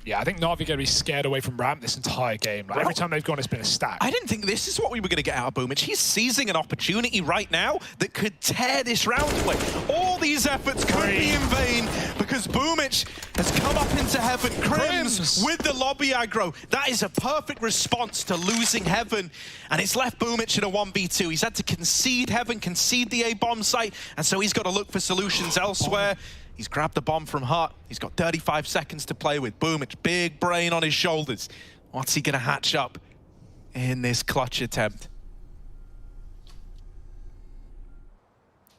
Yeah, I think Na'Vi going to be scared away from ramp this entire game. Like, every time they've gone, it's been a stack. I didn't think this is what we were going to get out of Boomich. He's seizing an opportunity right now that could tear this round away. All these efforts could be in vain because Boomich has come up into Heaven. Crims with the lobby aggro. That is a perfect response to losing Heaven, and it's left Boomich in a 1v2. He's had to concede Heaven, concede the A-bomb site, and so he's got to look for solutions elsewhere. He's grabbed the bomb from Hut. He's got 35 seconds to play with. Boomich, big brain on his shoulders. What's he gonna hatch up in this clutch attempt?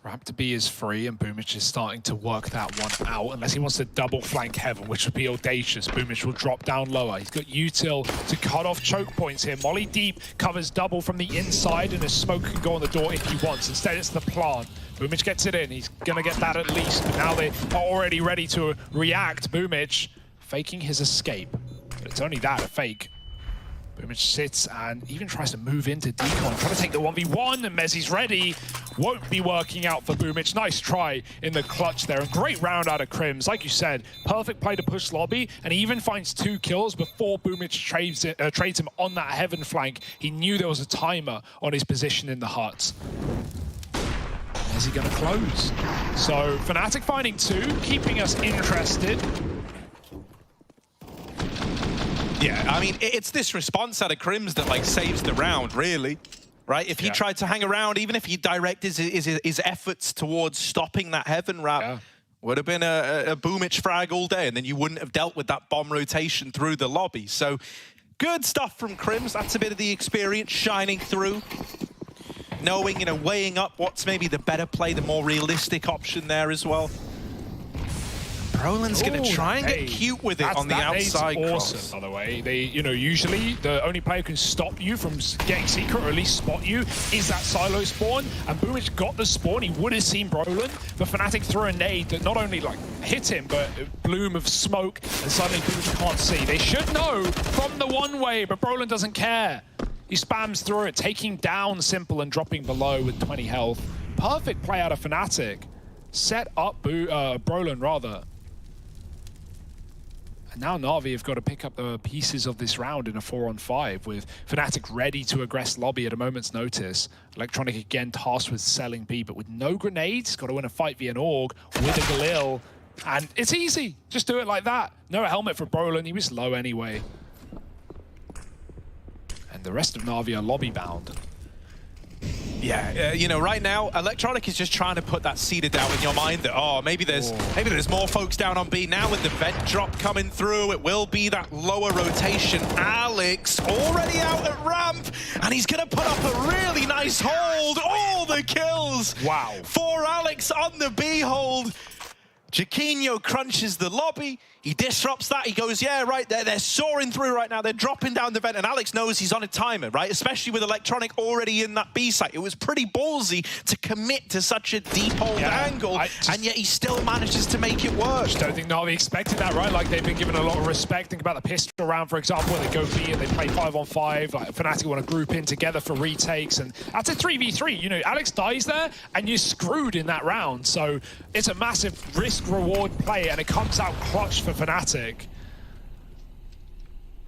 Ramp to B is free, and Boomich is starting to work that one out, unless he wants to double flank Heaven, which would be audacious. Boomich will drop down lower. He's got util to cut off choke points here. Molly deep covers double from the inside, and a smoke can go on the door if he wants. Instead, it's the plant. Boomich gets it in. He's gonna get that at least, but now they are already ready to react. Boomich faking his escape, but it's only that, a fake. Boomich sits and even tries to move into Decon, trying to take the 1v1, and Mezzi's ready. Won't be working out for Boomich. Nice try in the clutch there, and great round out of Crims. Like you said, perfect play to push lobby, and he even finds 2 kills before Boomich trades him on that Heaven flank. He knew there was a timer on his position in the hut. Is he going to close? So Fnatic finding 2, keeping us interested. Yeah, I mean, it's this response out of Crims that like saves the round, really. Right? If he tried to hang around, even if he directed his efforts towards stopping that Heaven wrap, would have been a Boomich frag all day, and then you wouldn't have dealt with that bomb rotation through the lobby. So good stuff from Crims. That's a bit of the experience shining through. Knowing, you know, weighing up what's maybe the better play, the more realistic option there as well. Brolin's going to try and get cute with it on the outside cross. Awesome, by the way. They, you know, usually the only player who can stop you from getting secret, or at least spot you, is that silo spawn. And Boomich got the spawn. He would have seen Brolin, but Fnatic threw a nade that not only like hit him, but a bloom of smoke, and suddenly Boomich can't see. They should know from the one way, but Brolin doesn't care. He spams through it, taking down Simple and dropping below with 20 health. Perfect play out of Fnatic. Set up Brolin, rather. And now Na'Vi have got to pick up the pieces of this round in a 4-on-5 with Fnatic ready to aggress lobby at a moment's notice. Electronic again tasked with selling B, but with no grenades, got to win a fight via an AUG with a Galil. And it's easy, just do it like that. No helmet for Brolin, he was low anyway. And the rest of Na'Vi are lobby bound. Yeah, you know, right now, Electronic is just trying to put that seed of doubt in your mind that, oh, maybe there's more folks down on B. Now with the vent drop coming through, it will be that lower rotation. Alex already out at ramp, and he's going to put up a really nice hold. All the kills. Wow. For Alex on the B hold. Jaquinho crunches the lobby. He disrupts that. He goes, yeah, right, they're soaring through right now. They're dropping down the vent, and Alex knows he's on a timer, right? Especially with Electronic already in that B site. It was pretty ballsy to commit to such a deep hold angle, and yet he still manages to make it work. I just don't think Na'Vi expected that, right? Like, they've been given a lot of respect. Think about the pistol round, for example, where they go B and they play 5-on-5. Like, Fnatic want to group in together for retakes, and that's a 3v3. You know, Alex dies there, and you're screwed in that round. So it's a massive risk-reward play, and it comes out clutch for Fnatic.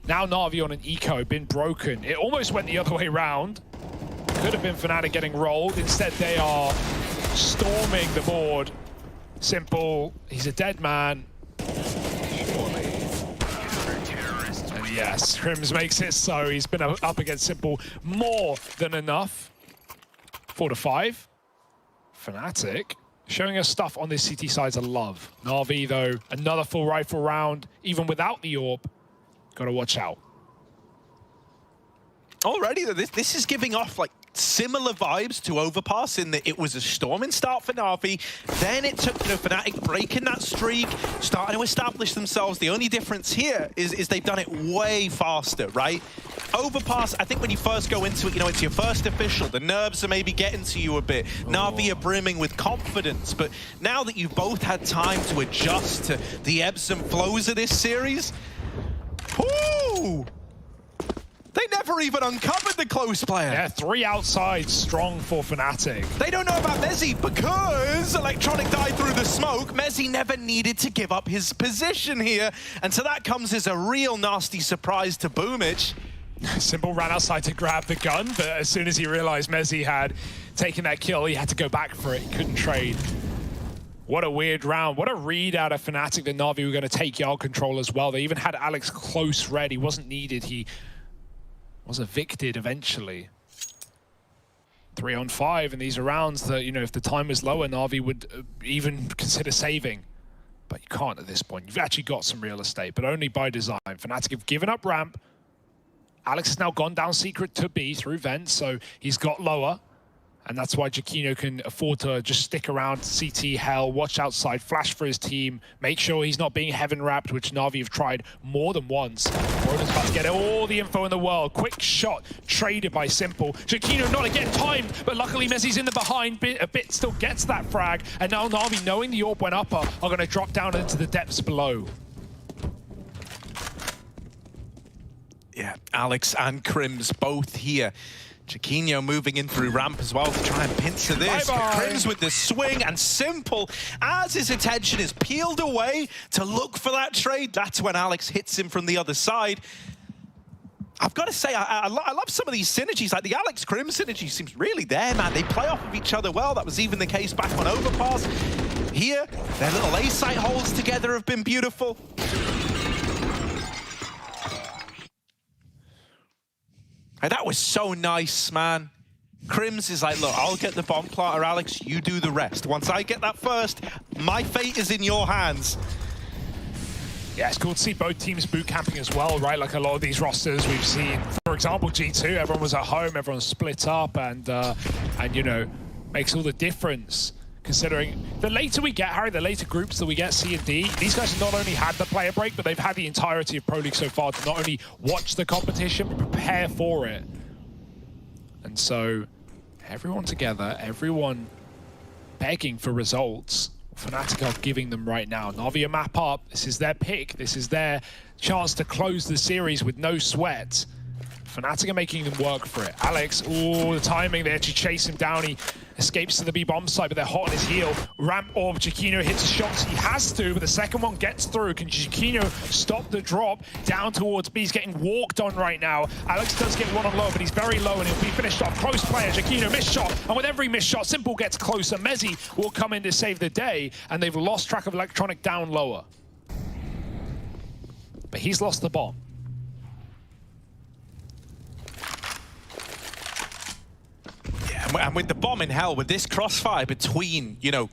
Now Na'Vi on an eco, been broken. It almost went the other way round. Could have been Fnatic getting rolled. Instead, they are storming the board. Simple, he's a dead man. Surely. And yes, Crims makes it so. He's been up against Simple more than enough. 4-5. Fnatic showing us stuff on this CT side to love. Na'Vi, though, another full rifle round, even without the AWP. Gotta watch out. Already, this is giving off like similar vibes to Overpass in that it was a storming start for Na'Vi. Then it took, you know, Fnatic breaking that streak, starting to establish themselves. The only difference here is they've done it way faster, right? Overpass, I think when you first go into it, you know, it's your first official. The nerves are maybe getting to you a bit. Na'Vi are brimming with confidence. But now that you've both had time to adjust to the ebbs and flows of this series, ooh! They never even uncovered the close player. Yeah, 3 outside, strong for Fnatic. They don't know about Mezzi because Electronic died through the smoke. Mezzi never needed to give up his position here. And so that comes as a real nasty surprise to Boomich. Simple ran outside to grab the gun, but as soon as he realized Mezzi had taken that kill, he had to go back for it. He couldn't trade. What a weird round. What a read out of Fnatic that Na'Vi were going to take yard control as well. They even had Alex close red. He wasn't needed. He was evicted eventually. 3-on-5, and these are rounds that, you know, if the time was lower, Na'Vi would even consider saving. But you can't at this point. You've actually got some real estate, but only by design. Fnatic have given up ramp. Alex has now gone down secret to B through vent, so he's got lower. And that's why Jaquinho can afford to just stick around CT hell, watch outside, flash for his team, make sure he's not being heaven wrapped, which Na'Vi have tried more than once. Broden's about to get all the info in the world. Quick shot traded by Simple. Jaquinho not again timed, but luckily Mezzi's in the behind. A bit still gets that frag. And now Na'Vi, knowing the AWP went up, are going to drop down into the depths below. Yeah, Alex and Crims both here. Jaquinho moving in through ramp as well to try and pincer this. Crims with the swing, and Simple, as his attention is peeled away to look for that trade, that's when Alex hits him from the other side. I've got to say, I love some of these synergies. Like the Alex Crims synergy seems really there, man. They play off of each other well. That was even the case back on Overpass. Here, their little A-site holds together have been beautiful. Hey, that was so nice, man. Crims is like, look, I'll get the bomb planter, Alex, you do the rest. Once I get that first, my fate is in your hands. Yeah, it's cool to see both teams boot camping as well, right? Like a lot of these rosters we've seen, for example, G2, everyone was at home, everyone split up, and you know, makes all the difference. Considering the later we get, Harry, the later groups that we get, C and D, these guys have not only had the player break, but they've had the entirety of Pro League so far to not only watch the competition, but prepare for it. And so, everyone together, everyone begging for results. Fnatic are giving them right now. Na'Vi a map up. This is their pick. This is their chance to close the series with no sweat. Fnatic are making them work for it. Alex, ooh, the timing, they actually chase him down. He escapes to the B-bomb side, but they're hot on his heel. Ramp orb, Chiquinho hits the shots. He has to, but the second one gets through. Can Chiquinho stop the drop down towards B? He's getting walked on right now. Alex does get one on low, but he's very low, and he'll be finished off. Close player, Chiquinho missed shot, and with every missed shot, Simple gets closer. Mezzi will come in to save the day, and they've lost track of Electronic down lower. But he's lost the bomb. And with the bomb in hell, with this crossfire between, you know,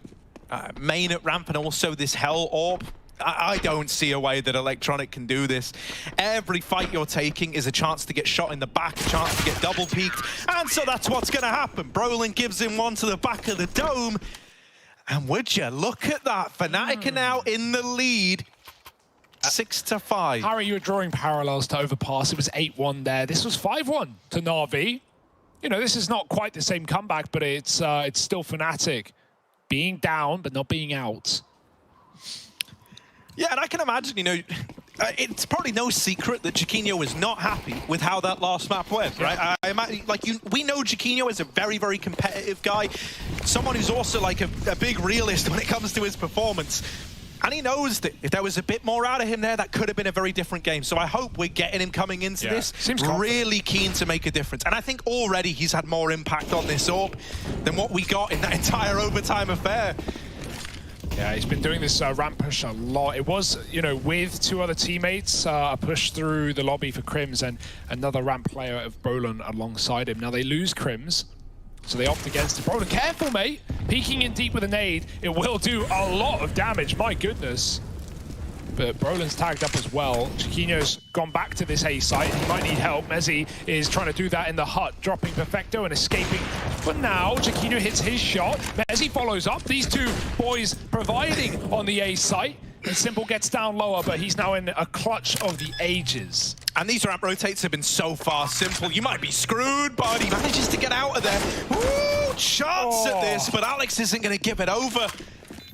main at ramp and also this hell orb, I don't see a way that Electronic can do this. Every fight you're taking is a chance to get shot in the back, a chance to get double peeked, and so that's what's going to happen. Brolin gives him one to the back of the dome, and would you look at that? Fnatic are now in the lead. 6-5. Harry, you were drawing parallels to Overpass. It was 8-1 there. This was 5-1 to Na'Vi. You know, this is not quite the same comeback, but it's still Fnatic being down, but not being out. Yeah, and I can imagine, you know, it's probably no secret that Chiquinho was not happy with how that last map went, right? I imagine, like, we know Chiquinho is a very, very competitive guy, someone who's also like a big realist when it comes to his performance. And he knows that if there was a bit more out of him there, that could have been a very different game. So I hope we're getting him coming into this really keen to make a difference. And I think already he's had more impact on this orb than what we got in that entire overtime affair. Yeah, he's been doing this ramp push a lot. It was, you know, with two other teammates, a push through the lobby for Crims and another ramp player of Brolin alongside him. Now they lose Crims, so they opt against it. Brolin, careful, mate. Peeking in deep with a nade. It will do a lot of damage, my goodness. But Brolin's tagged up as well. Chiquinho's gone back to this A site. He might need help. Mezzi is trying to do that in the hut, dropping Perfecto and escaping. But now Chiquinho hits his shot. Mezzi follows up. These two boys providing on the A site. And Simple gets down lower, but he's now in a clutch of the ages. And these ramp rotates have been so far Simple. You might be screwed, but he manages to get out of there. Ooh, chance at this, but Alex isn't going to give it over.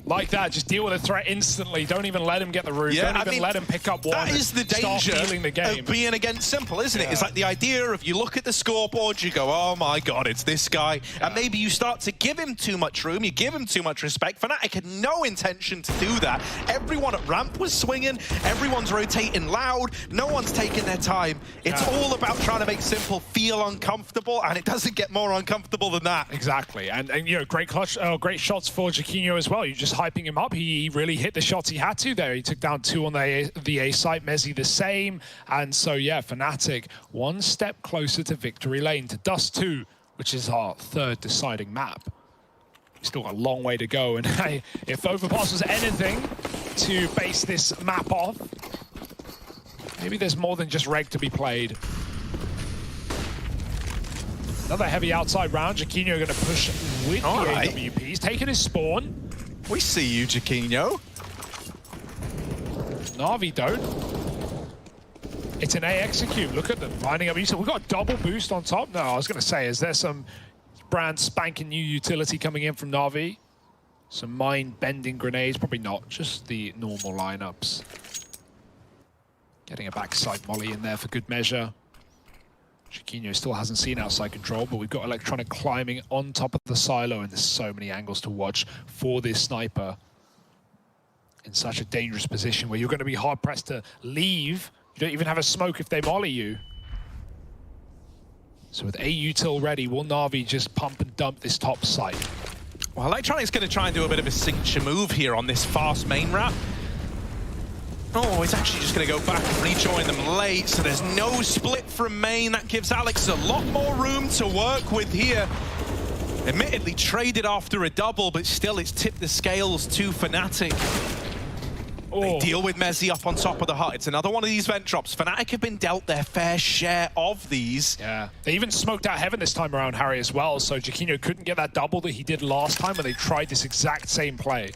Like that, just deal with the threat instantly. Don't even let him get the root. Don't even let him pick up one. That is the danger of being against Simple, isn't it? It's like the idea of you look at the scoreboard, you go, oh my God, it's this guy. And maybe you start to give him too much room, you give him too much respect. Fnatic had no intention to do that. Everyone at ramp was swinging, everyone's rotating loud, no one's taking their time. It's all about trying to make Simple feel uncomfortable, and it doesn't get more uncomfortable than that. Exactly, and you know, great clutch, great shots for Chiquinho as well. You just hyping him up. He really hit the shots he had to there. He took down 2 on the A site. Mezzi the same. And so, yeah, Fnatic one step closer to victory lane, to Dust 2, which is our 3rd deciding map. We've still got a long way to go. And hey, if Overpass was anything to base this map off, maybe there's more than just reg to be played. Another heavy outside round. Chiquinho going to push with the AWP. He's taking his spawn. We see you, Chiquinho. Na'Vi don't. It's an A execute. Look at them lining up. We've got a double boost on top. No, I was going to say, is there some brand spanking new utility coming in from Na'Vi? Some mind-bending grenades? Probably not. Just the normal lineups. Getting a backside molly in there for good measure. Chiquinho still hasn't seen outside control, but we've got Electronic climbing on top of the silo, and there's so many angles to watch for this sniper in such a dangerous position where you're going to be hard-pressed to leave. You don't even have a smoke if they molly you. So with A util ready, will Na'Vi just pump and dump this top site? Well, Electronic's going to try and do a bit of a signature move here on this fast main wrap. Oh, he's actually just going to go back and rejoin them late, so there's no split from main. That gives Alex a lot more room to work with here. Admittedly traded after a double, but still it's tipped the scales to Fnatic. They deal with Mezzi up on top of the hut. It's another one of these vent drops. Fnatic have been dealt their fair share of these. Yeah, they even smoked out Heaven this time around, Harry, as well, so Chiquinho couldn't get that double that he did last time when they tried this exact same play.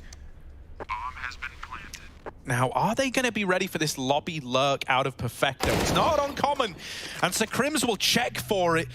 Bomb has been planted. Now, are they going to be ready for this lobby lurk out of Perfecto? It's not uncommon, and so Crims will check for it.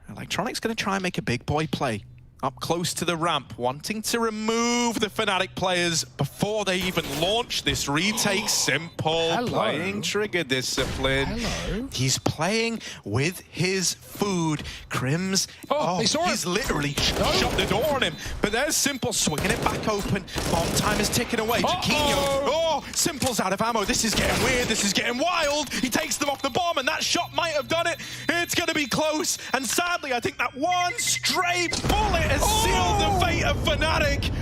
Electronic's going to try and make a big boy play. up close to the ramp, wanting to remove the Fnatic players before they even launch this retake. Simple. Hello. Playing trigger discipline. Hello. He's playing with his food. Crims, They saw him. he's literally shut the door on him. But there's Simple swinging it back open. Bomb time is ticking away. Jaquinho, Simple's out of ammo. This is getting weird. This is getting wild. He takes them off the bomb, and that shot might have done it. It's going to be close. And sadly, I think that one stray bullet has sealed the fate of Fnatic.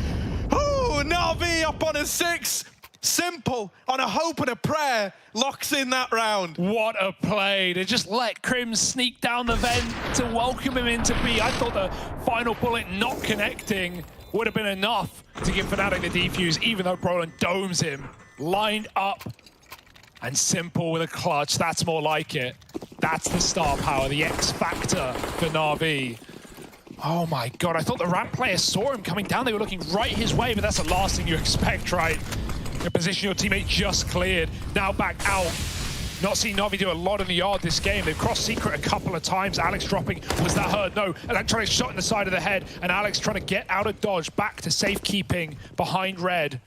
Oh, Na'Vi up on a 6. Simple, on a hope and a prayer, locks in that round. What a play to just let Crims sneak down the vent to welcome him into B. I thought the final bullet not connecting would have been enough to give Fnatic the defuse, even though Brolin domes him. Lined up, and Simple with a clutch. That's more like it. That's the star power, the X factor for Na'Vi. Oh my god, I thought the ramp players saw him coming down. They were looking right his way, but that's the last thing you expect, right? A position your teammate just cleared, now back out. Not seen Na'Vi do a lot in the yard this game. They've crossed secret a couple of times. Alex dropping, was that hurt? No, Electronic shot in the side of the head, and Alex trying to get out of dodge, back to safekeeping behind red.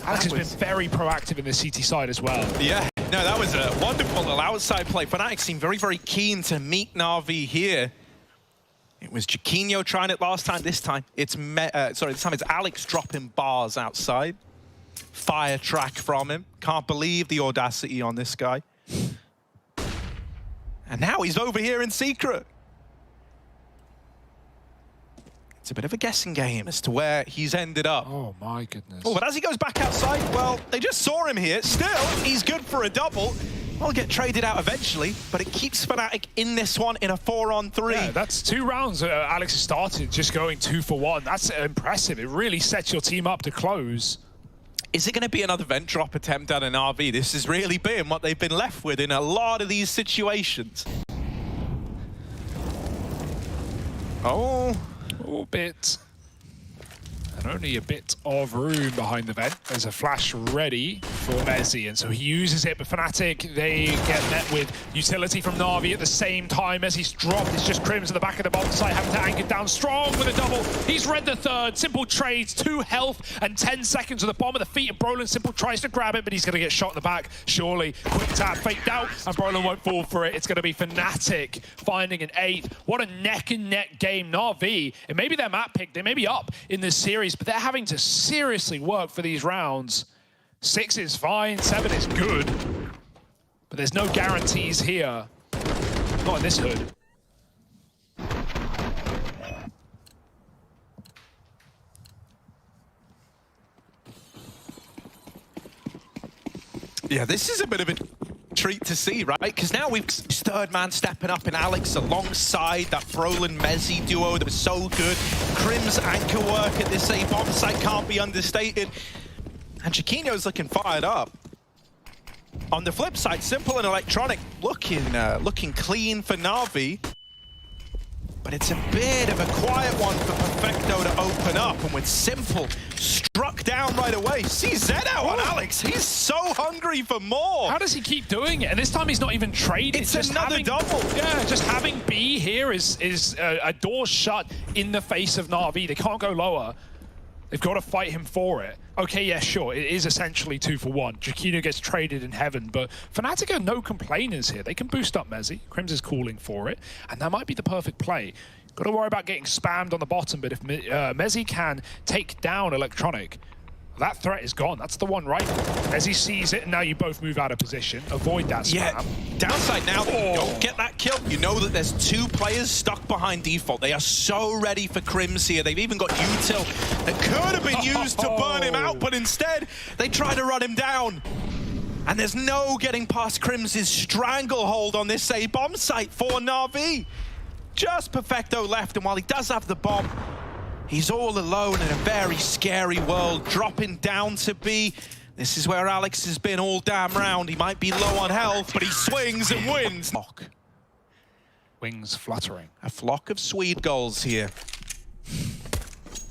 Alex has been very proactive in the CT side as well. Yeah, no, that was a wonderful little outside play. Fnatic seemed very, very keen to meet Na'Vi here. It was Jaquinho trying it last time. This time it's this time it's Alex dropping bars outside. Fire track from him. Can't believe the audacity on this guy. And now he's over here in secret. It's a bit of a guessing game as to where he's ended up. Oh my goodness. Oh, but as he goes back outside, well, they just saw him here. Still, he's good for a double. Will get traded out eventually, but it keeps Fnatic in this one in a 4-on-3. Yeah, that's 2 rounds Alex has started, just going 2 for 1. That's impressive. It really sets your team up to close. Is it going to be another vent drop attempt at an RV? This has really been what they've been left with in a lot of these situations. Oh. A bit. And only a bit of room behind the vent. There's a flash ready for Messi, and so he uses it, but Fnatic, they get met with utility from Na'Vi at the same time. Messi's dropped, it's just Crims at the back of the bomb site, having to anchor down strong with a double. He's read the third, Simple trades, 2 health and 10 seconds with the bomb at the feet of Brolin. Simple tries to grab it, but he's gonna get shot in the back, surely. Quick tap, faked out, and Brolin won't fall for it. It's gonna be Fnatic finding an 8th. What a neck and neck game. Na'Vi, it may be their map pick, they may be up in this series, but they're having to seriously work for these rounds. 6 is fine, 7 is good, but there's no guarantees here. Not in this hood. Yeah, this is a bit of a treat to see, right? Because now we've third man stepping up in Alex alongside that Brolin-Messi duo that was so good. Crim's anchor work at this A bomb site can't be understated. And Jaquinho's looking fired up. On the flip side, Simple and Electronic looking clean for Na'Vi. But it's a bit of a quiet one for Perfecto to open up. And with Simple struck down right away, see Zed out on Alex. He's so hungry for more. How does he keep doing it? And this time he's not even trading. It's just another double. Yeah, just having B here is a door shut in the face of Na'Vi. They can't go lower. They've got to fight him for it. Okay, yeah, sure, it is essentially 2 for 1. Jaquinho gets traded in heaven, but Fnatic are no complainers here. They can boost up Messi. Crims is calling for it, and that might be the perfect play. Got to worry about getting spammed on the bottom, but if Messi can take down Electronic, that threat is gone. That's the one right. Messi sees it, and now you both move out of position. Avoid that spam. Yeah, downside now, don't get that kill. You know that there's 2 players stuck behind default. They are so ready for Crims here. They've even got util that could have been used to burn him out, but instead, they try to run him down. And there's no getting past Crims' stranglehold on this A bomb site for Na'Vi. Just Perfecto left, and while he does have the bomb, he's all alone in a very scary world, dropping down to B. This is where Alex has been all damn round. He might be low on health, but he swings and wins. Wings fluttering. A flock of Swede gulls here.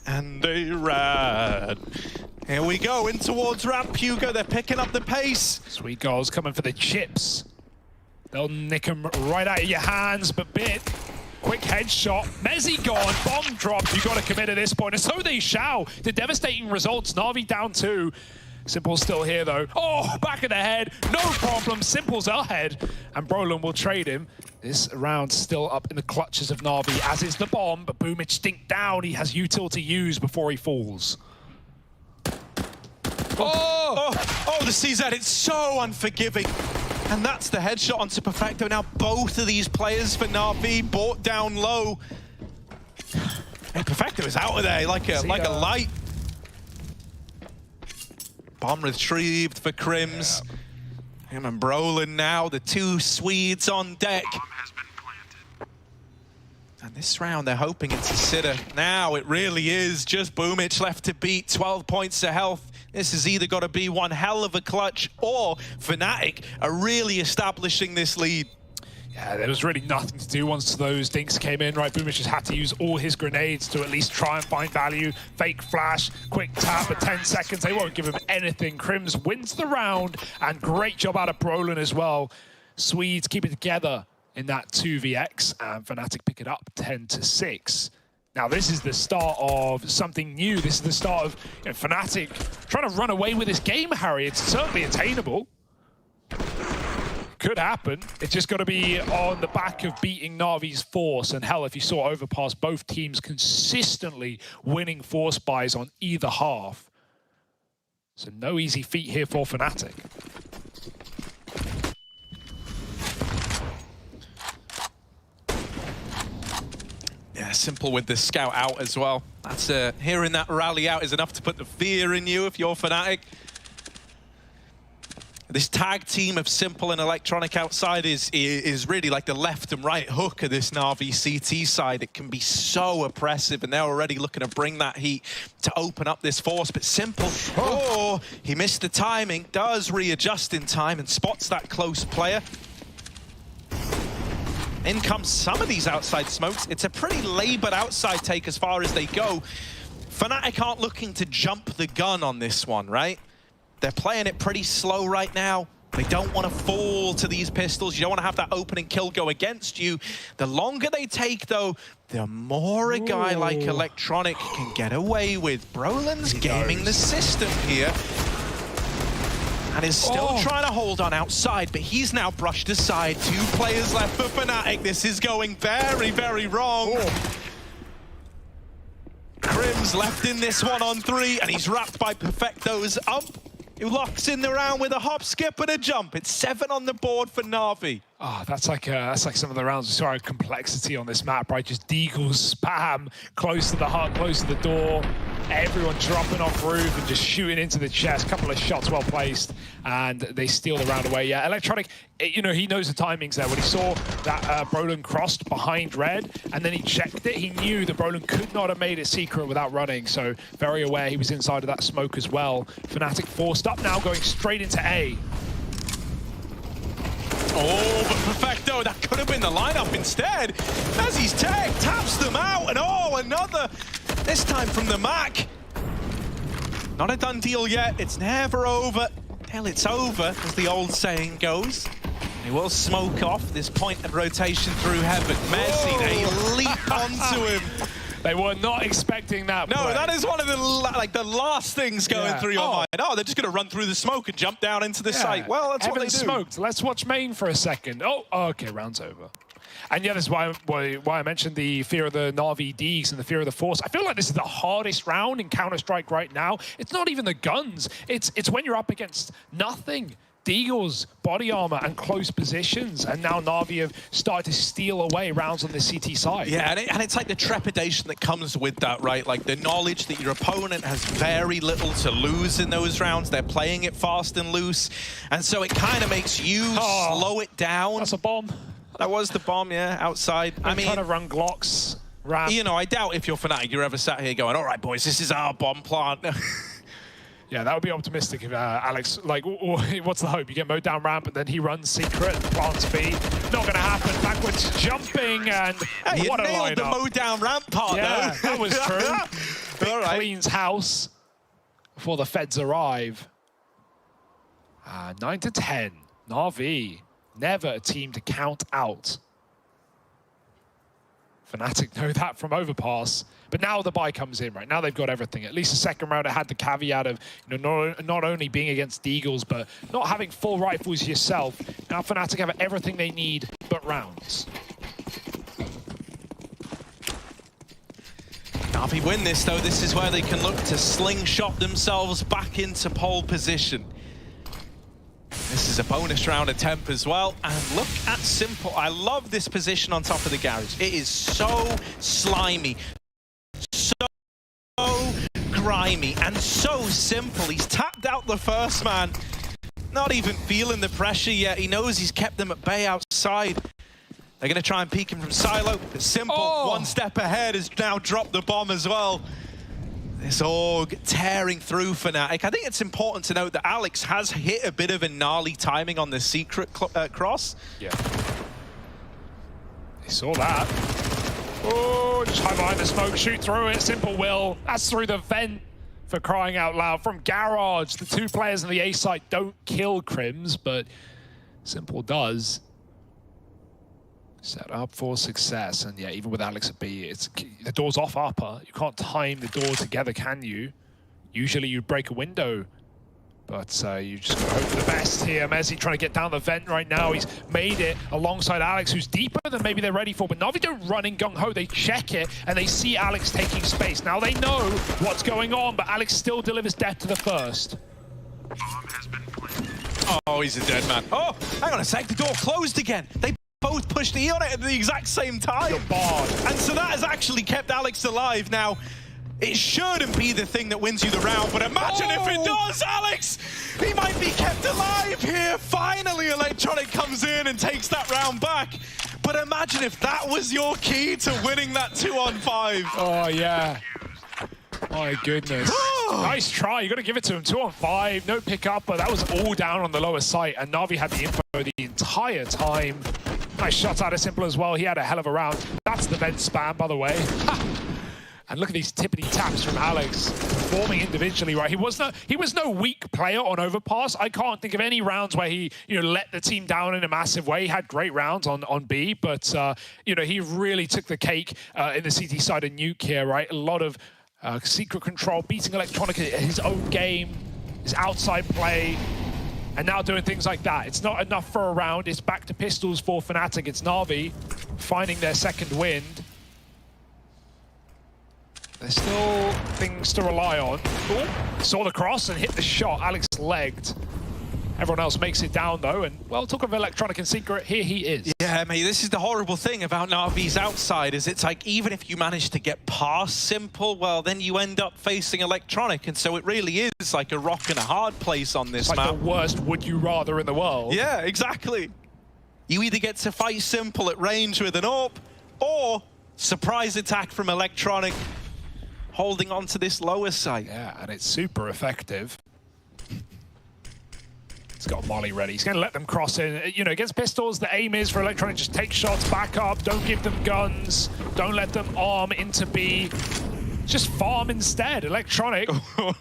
And they ride. Here we go, in towards ramp, Hugo. They're picking up the pace. Sweet goals coming for the chips. They'll nick them right out of your hands, but Bit Quick headshot. Mezzi gone. Bomb dropped. You got to commit at this point. And so they shall. The devastating results. Na'Vi down 2. Simple's still here though. Oh, back of the head. No problem. Simple's ahead. And Brolin will trade him. This round still up in the clutches of Na'Vi, as is the bomb. But Boomich stinked down. He has util to use before he falls. Oh, the CZ, it's so unforgiving. And that's the headshot onto Perfecto. Now both of these players for Na'Vi brought down low. Hey, Perfecto is out of there like a light. Bomb retrieved for Crims. Yeah. Him and Brolin now, the two Swedes on deck. Bomb has been planted. And this round, they're hoping it's a sitter. Now it really is just Boomich left to beat, 12 points to health. This has either got to be one hell of a clutch, or Fnatic are really establishing this lead. Yeah, there was really nothing to do once those dinks came in, right? Boomich just had to use all his grenades to at least try and find value. Fake flash, quick tap at 10 seconds. They won't give him anything. Crims wins the round, and great job out of Brolin as well. Swedes keep it together in that 2vx, and Fnatic pick it up 10-6. Now, this is the start of something new. This is the start of Fnatic trying to run away with this game, Harry. It's certainly attainable. Could happen. It's just got to be on the back of beating Na'Vi's force. And hell, if you saw Overpass, both teams consistently winning force buys on either half. So no easy feat here for Fnatic. Yeah, Simple with the scout out as well. That's hearing that rally out is enough to put the fear in you if you're Fnatic. This tag team of Simple and Electronic outside is really like the left and right hook of this Na'Vi CT side. It can be so oppressive, and they're already looking to bring that heat to open up this force. But Simple, oh, he missed the timing, does readjust in time and spots that close player. In comes some of these outside smokes. It's a pretty labored outside take as far as they go. Fnatic aren't looking to jump the gun on this one, right? They're playing it pretty slow right now. They don't want to fall to these pistols. You don't want to have that opening kill go against you. The longer they take, though, the more a guy like Electronic can get away with. Brolin's gaming the system here. And is still trying to hold on outside, but he's now brushed aside. 2 players left for Fnatic. This is going very, very wrong. Crims left in this 1-on-3, and he's wrapped by Perfecto's ump, who locks in the round with a hop, skip, and a jump. It's 7 on the board for Na'Vi. Oh, that's like some of the rounds we saw complexity on this map, right? Just deagles spam close to the hut, close to the door. Everyone dropping off roof and just shooting into the chest. Couple of shots well placed, and they steal the round away. Yeah, Electronic, you know, he knows the timings there. When he saw that Brolin crossed behind red, and then he checked it, he knew that Brolin could not have made it secret without running. So very aware he was inside of that smoke as well. Fnatic forced up now, going straight into A. Oh, but Perfecto, that could have been the lineup instead. As he's taps them out, and another, this time from the Mac. Not a done deal yet, it's never over till it's over, as the old saying goes. He will smoke off this point of rotation through heaven. Messi, they leap onto him. They were not expecting that. No, play. that is one of the last things going through your mind. Oh, they're just going to run through the smoke and jump down into the site. Well, that's what they do. Smoked. Let's watch main for a second. Oh, okay, round's over. And yeah, that's why I mentioned the fear of the Na'Vi Deegs and the fear of the Force. I feel like this is the hardest round in Counter-Strike right now. It's not even the guns. It's when you're up against nothing. Deagles, body armor, and close positions, and now Na'Vi have started to steal away rounds on the CT side. Yeah, and it's like the trepidation that comes with that, right? Like the knowledge that your opponent has very little to lose in those rounds. They're playing it fast and loose, and so it kind of makes you slow it down. That's a bomb. That was the bomb, yeah, outside. I mean, trying to run Glocks. You know, I doubt if you're Fnatic, you're ever sat here going, all right, boys, this is our bomb plant. Yeah, that would be optimistic if Alex, like, what's the hope? You get mowed down ramp, and then he runs secret, plants B. Not going to happen. Backwards jumping, and hey, what a lineup. You nailed the mow down ramp part, yeah, though. That was true. All right. Cleans house before the feds arrive. 9-10. Na'Vi, never a team to count out. Fnatic know that from Overpass. But now the buy comes in, right? Now they've got everything. At least the second round, it had the caveat of not only being against Deagles, but not having full rifles yourself. Now Fnatic have everything they need but rounds. Now if we win this, though, this is where they can look to slingshot themselves back into pole position. This is a bonus round attempt as well. And look at Simple. I love this position on top of the garage. It is so slimy, so grimy, and so simple. He's tapped out the first man. Not even feeling the pressure yet. He knows he's kept them at bay outside. They're going to try and peek him from silo. But Simple, one step ahead, has now dropped the bomb as well. This AUG tearing through Fnatic. I think it's important to note that Alex has hit a bit of a gnarly timing on the secret cross. Yeah. They saw that. Oh, just hide behind the smoke, shoot through it. Simple will. That's through the vent, for crying out loud. From Garage, the two players on the A site don't kill Crims, but Simple does. Set up for success, and yeah, even with Alex at B, it's the door's off upper. You can't time the door together, can you? Usually you'd break a window, but you just gotta hope for the best here. Messi trying to get down the vent right now. He's made it alongside Alex, who's deeper than maybe they're ready for, but Na'Vi don't run in gung-ho. They check it, and they see Alex taking space. Now they know what's going on, but Alex still delivers death to the first. Bomb has been planted. Oh, he's a dead man. Oh, hang on a sec, the door closed again. They both pushed E on it at the exact same time. And so that has actually kept Alex alive. Now, it shouldn't be the thing that wins you the round, but imagine if it does, Alex! He might be kept alive here. Finally, Electronic comes in and takes that round back. But imagine if that was your key to winning that 2-on-5. Oh, yeah. My goodness. Nice try. You got to give it to him. 2-on-5, no pickup, but that was all down on the lower site, and Na'Vi had the info the entire time. Nice shot out of Simple as well. He had a hell of a round. That's the vent spam, by the way. And look at these tippity taps from Alex, performing individually, right? He was no weak player on Overpass. I can't think of any rounds where he, let the team down in a massive way. He had great rounds on B, but he really took the cake in the CT side of Nuke here, right? A lot of secret control, beating Electronic at his own game, his outside play. And now doing things like that. It's not enough for a round. It's back to pistols for Fnatic. It's Na'Vi finding their second wind. There's still things to rely on. Ooh, saw the cross and hit the shot. Alex legged. Everyone else makes it down, though. And, well, talk of Electronic and Secret, here he is. Yeah, mate, this is the horrible thing about Na'Vi's outside, is it's like, even if you manage to get past Simple, well, then you end up facing Electronic. And so it really is like a rock and a hard place on this map. It's like the worst would you rather in the world. Yeah, exactly. You either get to fight Simple at range with an AWP, or surprise attack from Electronic, holding on to this lower site. Yeah, and it's super effective. He's got Molly ready. He's going to let them cross in. Against pistols, the aim is for Electronic, just take shots, back up, don't give them guns, don't let them arm into B. Just farm instead. Electronic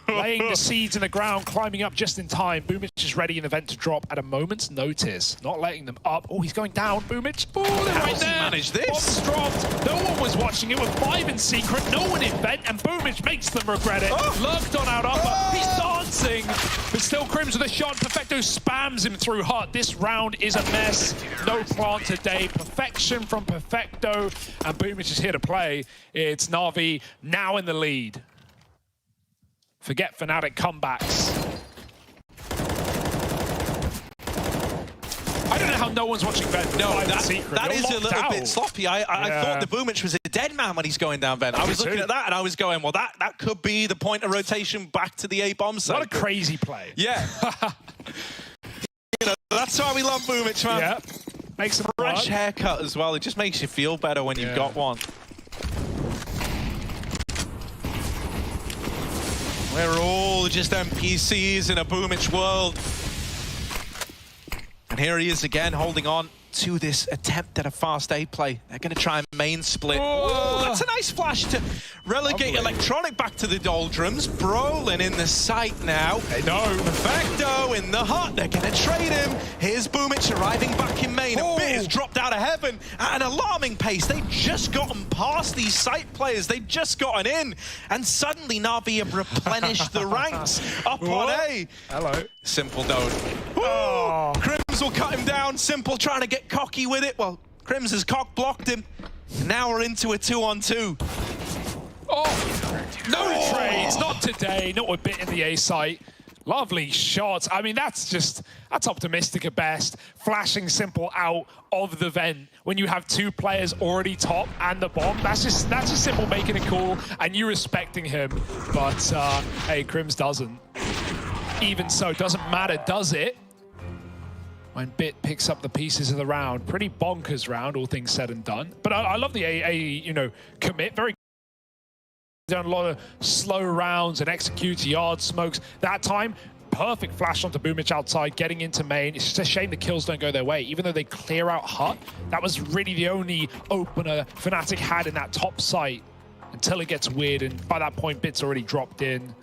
laying the seeds in the ground, climbing up just in time. Boomich is ready in the vent to drop at a moment's notice. Not letting them up. Oh, he's going down, Boomich. Oh, they're right there. How does he manage this? Bomb's dropped. No one was watching it with 5 in secret. No one in vent, and Boomich makes them regret it. Lurked on out upper. He's dancing, but still Crims with a shot. Perfecto spams him through hut. This round is a mess. No plant today. Perfection from Perfecto, and Boomich is here to play. It's Na'Vi now in the lead. Forget Fnatic comebacks. I don't know how no one's watching vent. No, that is a little bit sloppy. I thought the Boomich was a dead man when he's going down vent. I was looking at that and I was going, well, that could be the point of rotation back to the A-bomb side. What a crazy play. Yeah. That's why we love Boomich, man. Yeah. Makes a fresh haircut as well. It just makes you feel better when you've got one. We're all just NPCs in a Boomich world. And here he is again, holding on to this attempt at a fast A play. They're going to try and main split. Oh, That's a nice flash to relegate Electronic back to the doldrums. Brolin in the sight now. No. Perfecto in the hut. They're going to trade him. Here's Boomich arriving back in main. A bit has dropped out of heaven at an alarming pace. They've just gotten past these site players. They've just gotten in. And suddenly Na'Vi have replenished the ranks up on A. Hello. Simple don't. Oh. Crims will cut him down. Simple trying to get cocky with it. Well, Crims has cock blocked him. Now we're into a 2-on-2. Oh, no trades, not today, not a bit in the A site. Lovely shots. I mean, that's optimistic at best. Flashing Simple out of the vent when you have two players already top and the bomb. That's just Simple making it cool and you respecting him. But hey, Crims doesn't. Even so, doesn't matter, does it? When Bit picks up the pieces of the round. Pretty bonkers round, all things said and done. But I love the A commit. Very done a lot of slow rounds and executes yard smokes. That time, perfect flash onto Boomich outside, getting into main. It's just a shame the kills don't go their way. Even though they clear out hut, that was really the only opener Fnatic had in that top site until it gets weird. And by that point, Bit's already dropped in,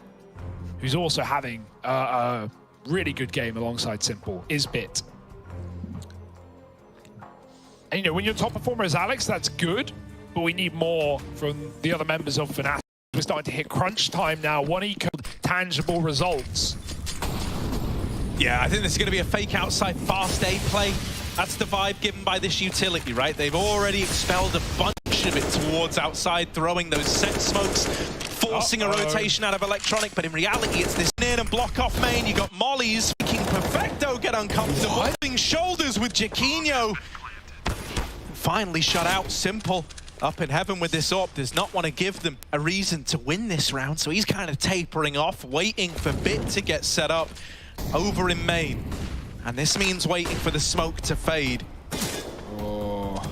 who's also having a really good game alongside Simple, is Bit. And when your top performer is Alex, that's good, but we need more from the other members of Fnatic. We're starting to hit crunch time now. One eco, tangible results. Yeah, I think this is going to be a fake outside fast A play. That's the vibe given by this utility, right? They've already expelled a bunch of it towards outside, throwing those set smokes, forcing a rotation out of Electronic, but in reality, it's this in and block off main. You got Molly's making Perfecto get uncomfortable, holding shoulders with Jaquinho. Finally shut out Simple. Up in heaven with this AWP, does not want to give them a reason to win this round, so he's kind of tapering off, waiting for Bit to get set up over in main. And this means waiting for the smoke to fade. Oh.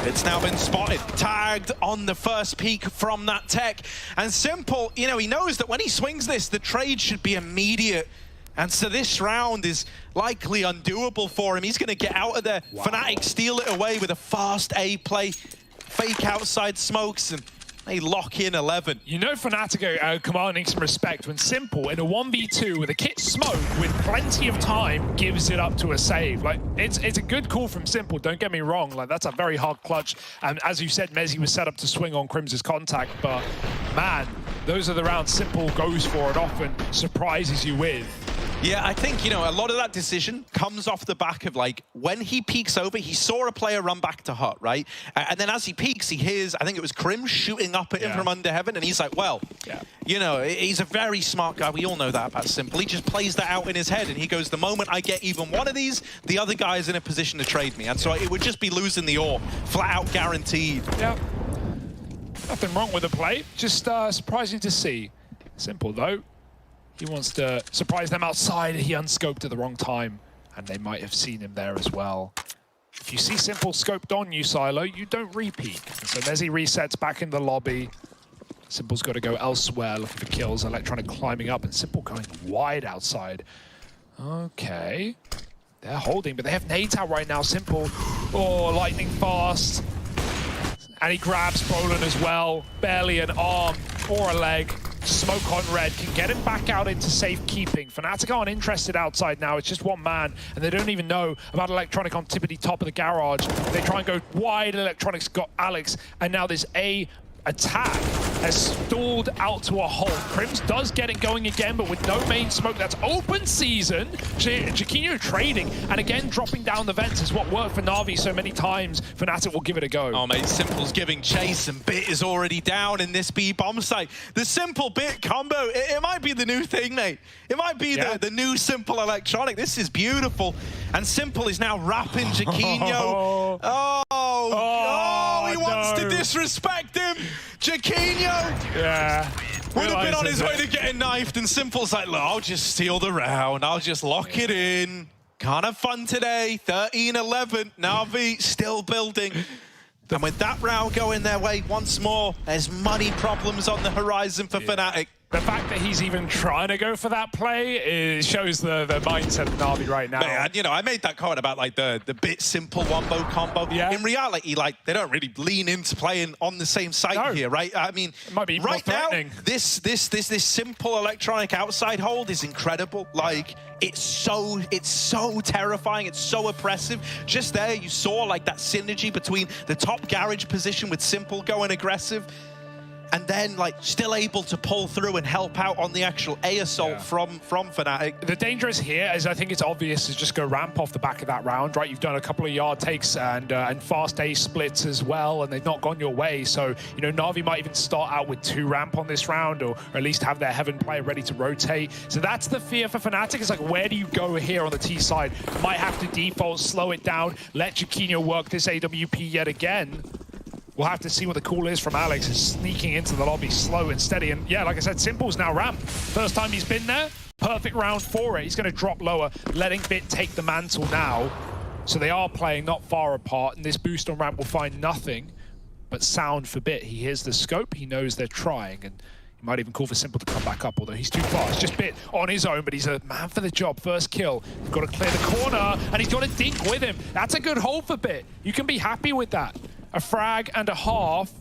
It's now been spotted, tagged on the first peek from that tech. And Simple, he knows that when he swings this, the trade should be immediate. And so this round is likely undoable for him. He's going to get out of there. Wow. Fnatic steal it away with a fast A play. Fake outside smokes, and they lock in 11. Fnatic are commanding some respect when Simple, in a 1v2 with a kit smoke with plenty of time, gives it up to a save. Like, it's a good call from Simple, don't get me wrong. Like, that's a very hard clutch. And as you said, Mezzy was set up to swing on Crim's contact, but man, those are the rounds Simple goes for and often surprises you with. Yeah, I think, a lot of that decision comes off the back of, when he peeks over, he saw a player run back to hut, right? And then as he peeks, he hears, I think it was Crim shooting up at him from under heaven, and he's like, well, he's a very smart guy. We all know that about Simple. He just plays that out in his head, and he goes, the moment I get even one of these, the other guy is in a position to trade me. And so it would just be losing the AWP, flat out guaranteed. Yeah. Nothing wrong with the play, just surprising to see. Simple, though. He wants to surprise them outside. He unscoped at the wrong time, and they might have seen him there as well. If you see Simple scoped on you, Silo, you don't re-peek. So Mezzy resets back in the lobby. Simple's got to go elsewhere, looking for kills. Electronic climbing up, and Simple going wide outside. Okay. They're holding, but they have nades out right now. Simple. Oh, lightning fast. And he grabs Brolin as well. Barely an arm or a leg. Smoke on red can get him back out into safekeeping. Fnatic aren't interested outside now. It's just one man, and they don't even know about Electronic on tippity top of the garage. They try and go wide. Electronic's got Alex, and now there's a attack has stalled out to a halt. Crims does get it going again, but with no main smoke. That's open season. Jaquinho trading, and again dropping down the vents is what worked for Na'Vi so many times. Fnatic will give it a go. Oh mate, Simple's giving chase, and Bit is already down in this B bomb site. The Simple Bit combo, it might be the new thing, mate. It might be the new Simple Electronic. This is beautiful. And Simple is now wrapping Jaquinho. He wants to disrespect him. Jaquinho. Yeah. Would have been on his way to getting knifed, and Simple's like, look, I'll just steal the round. I'll just lock it in. Can't have fun today. 13-11. Na'Vi still building. And with that round going their way once more, there's money problems on the horizon for Fnatic. The fact that he's even trying to go for that play shows the mindset of Na'Vi right now. Man, you know, I made that comment about like the bit simple wombo combo. Yeah. In reality, like they don't really lean into playing on the same side here, right? I mean, it might be right now, threatening. this simple electronic outside hold is incredible. Like it's so terrifying. It's so oppressive. Just there, you saw like that synergy between the top garage position with Simple going aggressive, and then like still able to pull through and help out on the actual A assault from Fnatic. The danger is here, is I think it's obvious to just go ramp off the back of that round, right? You've done a couple of yard takes and fast A splits as well, and they've not gone your way. So, you know, Na'Vi might even start out with 2 ramp on this round, or at least have their Heaven player ready to rotate. So that's the fear for Fnatic. It's like, where do you go here on the T side? Might have to default, slow it down, let Jaquinho work this AWP yet again. We'll have to see what the call is from Alex. Is sneaking into the lobby slow and steady. And yeah, like I said, Simple's now ramp. First time he's been there. Perfect round for it. He's going to drop lower, letting Bit take the mantle now. So they are playing not far apart. And this boost on ramp will find nothing but sound for Bit. He hears the scope. He knows they're trying. And he might even call for Simple to come back up, although he's too far. It's just Bit on his own, but he's a man for the job. First kill. He's got to clear the corner, and he's got a dink with him. That's a good hold for Bit. You can be happy with that. A frag and a half.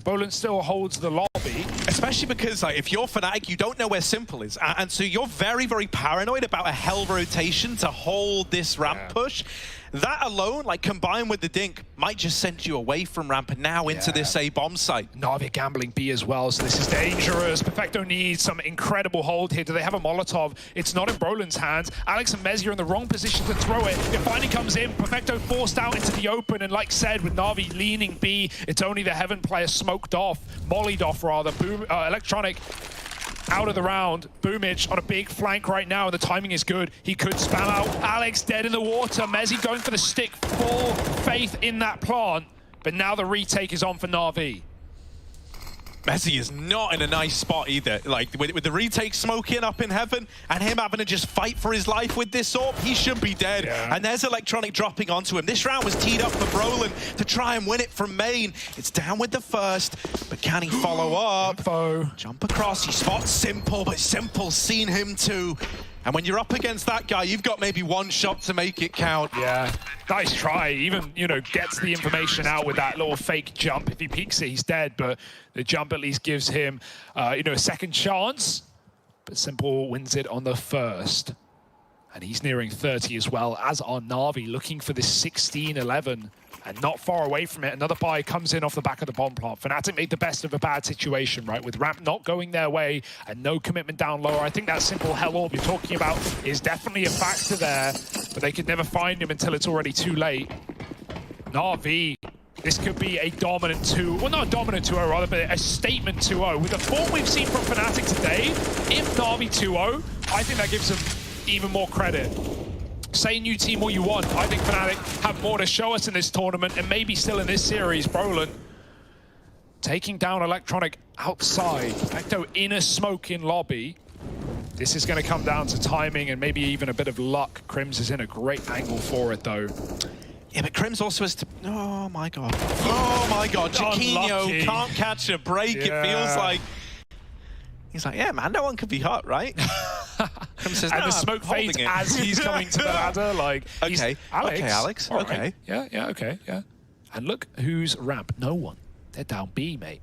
Bolin still holds the lobby. Especially because like, if you're Fnatic, you don't know where Simple is. And so you're very, very paranoid about a hell rotation to hold this ramp push. That alone, like combined with the dink, might just send you away from ramp and now into this A bomb site. Na'Vi gambling B as well, so this is dangerous. Perfecto needs some incredible hold here. Do they have a Molotov? It's not in Brolin's hands. Alex and Mezzy are in the wrong position to throw it. It finally comes in. Perfecto forced out into the open, and like said, with Na'Vi leaning B, it's only the Heaven player smoked off, mollied off rather. Electronic out of the round. Boomich on a big flank right now, and the timing is good. He could spam out. Alex dead in the water. Mezzy going for the stick. Full faith in that plant. But now the retake is on for Na'Vi. Mezzy is not in a nice spot either. Like, with the retake smoking up in Heaven and him having to just fight for his life with this AWP, he should be dead. Yeah. And there's Electronic dropping onto him. This round was teed up for Brolin to try and win it from main. It's down with the first, but can he follow up? Jump across, he spots Simple, but Simple's seen him too. And when you're up against that guy, you've got maybe one shot to make it count. Yeah, nice try. Even, you know, gets the information out with that little fake jump. If he peeks it, he's dead, but the jump at least gives him, you know, a second chance. But Simple wins it on the first. And he's nearing 30 as well, as are Na'Vi, looking for this 16-11. And not far away from it, another buy comes in off the back of the bomb plant. Fnatic made the best of a bad situation, right? With ramp not going their way and no commitment down lower. I think that Simple hell orb you're talking about is definitely a factor there, but they could never find him until it's already too late. Na'Vi, this could be a dominant 2, well not a dominant 2-0 rather, but a statement 2-0. With the form we've seen from Fnatic today, if Na'Vi 2-0, I think that gives them even more credit. Say new team all you want. I think Fnatic have more to show us in this tournament and maybe still in this series. Brolin taking down Electronic outside. Perfecto in a smoking lobby. This is going to come down to timing and maybe even a bit of luck. Crims is in a great angle for it though. Yeah, but Crims also has to... Oh my god. Oh my god. Jaquinho can't catch a break. Yeah. It feels like... He's like, yeah, man, no one could be hot, right? Says, and the smoke fades as he's coming to the ladder. Like, okay, Alex. Okay, Alex. All okay. Right. Yeah, okay, yeah. And look who's ramp. No one. They're down B, mate.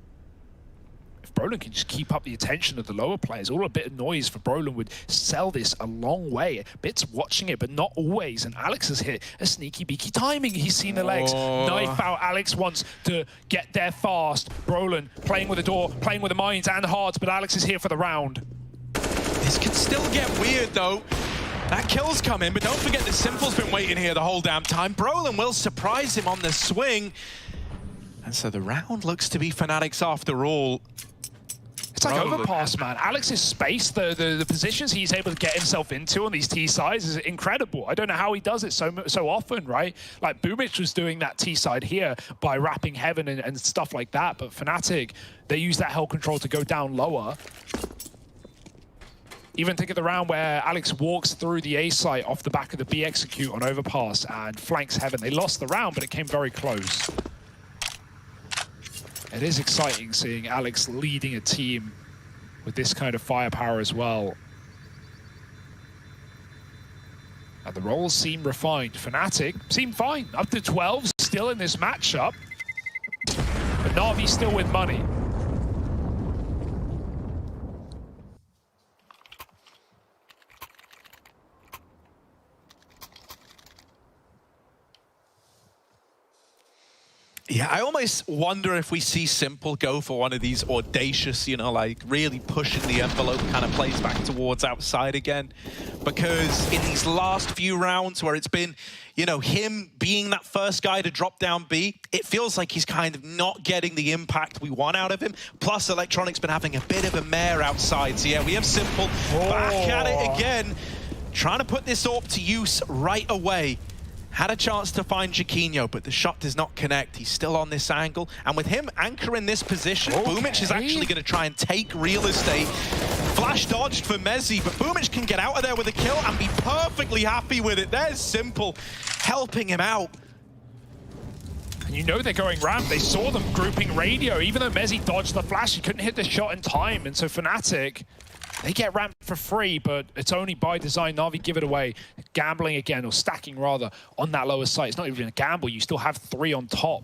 If Brolin can just keep up the attention of the lower players, all a bit of noise for Brolin would sell this a long way. Bit's watching it, but not always. And Alex has hit a sneaky beaky timing. He's seen the legs. Knife out. Alex wants to get there fast. Brolin playing with the door, playing with the mines and hearts, but Alex is here for the round. This could still get weird, though. That kill's coming, but don't forget that Simple's been waiting here the whole damn time. Brolin will surprise him on the swing. And so the round looks to be Fnatic's after all. It's like overpass, man. Alex's space, the positions he's able to get himself into on these T-sides is incredible. I don't know how he does it so often, right? Like, Boomich was doing that T-side here by wrapping Heaven and stuff like that, but Fnatic, they use that hell control to go down lower. Even think of the round where Alex walks through the A site off the back of the B execute on overpass and flanks Heaven. They lost the round, but it came very close. It is exciting seeing Alex leading a team with this kind of firepower as well. And the roles seem refined. Fnatic seem fine. Up to 12, still in this matchup. But Na'Vi still with money. Yeah, I almost wonder if we see Simple go for one of these audacious, you know, like really pushing the envelope kind of plays back towards outside again. Because in these last few rounds where it's been, you know, him being that first guy to drop down B, it feels like he's kind of not getting the impact we want out of him. Plus, Electronic's been having a bit of a mare outside. So yeah, we have Simple back at it again, trying to put this AWP to use right away. Had a chance to find Jaquinho, but the shot does not connect. He's still on this angle. And with him anchoring this position, Boomich is actually going to try and take real estate. Flash dodged for Mezzi, but Boomich can get out of there with a kill and be perfectly happy with it. There's Simple helping him out. And you know they're going ramp. They saw them grouping radio. Even though Mezzi dodged the flash, he couldn't hit the shot in time. And so Fnatic, they get ramped for free, but it's only by design. Na'Vi give it away. Gambling again, or stacking rather, on that lower site. It's not even a gamble. You still have 3 on top.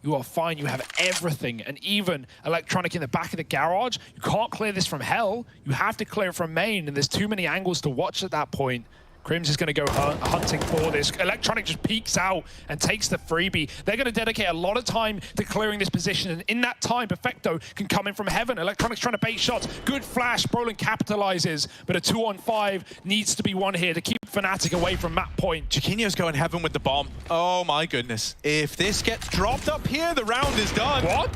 You are fine. You have everything. And even Electronic in the back of the garage, you can't clear this from hell. You have to clear it from main, and there's too many angles to watch at that point. Crims is going to go hunting for this. Electronic just peeks out and takes the freebie. They're going to dedicate a lot of time to clearing this position, and in that time, Perfecto can come in from heaven. Electronic's trying to bait shots. Good flash. Brolin capitalizes, but a 2-on-5 needs to be won here to keep Fnatic away from map point. Jaquinho's going heaven with the bomb. Oh my goodness. If this gets dropped up here, the round is done. What?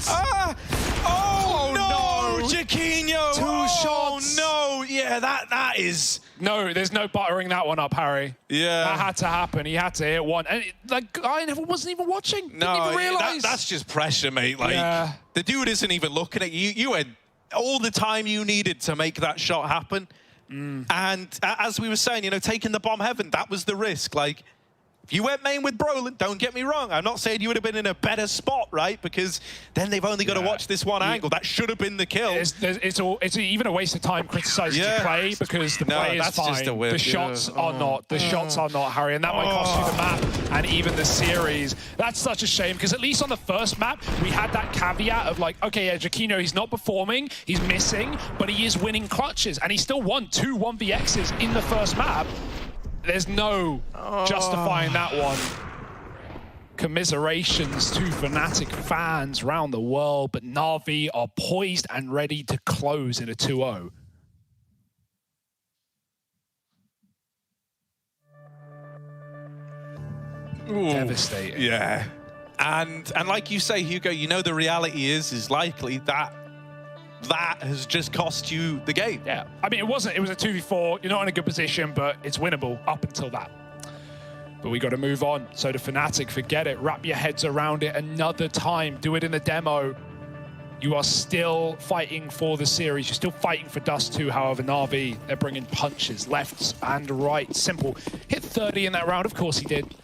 Oh no! Jaquinho! Two shots! Oh no! Yeah, that is... No, there's no buttering that one up, Harry. Yeah. That had to happen. He had to hit one. And the guy wasn't even watching. Didn't even realize. That's just pressure, mate. Like, the dude isn't even looking at you. You had all the time you needed to make that shot happen. And as we were saying, you know, taking the bomb heaven, that was the risk. Like, if you went main with Brolin, don't get me wrong, I'm not saying you would have been in a better spot, right? Because then they've only got to watch this one angle. That should have been the kill. It's even a waste of time criticizing the play, because the play is fine. Just a whip. The shots are not. The shots are not, Harry. And that might cost you the map and even the series. That's such a shame, because at least on the first map, we had that caveat of like, okay, yeah, Jaquinho, he's not performing, he's missing, but he is winning clutches. And he still won 2 1vx's in the first map. There's no justifying that one. Commiserations to Fnatic fans around the world, but Na'Vi are poised and ready to close in a 2-0. Devastating. Yeah. And like you say, Hugo, you know the reality is likely that has just cost you the game. Yeah, I mean, it was a 2v4. You're not in a good position, but it's winnable up until that. But we got to move on. So to Fnatic, forget it. Wrap your heads around it another time. Do it in the demo. You are still fighting for the series. You're still fighting for Dust 2. However, Na'Vi, they're bringing punches left and right. Simple. Hit 30 in that round. Of course he did.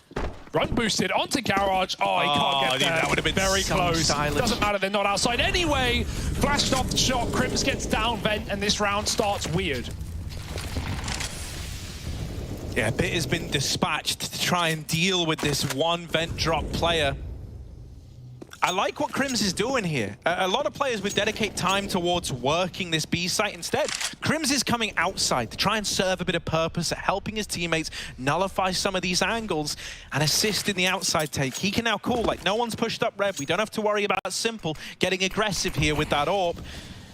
Run boosted onto Garage. Oh, he can't get there. That would have been very close. Silent. Doesn't matter, they're not outside anyway. Flashed off the shot. Crims gets down vent, and this round starts weird. Yeah, Bit has been dispatched to try and deal with this one vent drop player. I like what Crims is doing here. A lot of players would dedicate time towards working this B site. Instead, Crims is coming outside to try and serve a bit of purpose at helping his teammates nullify some of these angles and assist in the outside take. He can now call, like, no one's pushed up red. We don't have to worry about Simple getting aggressive here with that AWP.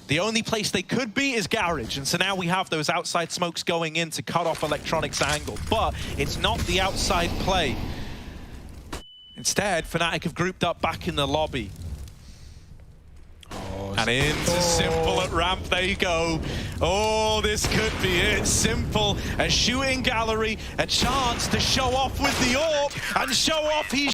The only place they could be is Garage, and so now we have those outside smokes going in to cut off Electronic's angle. But it's not the outside play. Instead, Fnatic have grouped up back in the lobby. And into Simple at ramp, there you go. Oh, this could be it. Simple, a shooting gallery, a chance to show off with the AWP and show off he's